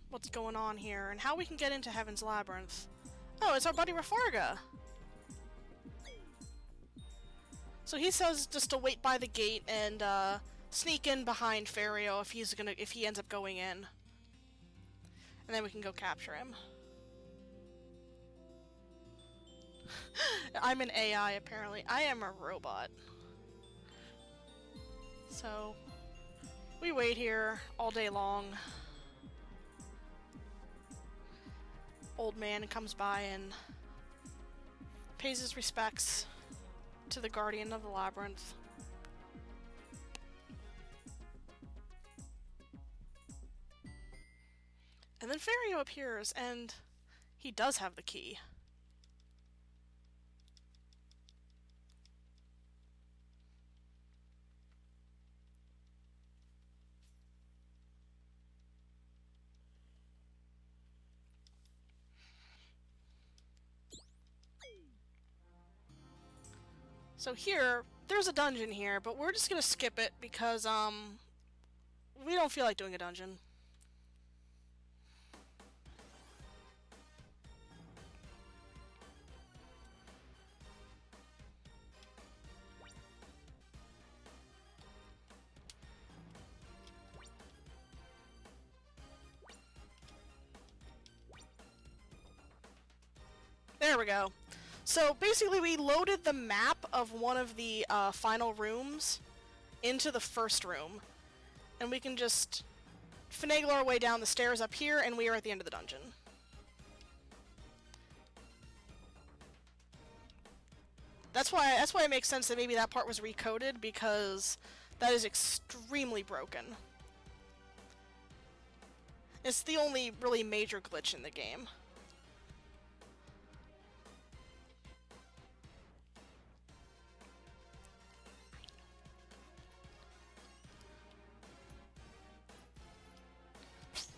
what's going on here and how we can get into Heaven's Labyrinth. Oh, it's our buddy Rafarga! So he says just to wait by the gate and sneak in behind Ferio if he ends up going in. And then we can go capture him. I'm an AI apparently. I am a robot. So we wait here all day long. Old man comes by and pays his respects to the guardian of the labyrinth. And then Ferio appears, and he does have the key. So here, there's a dungeon here, but we're just gonna skip it because, we don't feel like doing a dungeon. There we go. So basically we loaded the map of one of the final rooms into the first room. And we can just finagle our way down the stairs up here and we are at the end of the dungeon. That's why it makes sense that maybe that part was recoded, because that is extremely broken. It's the only really major glitch in the game.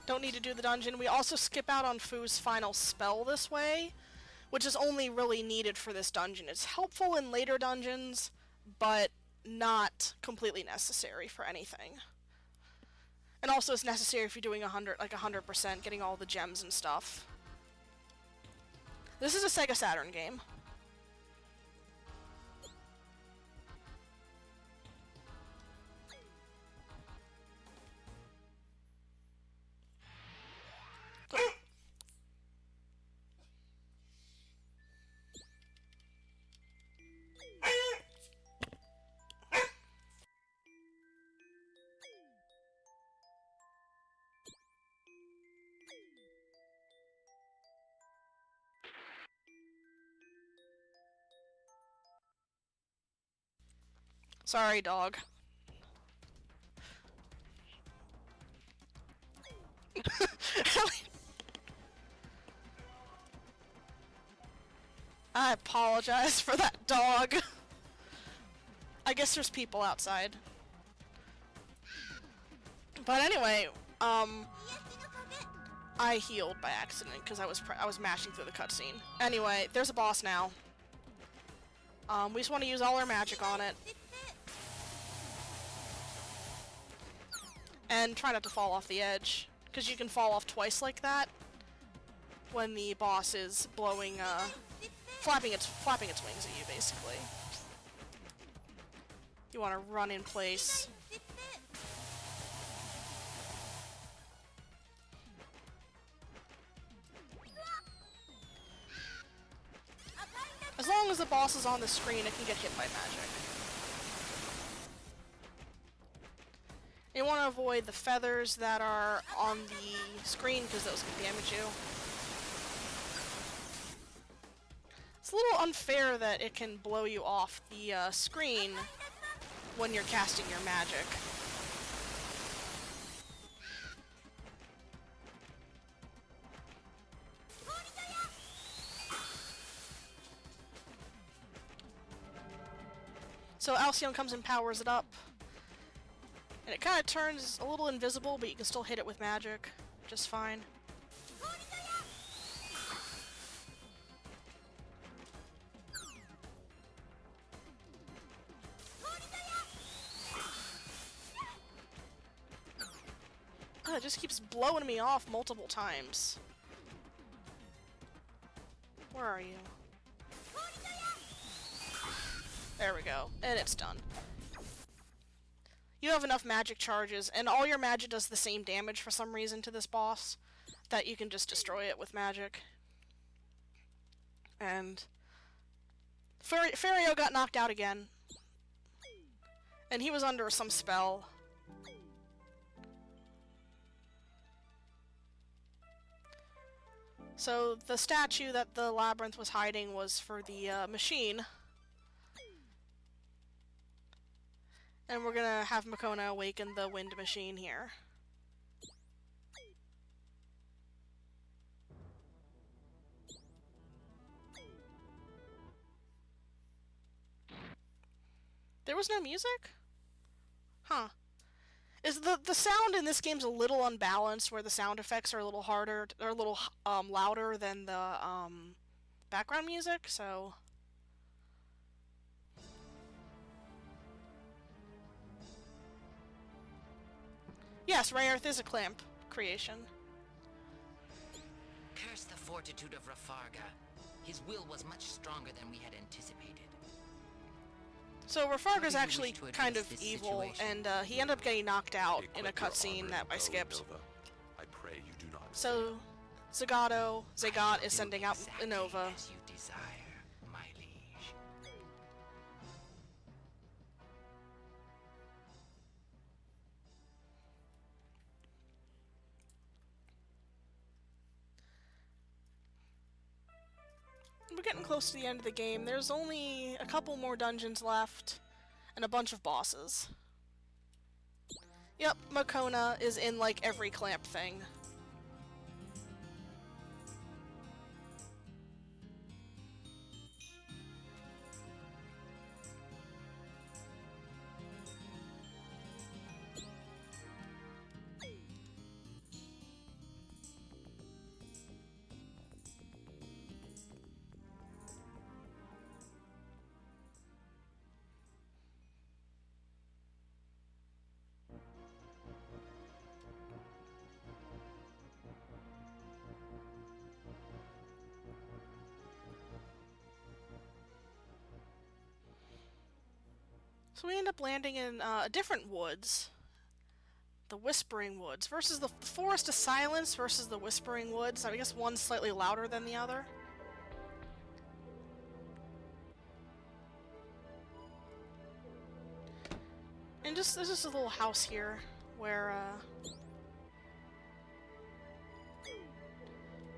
Don't need to do the dungeon. We also skip out on Fu's final spell this way, which is only really needed for this dungeon. It's helpful in later dungeons, but not completely necessary for anything. And also it's necessary if you're doing 100%, getting all the gems and stuff. This is a Sega Saturn game. Sorry, dog. I apologize for that dog. I guess there's people outside. But anyway, I healed by accident because I was mashing through the cutscene. Anyway, there's a boss now. We just want to use all our magic on it. And try not to fall off the edge, because you can fall off twice like that when the boss is blowing, flapping its wings at you, basically. You want to run in place. As long as the boss is on the screen, it can get hit by magic. You want to avoid the feathers that are on the screen, because those can damage you. It's a little unfair that it can blow you off the screen when you're casting your magic. So Alcyon comes and powers it up. And it kind of turns a little invisible, but you can still hit it with magic just fine. Oh, it just keeps blowing me off multiple times. Where are you? There we go. And it's done. You have enough magic charges, and all your magic does the same damage for some reason to this boss, that you can just destroy it with magic. And Fario got knocked out again. And he was under some spell. So the statue that the labyrinth was hiding was for the machine. And we're gonna have Makona awaken the wind machine here. There was no music? Huh. Is the sound in this game's a little unbalanced, where the sound effects are a little harder, or a little louder than the background music, so... Yes, Rayearth is a clamp creation. Curse the fortitude of Rafarga. His will was much stronger than we had anticipated. So Rafarga's actually to kind of address this evil, situation? and he ended up getting knocked out in a Equip your cutscene armor that and I go, skipped. Nova. I pray you do not So, Zagat is sending out Inova. As you desire, my liege. we're getting close to the end of the game. There's only a couple more dungeons left, and a bunch of bosses. Yep, Makona is in, like, every clamp thing. So we end up landing in a different woods. The Whispering Woods versus the Forest of Silence versus the Whispering Woods. I guess one's slightly louder than the other. And there's just a little house here where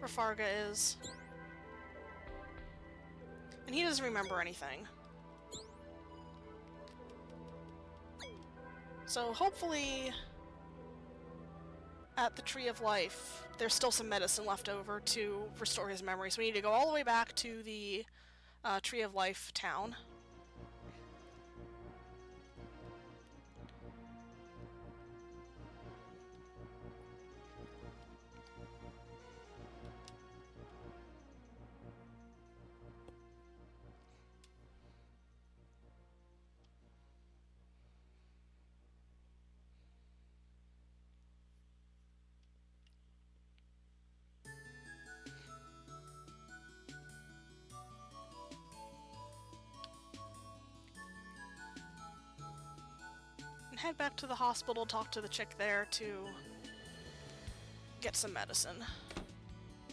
Farga is. And he doesn't remember anything. So hopefully at the Tree of Life there's still some medicine left over to restore his memory. So we need to go all the way back to the Tree of Life town. Head back to the hospital, talk to the chick there to get some medicine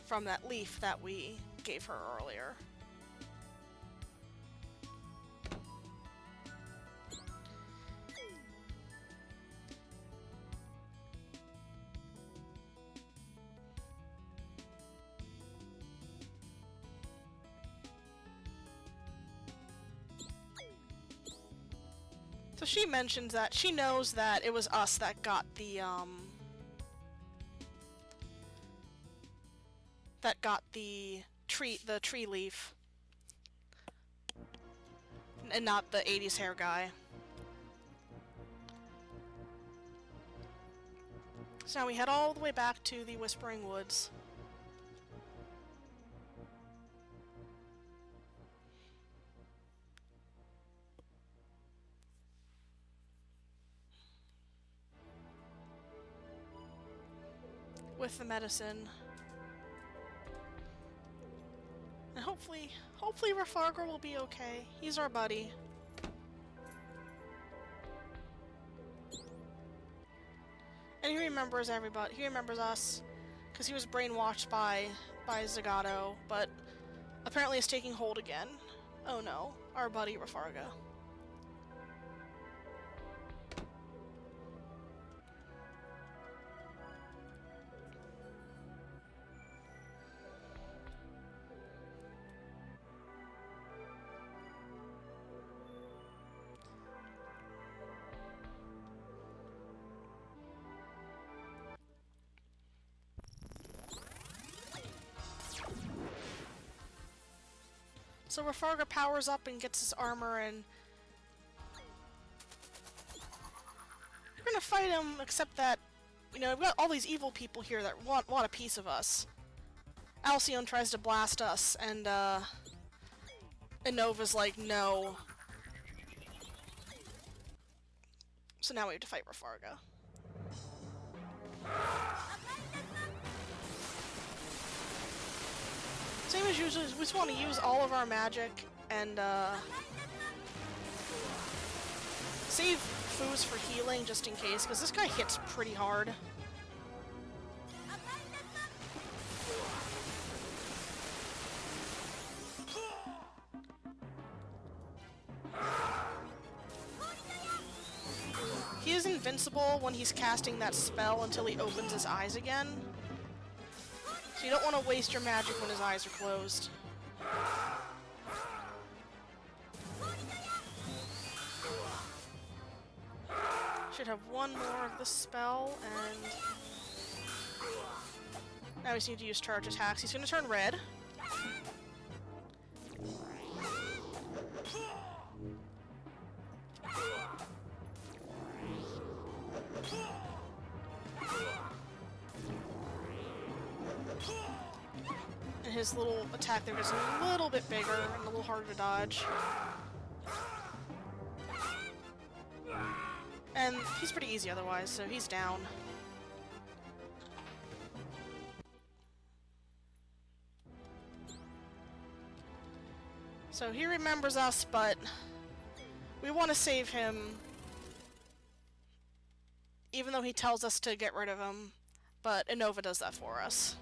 from that leaf that we gave her earlier. So she mentions that she knows that it was us that got the tree leaf, and not the 80s hair guy. So now we head all the way back to the Whispering Woods. With the medicine. And hopefully Rafargar will be okay. He's our buddy. And he remembers everybody. He remembers us. Because he was brainwashed by Zagato, but apparently is taking hold again. Oh no, our buddy Rafarga. So Rafarga powers up and gets his armor, and we're gonna fight him, except that, you know, we've got all these evil people here that want a piece of us. Alcyone tries to blast us, and Nova's like, no. So now we have to fight Rafarga. Same as usual, we just want to use all of our magic and save foos for healing just in case, because this guy hits pretty hard. He is invincible when he's casting that spell until he opens his eyes again. So you don't want to waste your magic when his eyes are closed. Should have one more of the spell, and now we just need to use charge attacks. He's gonna turn red. And his little attack there is a little bit bigger and a little harder to dodge. And he's pretty easy otherwise, so he's down. So he remembers us, but we want to save him, even though he tells us to get rid of him, but Innova does that for us.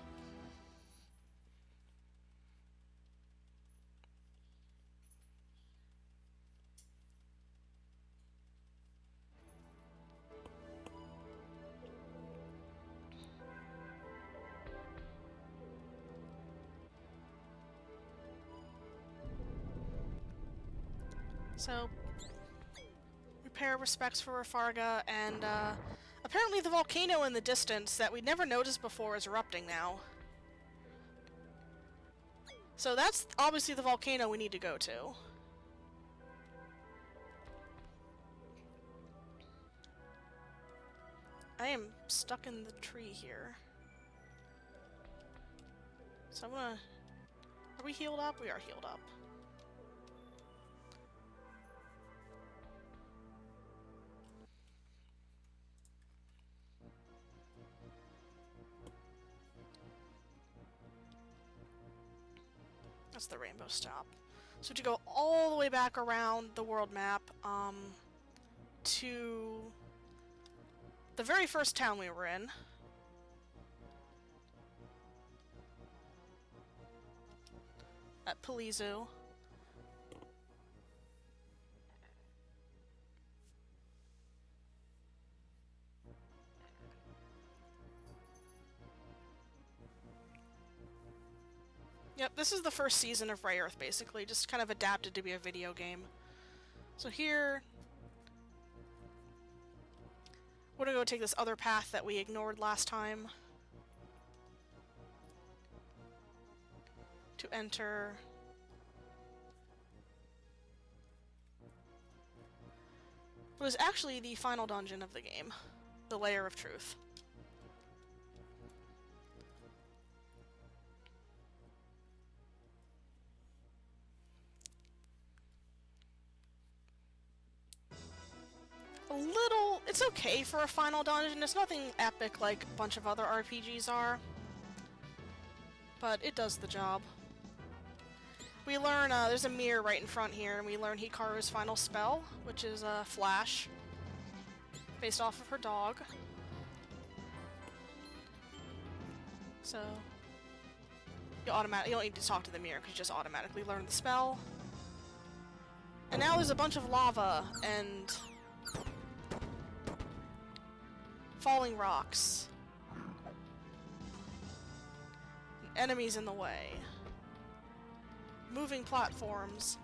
So, we pay our respects for Rafarga, and apparently the volcano in the distance that we'd never noticed before is erupting now. So that's obviously the volcano we need to go to. I am stuck in the tree here. So I'm gonna... Are we healed up? We are healed up. That's the rainbow stop. So to go all the way back around the world map, to the very first town we were in. At Palizu. Yep, this is the first season of Rayearth, basically, just kind of adapted to be a video game. So here... we're gonna go take this other path that we ignored last time. To enter... what is actually the final dungeon of the game. The Layer of Truth. A little... it's okay for a final dungeon. It's nothing epic like a bunch of other RPGs are. But it does the job. We learn, there's a mirror right in front here, and we learn Hikaru's final spell, which is a flash. Based off of her dog. So... you don't need to talk to the mirror, because you just automatically learn the spell. And now there's a bunch of lava, and... falling rocks. Enemies in the way. Moving platforms.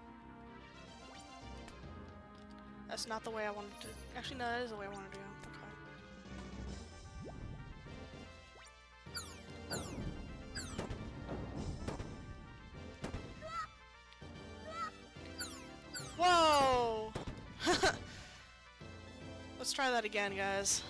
That's not the way I wanted to... actually, no, that is the way I wanted to go. Okay. Whoa! Let's try that again, guys.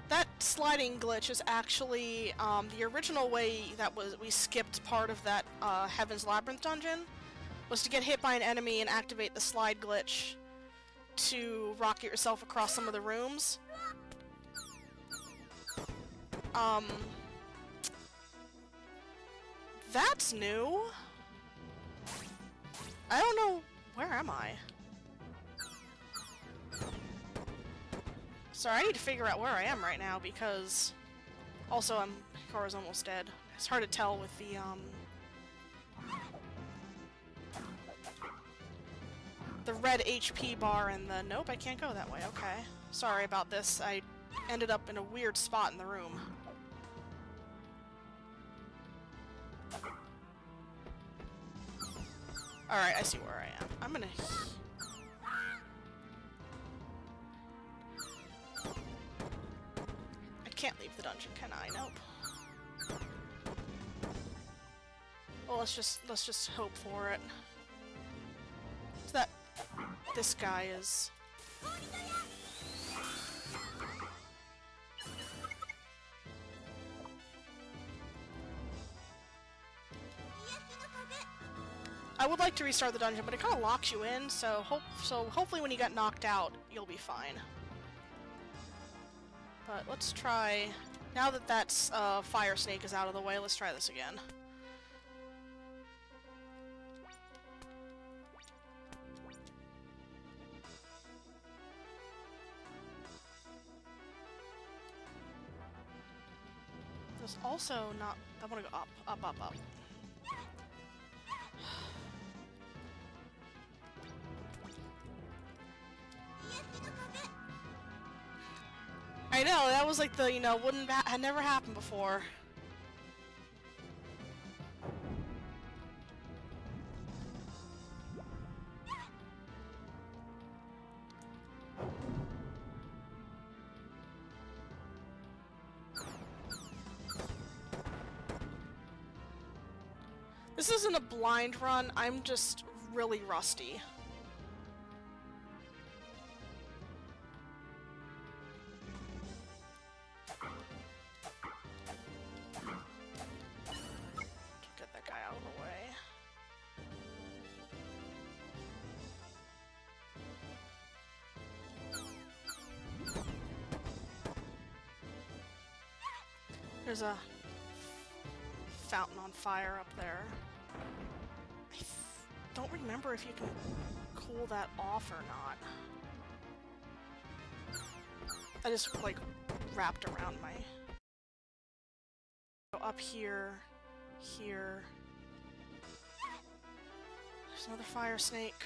That sliding glitch is actually the original way that we skipped part of that Heaven's Labyrinth dungeon was to get hit by an enemy and activate the slide glitch to rocket yourself across some of the rooms. That's new. I don't know, where am I? Sorry, I need to figure out where I am right now because... also, Hikaru's almost dead. It's hard to tell with the red HP bar and the... nope, I can't go that way, okay. Sorry about this, I ended up in a weird spot in the room. Alright, I see where I am. I'm gonna... I can't leave the dungeon, can I? Nope. Well, let's just hope for it. So that this guy is... I would like to restart the dungeon, but it kind of locks you in, so hopefully when you get knocked out, you'll be fine. But let's try... Now that that's fire snake is out of the way, let's try this again. There's also not... I want to go up, up, up, up. I know, that was like the, you know, had never happened before. This isn't a blind run, I'm just really rusty. Get that guy out of the way. There's a fountain on fire up there. I don't remember if you can cool that off or not. I just, like, wrapped around my... Go up here, here. There's another fire snake.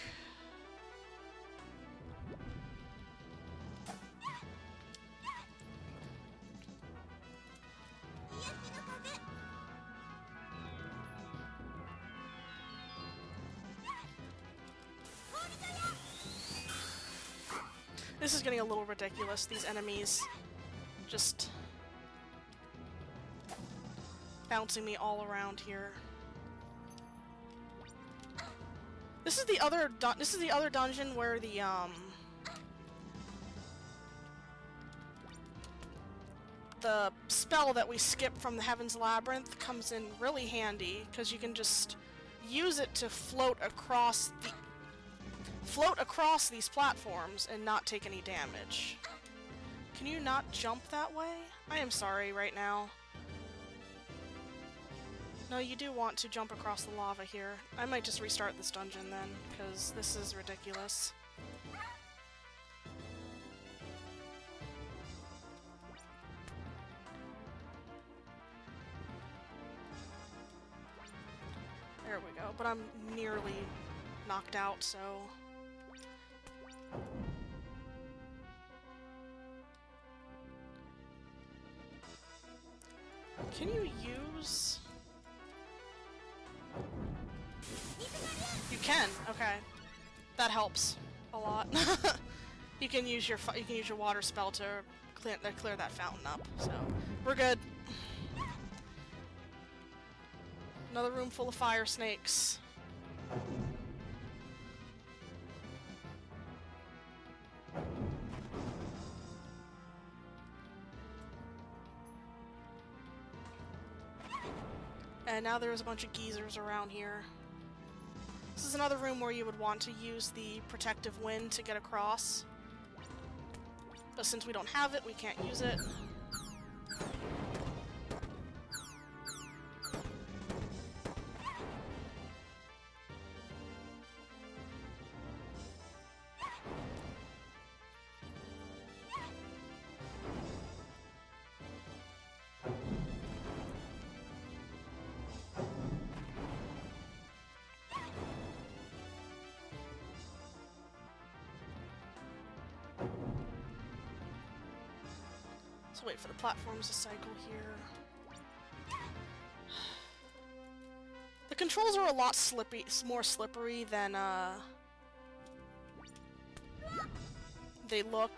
This is getting a little ridiculous, these enemies just bouncing me all around here. This is the other dungeon where the spell that we skipped from the Heaven's Labyrinth comes in really handy, because you can just use it to float across these platforms and not take any damage. Can you not jump that way? I am sorry right now. No, you do want to jump across the lava here. I might just restart this dungeon then, because this is ridiculous. There we go, but I'm nearly knocked out, so... Can you use... You can, okay. That helps a lot. You can use your water spell to clear that fountain up, so we're good. Another room full of fire snakes. And now there's a bunch of geezers around here. This is another room where you would want to use the protective wind to get across. But since we don't have it, we can't use it. So wait for the platforms to cycle here. The controls are a lot more slippery than they look.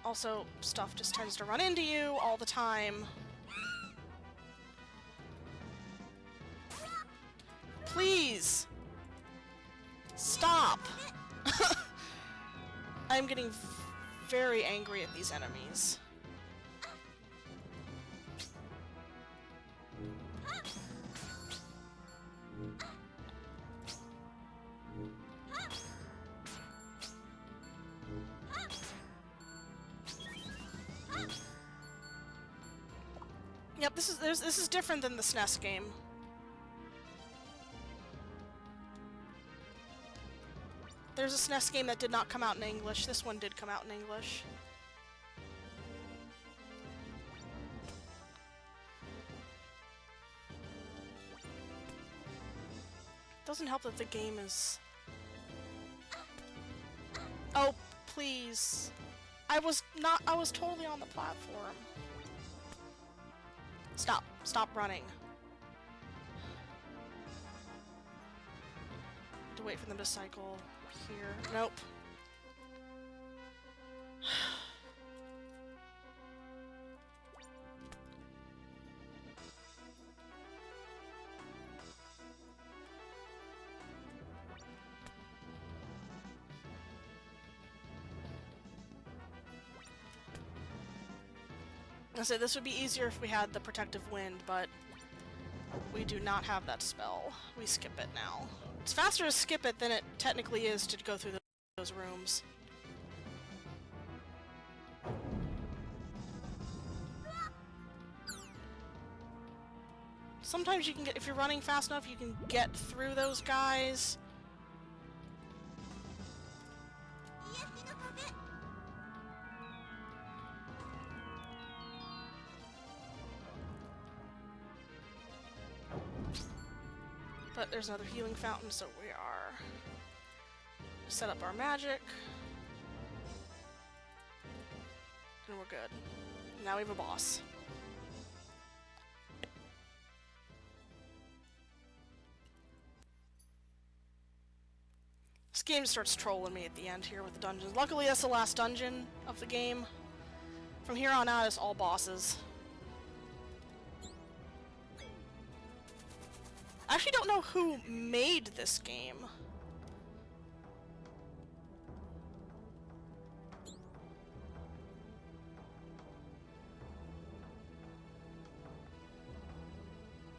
Also, stuff just tends to run into you all the time. Please! Stop! I'm getting very angry at these enemies. Yep, this is different than the SNES game. There's a SNES game that did not come out in English. This one did come out in English. Doesn't help that the game is... Oh, please. I was totally on the platform. Stop. Stop running. To wait for them to cycle here. Nope. I said this would be easier if we had the protective wind, but we do not have that spell. We skip it now. It's faster to skip it than it technically is to go through those rooms. Sometimes you can get, if you're running fast enough, you can get through those guys. But there's another healing fountain, so we are... set up our magic. And we're good. Now we have a boss. This game starts trolling me at the end here with the dungeons. Luckily that's the last dungeon of the game. From here on out it's all bosses. I actually don't know who made this game.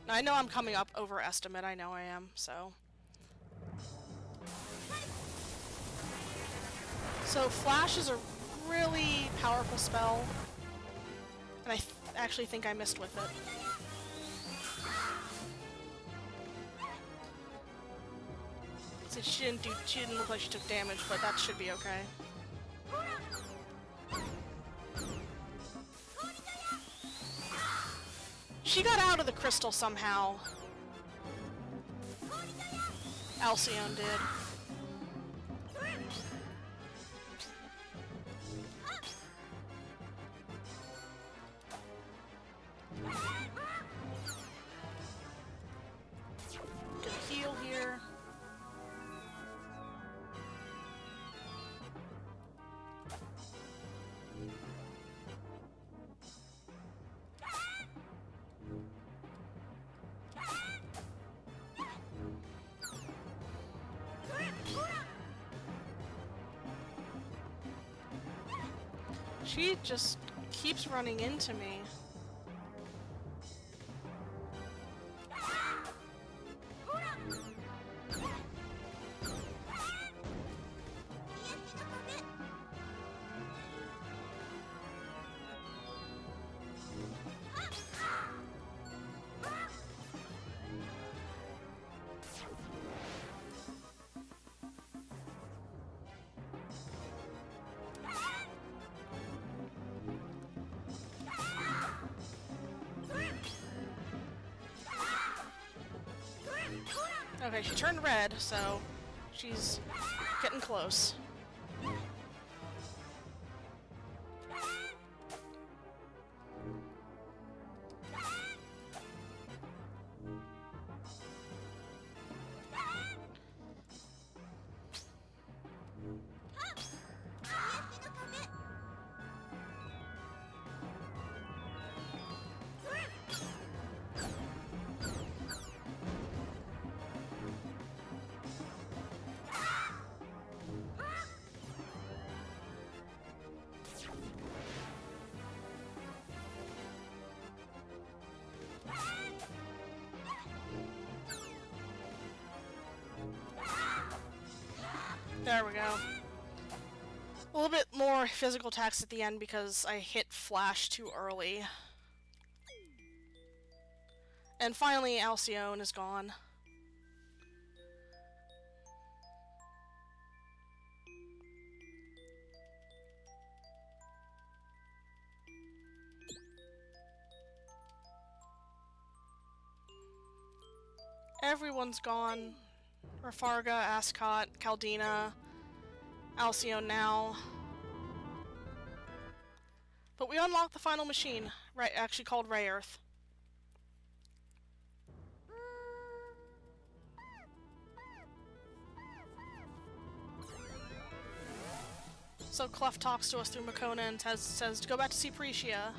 Now, I know I'm coming up overestimate, I know I am, so... So Flash is a really powerful spell, and I actually think I missed with it. So she didn't look like she took damage, but that should be okay. She got out of the crystal somehow. Alcyone did. Get a heal here. She just keeps running into me. Okay, she turned red, so she's getting close. There we go. A little bit more physical attacks at the end because I hit Flash too early. And finally, Alcyone is gone. Everyone's gone. Rafarga, Ascot, Caldina, Alcyone now. But we unlocked the final machine, right? Actually called Rayearth. So Clef talks to us through Makona and says to go back to see Precia.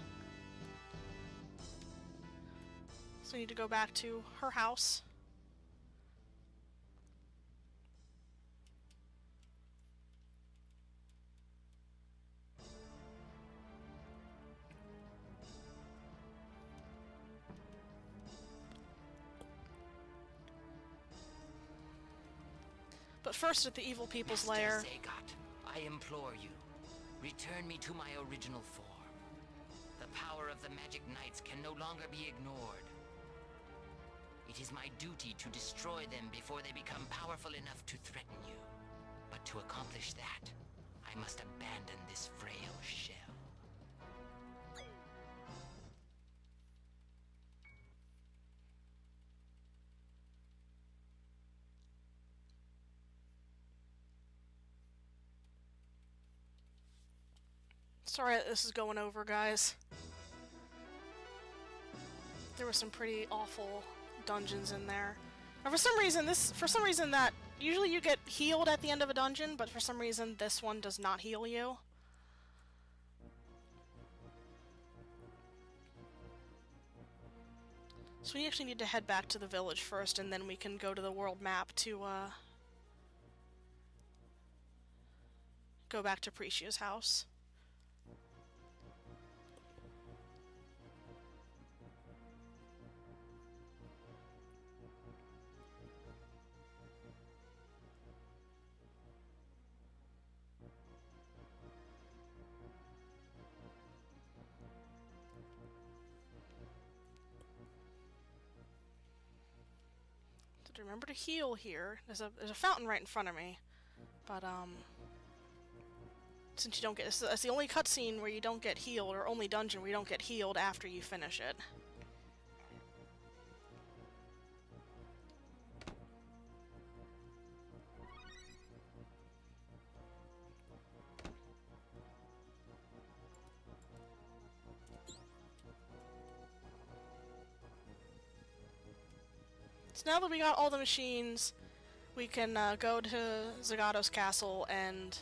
So we need to go back to her house. But first at the evil people's lair. Zagat, I implore you, return me to my original form. The power of the Magic Knights can no longer be ignored. It is my duty to destroy them before they become powerful enough to threaten you. But to accomplish that, I must abandon this frail shell. Sorry that this is going over, guys. There were some pretty awful dungeons in there. And for some reason that usually you get healed at the end of a dungeon, but for some reason this one does not heal you. So we actually need to head back to the village first, and then we can go to the world map to go back to Precia's house. Remember to heal here. There's a fountain right in front of me, but since you don't get that's the only cutscene where you don't get healed, or only dungeon where you don't get healed after you finish it. So now that we got all the machines, we can go to Zagato's castle and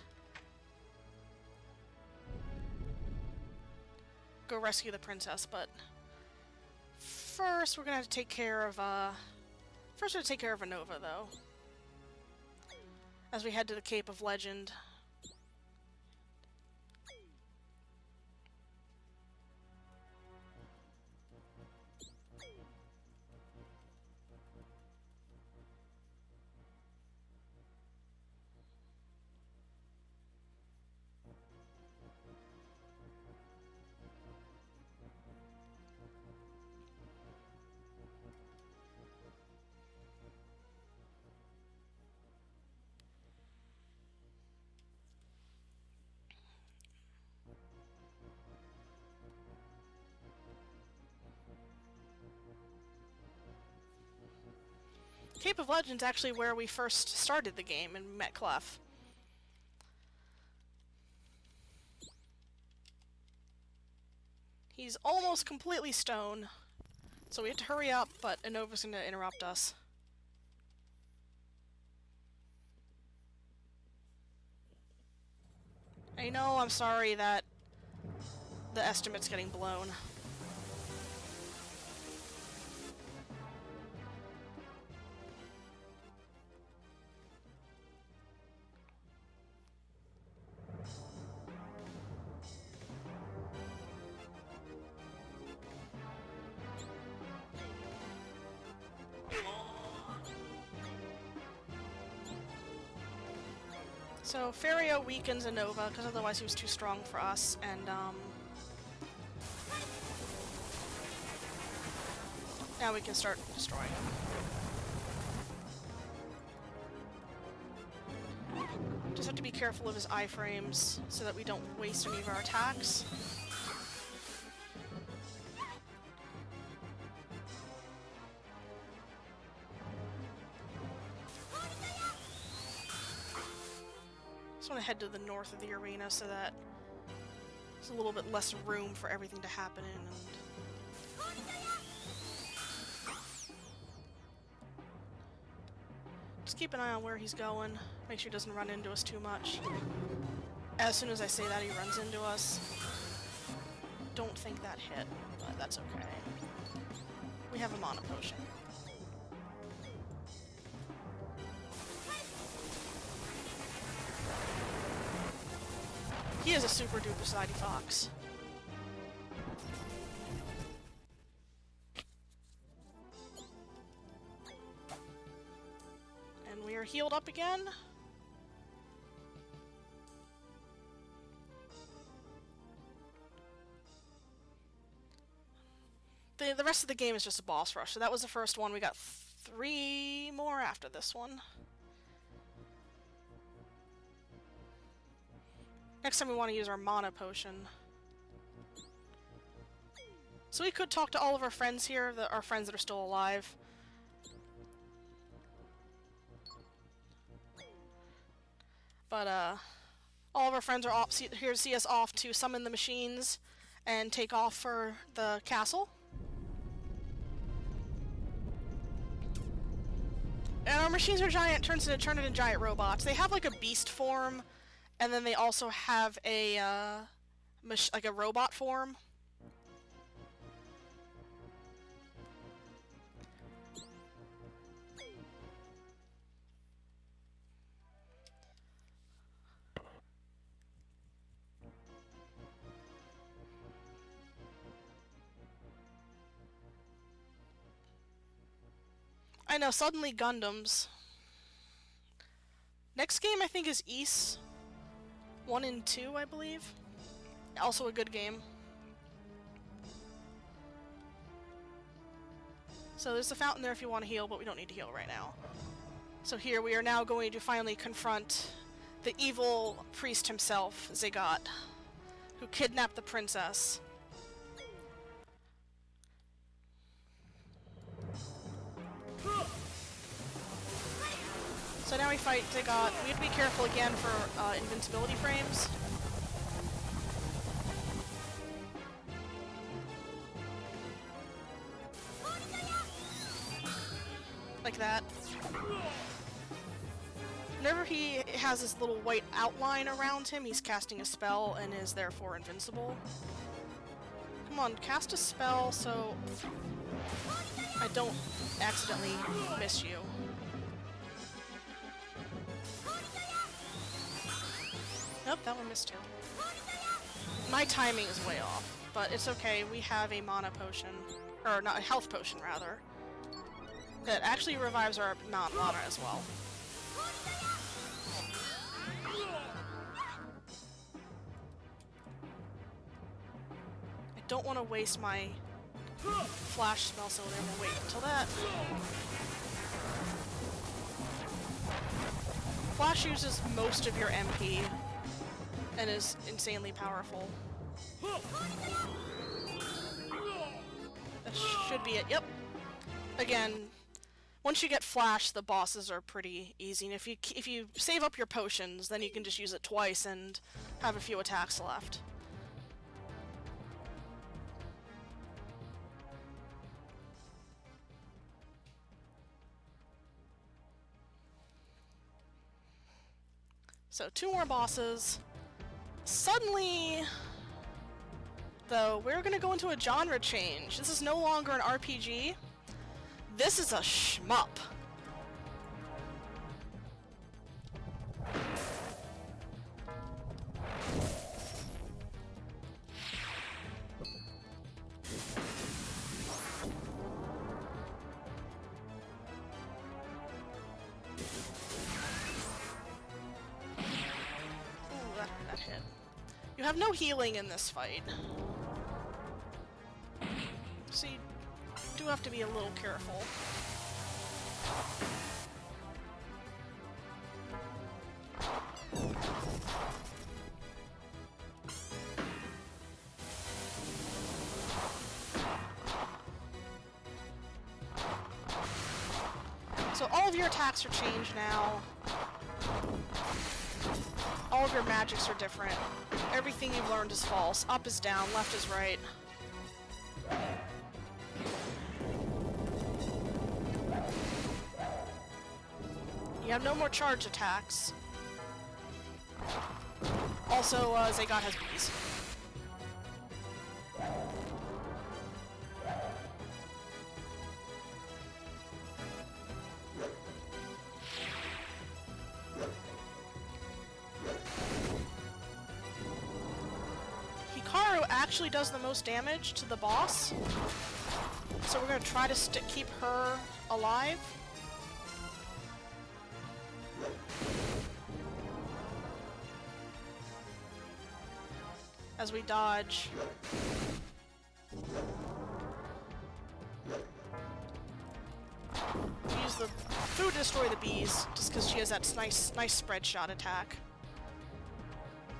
go rescue the princess, but first we're gonna have to take care of Anova, though. As we head to the Cape of Legend. Cape of Legend's actually where we first started the game and met Clef. He's almost completely stone, so we have to hurry up, but Anova's gonna interrupt us. I know, I'm sorry that the estimate's getting blown. So Ferio weakens Anova because otherwise he was too strong for us, and now we can start destroying him. Just have to be careful of his iframes so that we don't waste any of our attacks. Just want to head to the north of the arena so that there's a little bit less room for everything to happen in. And just keep an eye on where he's going. Make sure he doesn't run into us too much. As soon as I say that, he runs into us. Don't think that hit, but that's okay. We have a mana potion. He is a super duper slidey fox. And we are healed up again. The rest of the game is just a boss rush. So that was the first one. We got 3 more after this one. Next time we want to use our mana potion. So we could talk to all of our friends here, our friends that are still alive. But all of our friends are here to see us off to summon the machines and take off for the castle. And our machines are giant, turn into giant robots. They have like a beast form, and then they also have a like a robot form. I know, suddenly Gundams. Next game I think is Ys 1 and 2, I believe. Also a good game. So there's a fountain there if you want to heal, but we don't need to heal right now. So here we are now going to finally confront the evil priest himself, Zagat, who kidnapped the princess. So now we fight Zagat. We have to be careful again for invincibility frames. Like that. Whenever he has this little white outline around him, he's casting a spell and is therefore invincible. Come on, cast a spell so I don't accidentally miss you. Nope, that one missed too. My timing is way off, but it's okay. We have a mana potion, or not, a health potion rather, that actually revives our mana as well. I don't want to waste my flash spell, so then we'll wait until that. Flash uses most of your MP and is insanely powerful. That should be it. Yep. Again, once you get Flash, the bosses are pretty easy. And if you save up your potions, then you can just use it twice and have a few attacks left. So 2 more bosses. Suddenly, though, we're gonna go into a genre change. This is no longer an RPG. This is a shmup. have no healing in this fight. So you do have to be a little careful. So all of your attacks are changed now. All of your magics are different. Everything you've learned is false. Up is down, left is right. You have no more charge attacks. Also, Zagot has bees. Hikaru actually does the most damage to the boss, so we're gonna try to keep her alive. As we dodge. Use the food to destroy the bees, just because she has that nice spread shot attack.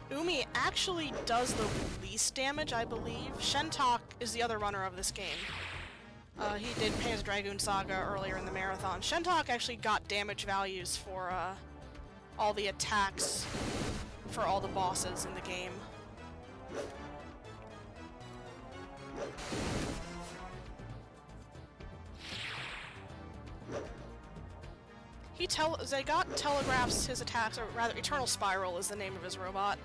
Umi actually does the least damage, I believe. Shentok is the other runner of this game. He did Panzer Dragoon Saga earlier in the marathon. Shentok actually got damage values for all the attacks for all the bosses in the game. Zagot telegraphs his attacks, or rather, Eternal Spiral is the name of his robot.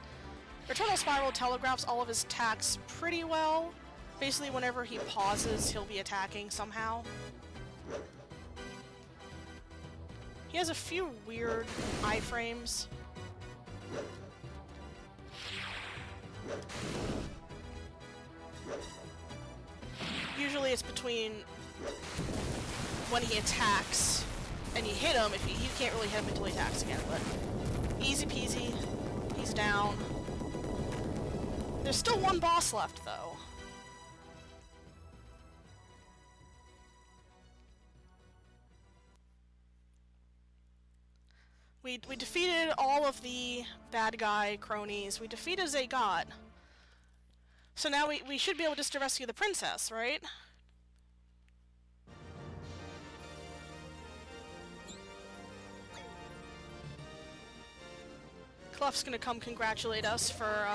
Eternal Spiral telegraphs all of his attacks pretty well. Basically, whenever he pauses, he'll be attacking somehow. He has a few weird iframes. Usually it's between when he attacks and you hit him. If you can't really hit him until he attacks again, but easy peasy. He's down. There's still one boss left, though. We defeated all of the bad guy cronies. We defeated Zagot. So now we should be able just to rescue the princess, right? Clef's gonna come congratulate us for,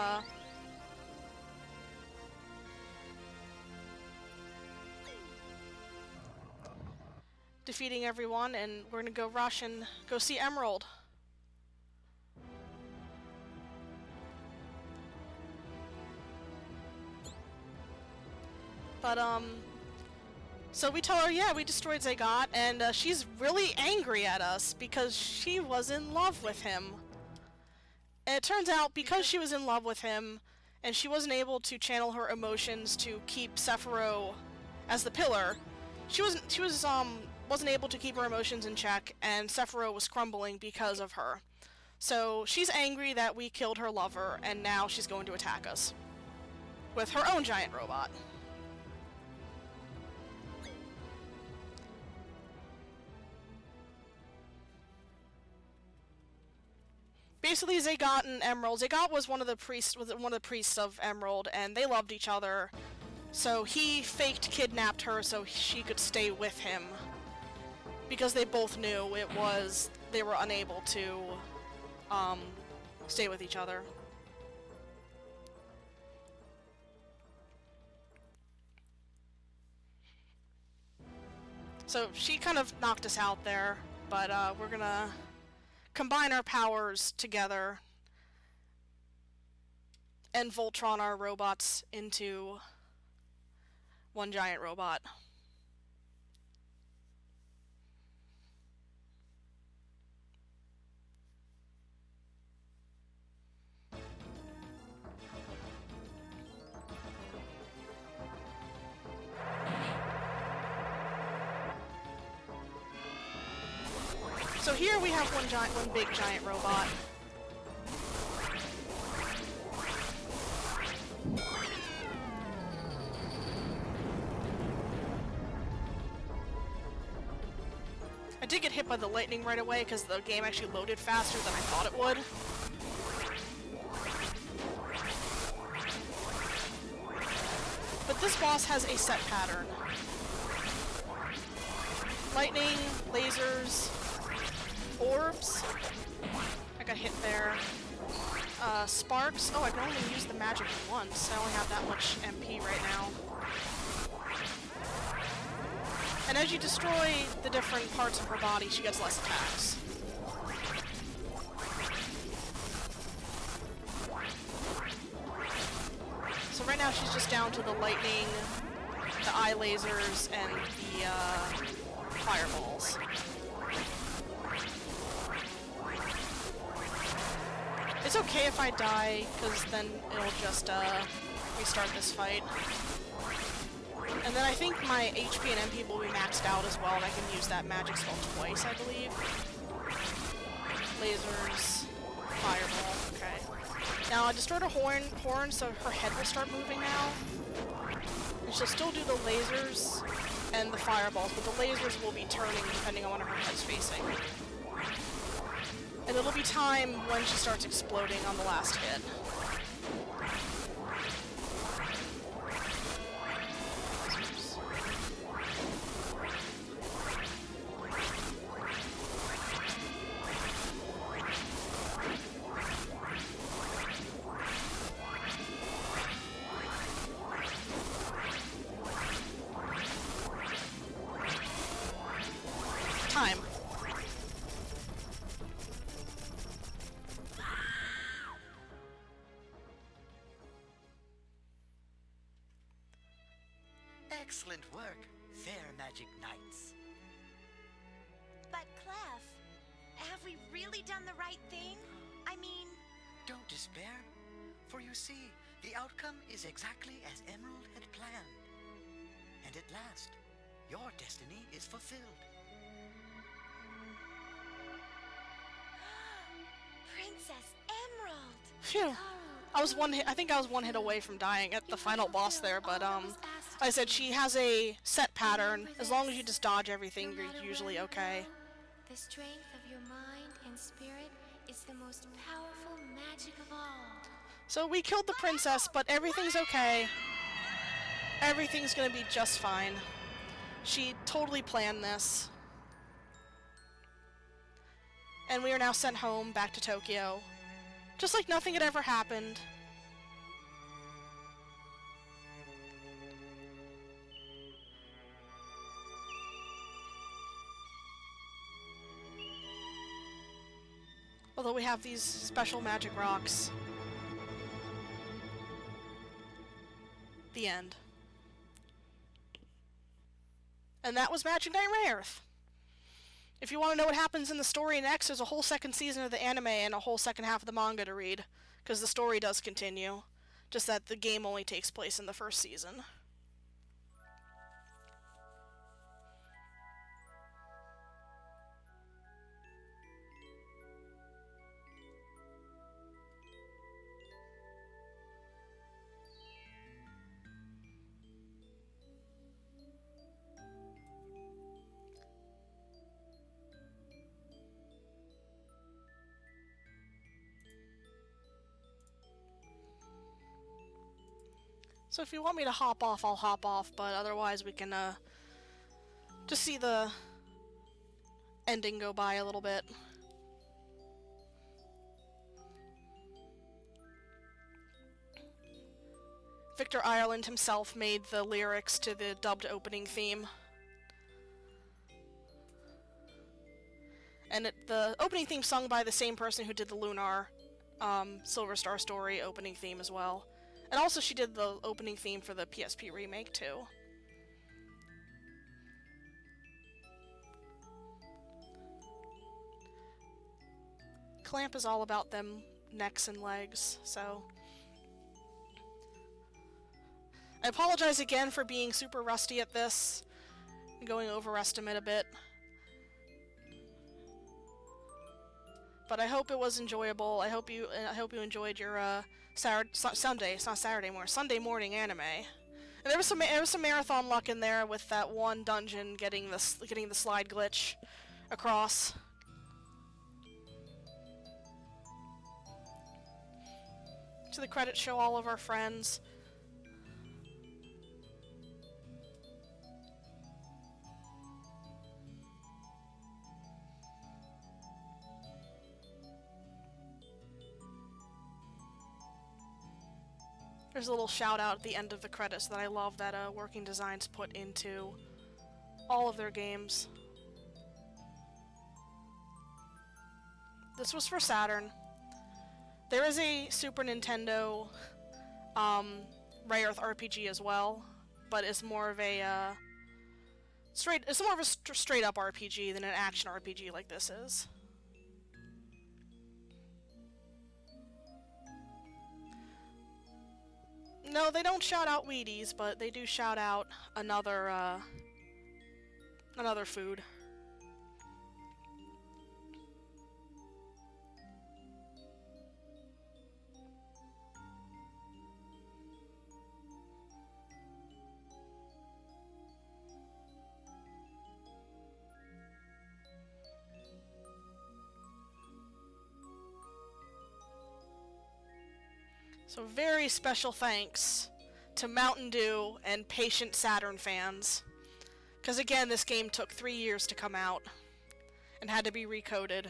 defeating everyone, and we're gonna go rush and go see Emerald. But, so we tell her, yeah, we destroyed Zagot, and she's really angry at us because she was in love with him. And it turns out, because she was in love with him, and she wasn't able to channel her emotions to keep Sephiroth as the pillar, she wasn't able to keep her emotions in check, and Sephiroth was crumbling because of her. So she's angry that we killed her lover, and now she's going to attack us with her own giant robot. Basically, Zagot and Emerald. Zagot was one of the priests of Emerald, and they loved each other. So he faked kidnapped her so she could stay with him, because they both knew they were unable to stay with each other. So she kind of knocked us out there, but we're gonna combine our powers together and Voltron our robots into one giant robot. So here we have one big giant robot. did get hit by the lightning right away because the game actually loaded faster than I thought it would. But this boss has a set pattern. Lightning, lasers, orbs. I got hit there. Sparks. Oh, I can only use the magic once. I only have that much MP right now. And as you destroy the different parts of her body, she gets less attacks. So right now she's just down to the lightning, the eye lasers, and the fireballs. It's okay if I die, because then it'll just restart this fight. And then I think my HP and MP will be maxed out as well, and I can use that magic spell twice, I believe. Lasers, fireball, okay. Now I destroyed her horn, so her head will start moving now. And she'll still do the lasers and the fireballs, but the lasers will be turning depending on what her head's facing. And it'll be time when she starts exploding on the last hit. Time. Excellent work, fair magic knights. But Clef, have we really done the right thing? I mean... Don't despair, for you see, the outcome is exactly as Emerald had planned. And at last, your destiny is fulfilled. Princess Emerald! Phew. I think I was one hit away from dying at the final boss there, but like I said, she has a set pattern. As long as you just dodge everything, you're usually okay. The strength of your mind and spirit is the most powerful magic of all. So we killed the princess, but everything's okay. Everything's gonna be just fine. She totally planned this. And we are now sent home, back to Tokyo. Just like nothing had ever happened. Although we have these special magic rocks. The end. And that was Magic Knight Rayearth. If you want to know what happens in the story next, there's a whole second season of the anime and a whole second half of the manga to read, because the story does continue, just that the game only takes place in the first season. So if you want me to hop off, I'll hop off, but otherwise we can, just see the ending go by a little bit. Victor Ireland himself made the lyrics to the dubbed opening theme. And the opening theme sung by the same person who did the Lunar, Silver Star Story opening theme as well. And also she did the opening theme for the PSP remake, too. Clamp is all about them necks and legs, so... I apologize again for being super rusty at this, and going overestimate a bit. But I hope it was enjoyable. I hope you enjoyed your Sunday. It's not Saturday anymore. Sunday morning anime. And there was some marathon luck in there with that one dungeon getting the slide glitch across. So the credits show all of our friends. There's a little shout out at the end of the credits that I love that Working Designs put into all of their games. This was for Saturn. There is a Super Nintendo Rayearth RPG as well, but it's more of a straight up RPG than an action RPG like this is. No, they don't shout out Wheaties, but they do shout out another food. So very special thanks to Mountain Dew and patient Saturn fans. Because again, this game took 3 years to come out and had to be recoded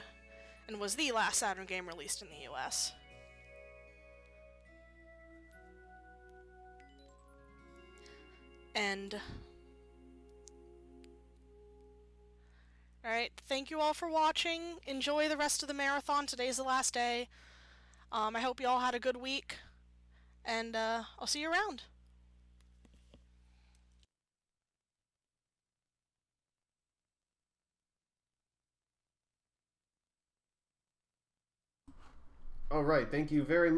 and was the last Saturn game released in the US. And alright, thank you all for watching. Enjoy the rest of the marathon. Today's the last day. I hope you all had a good week. And I'll see you around. All right, thank you very much.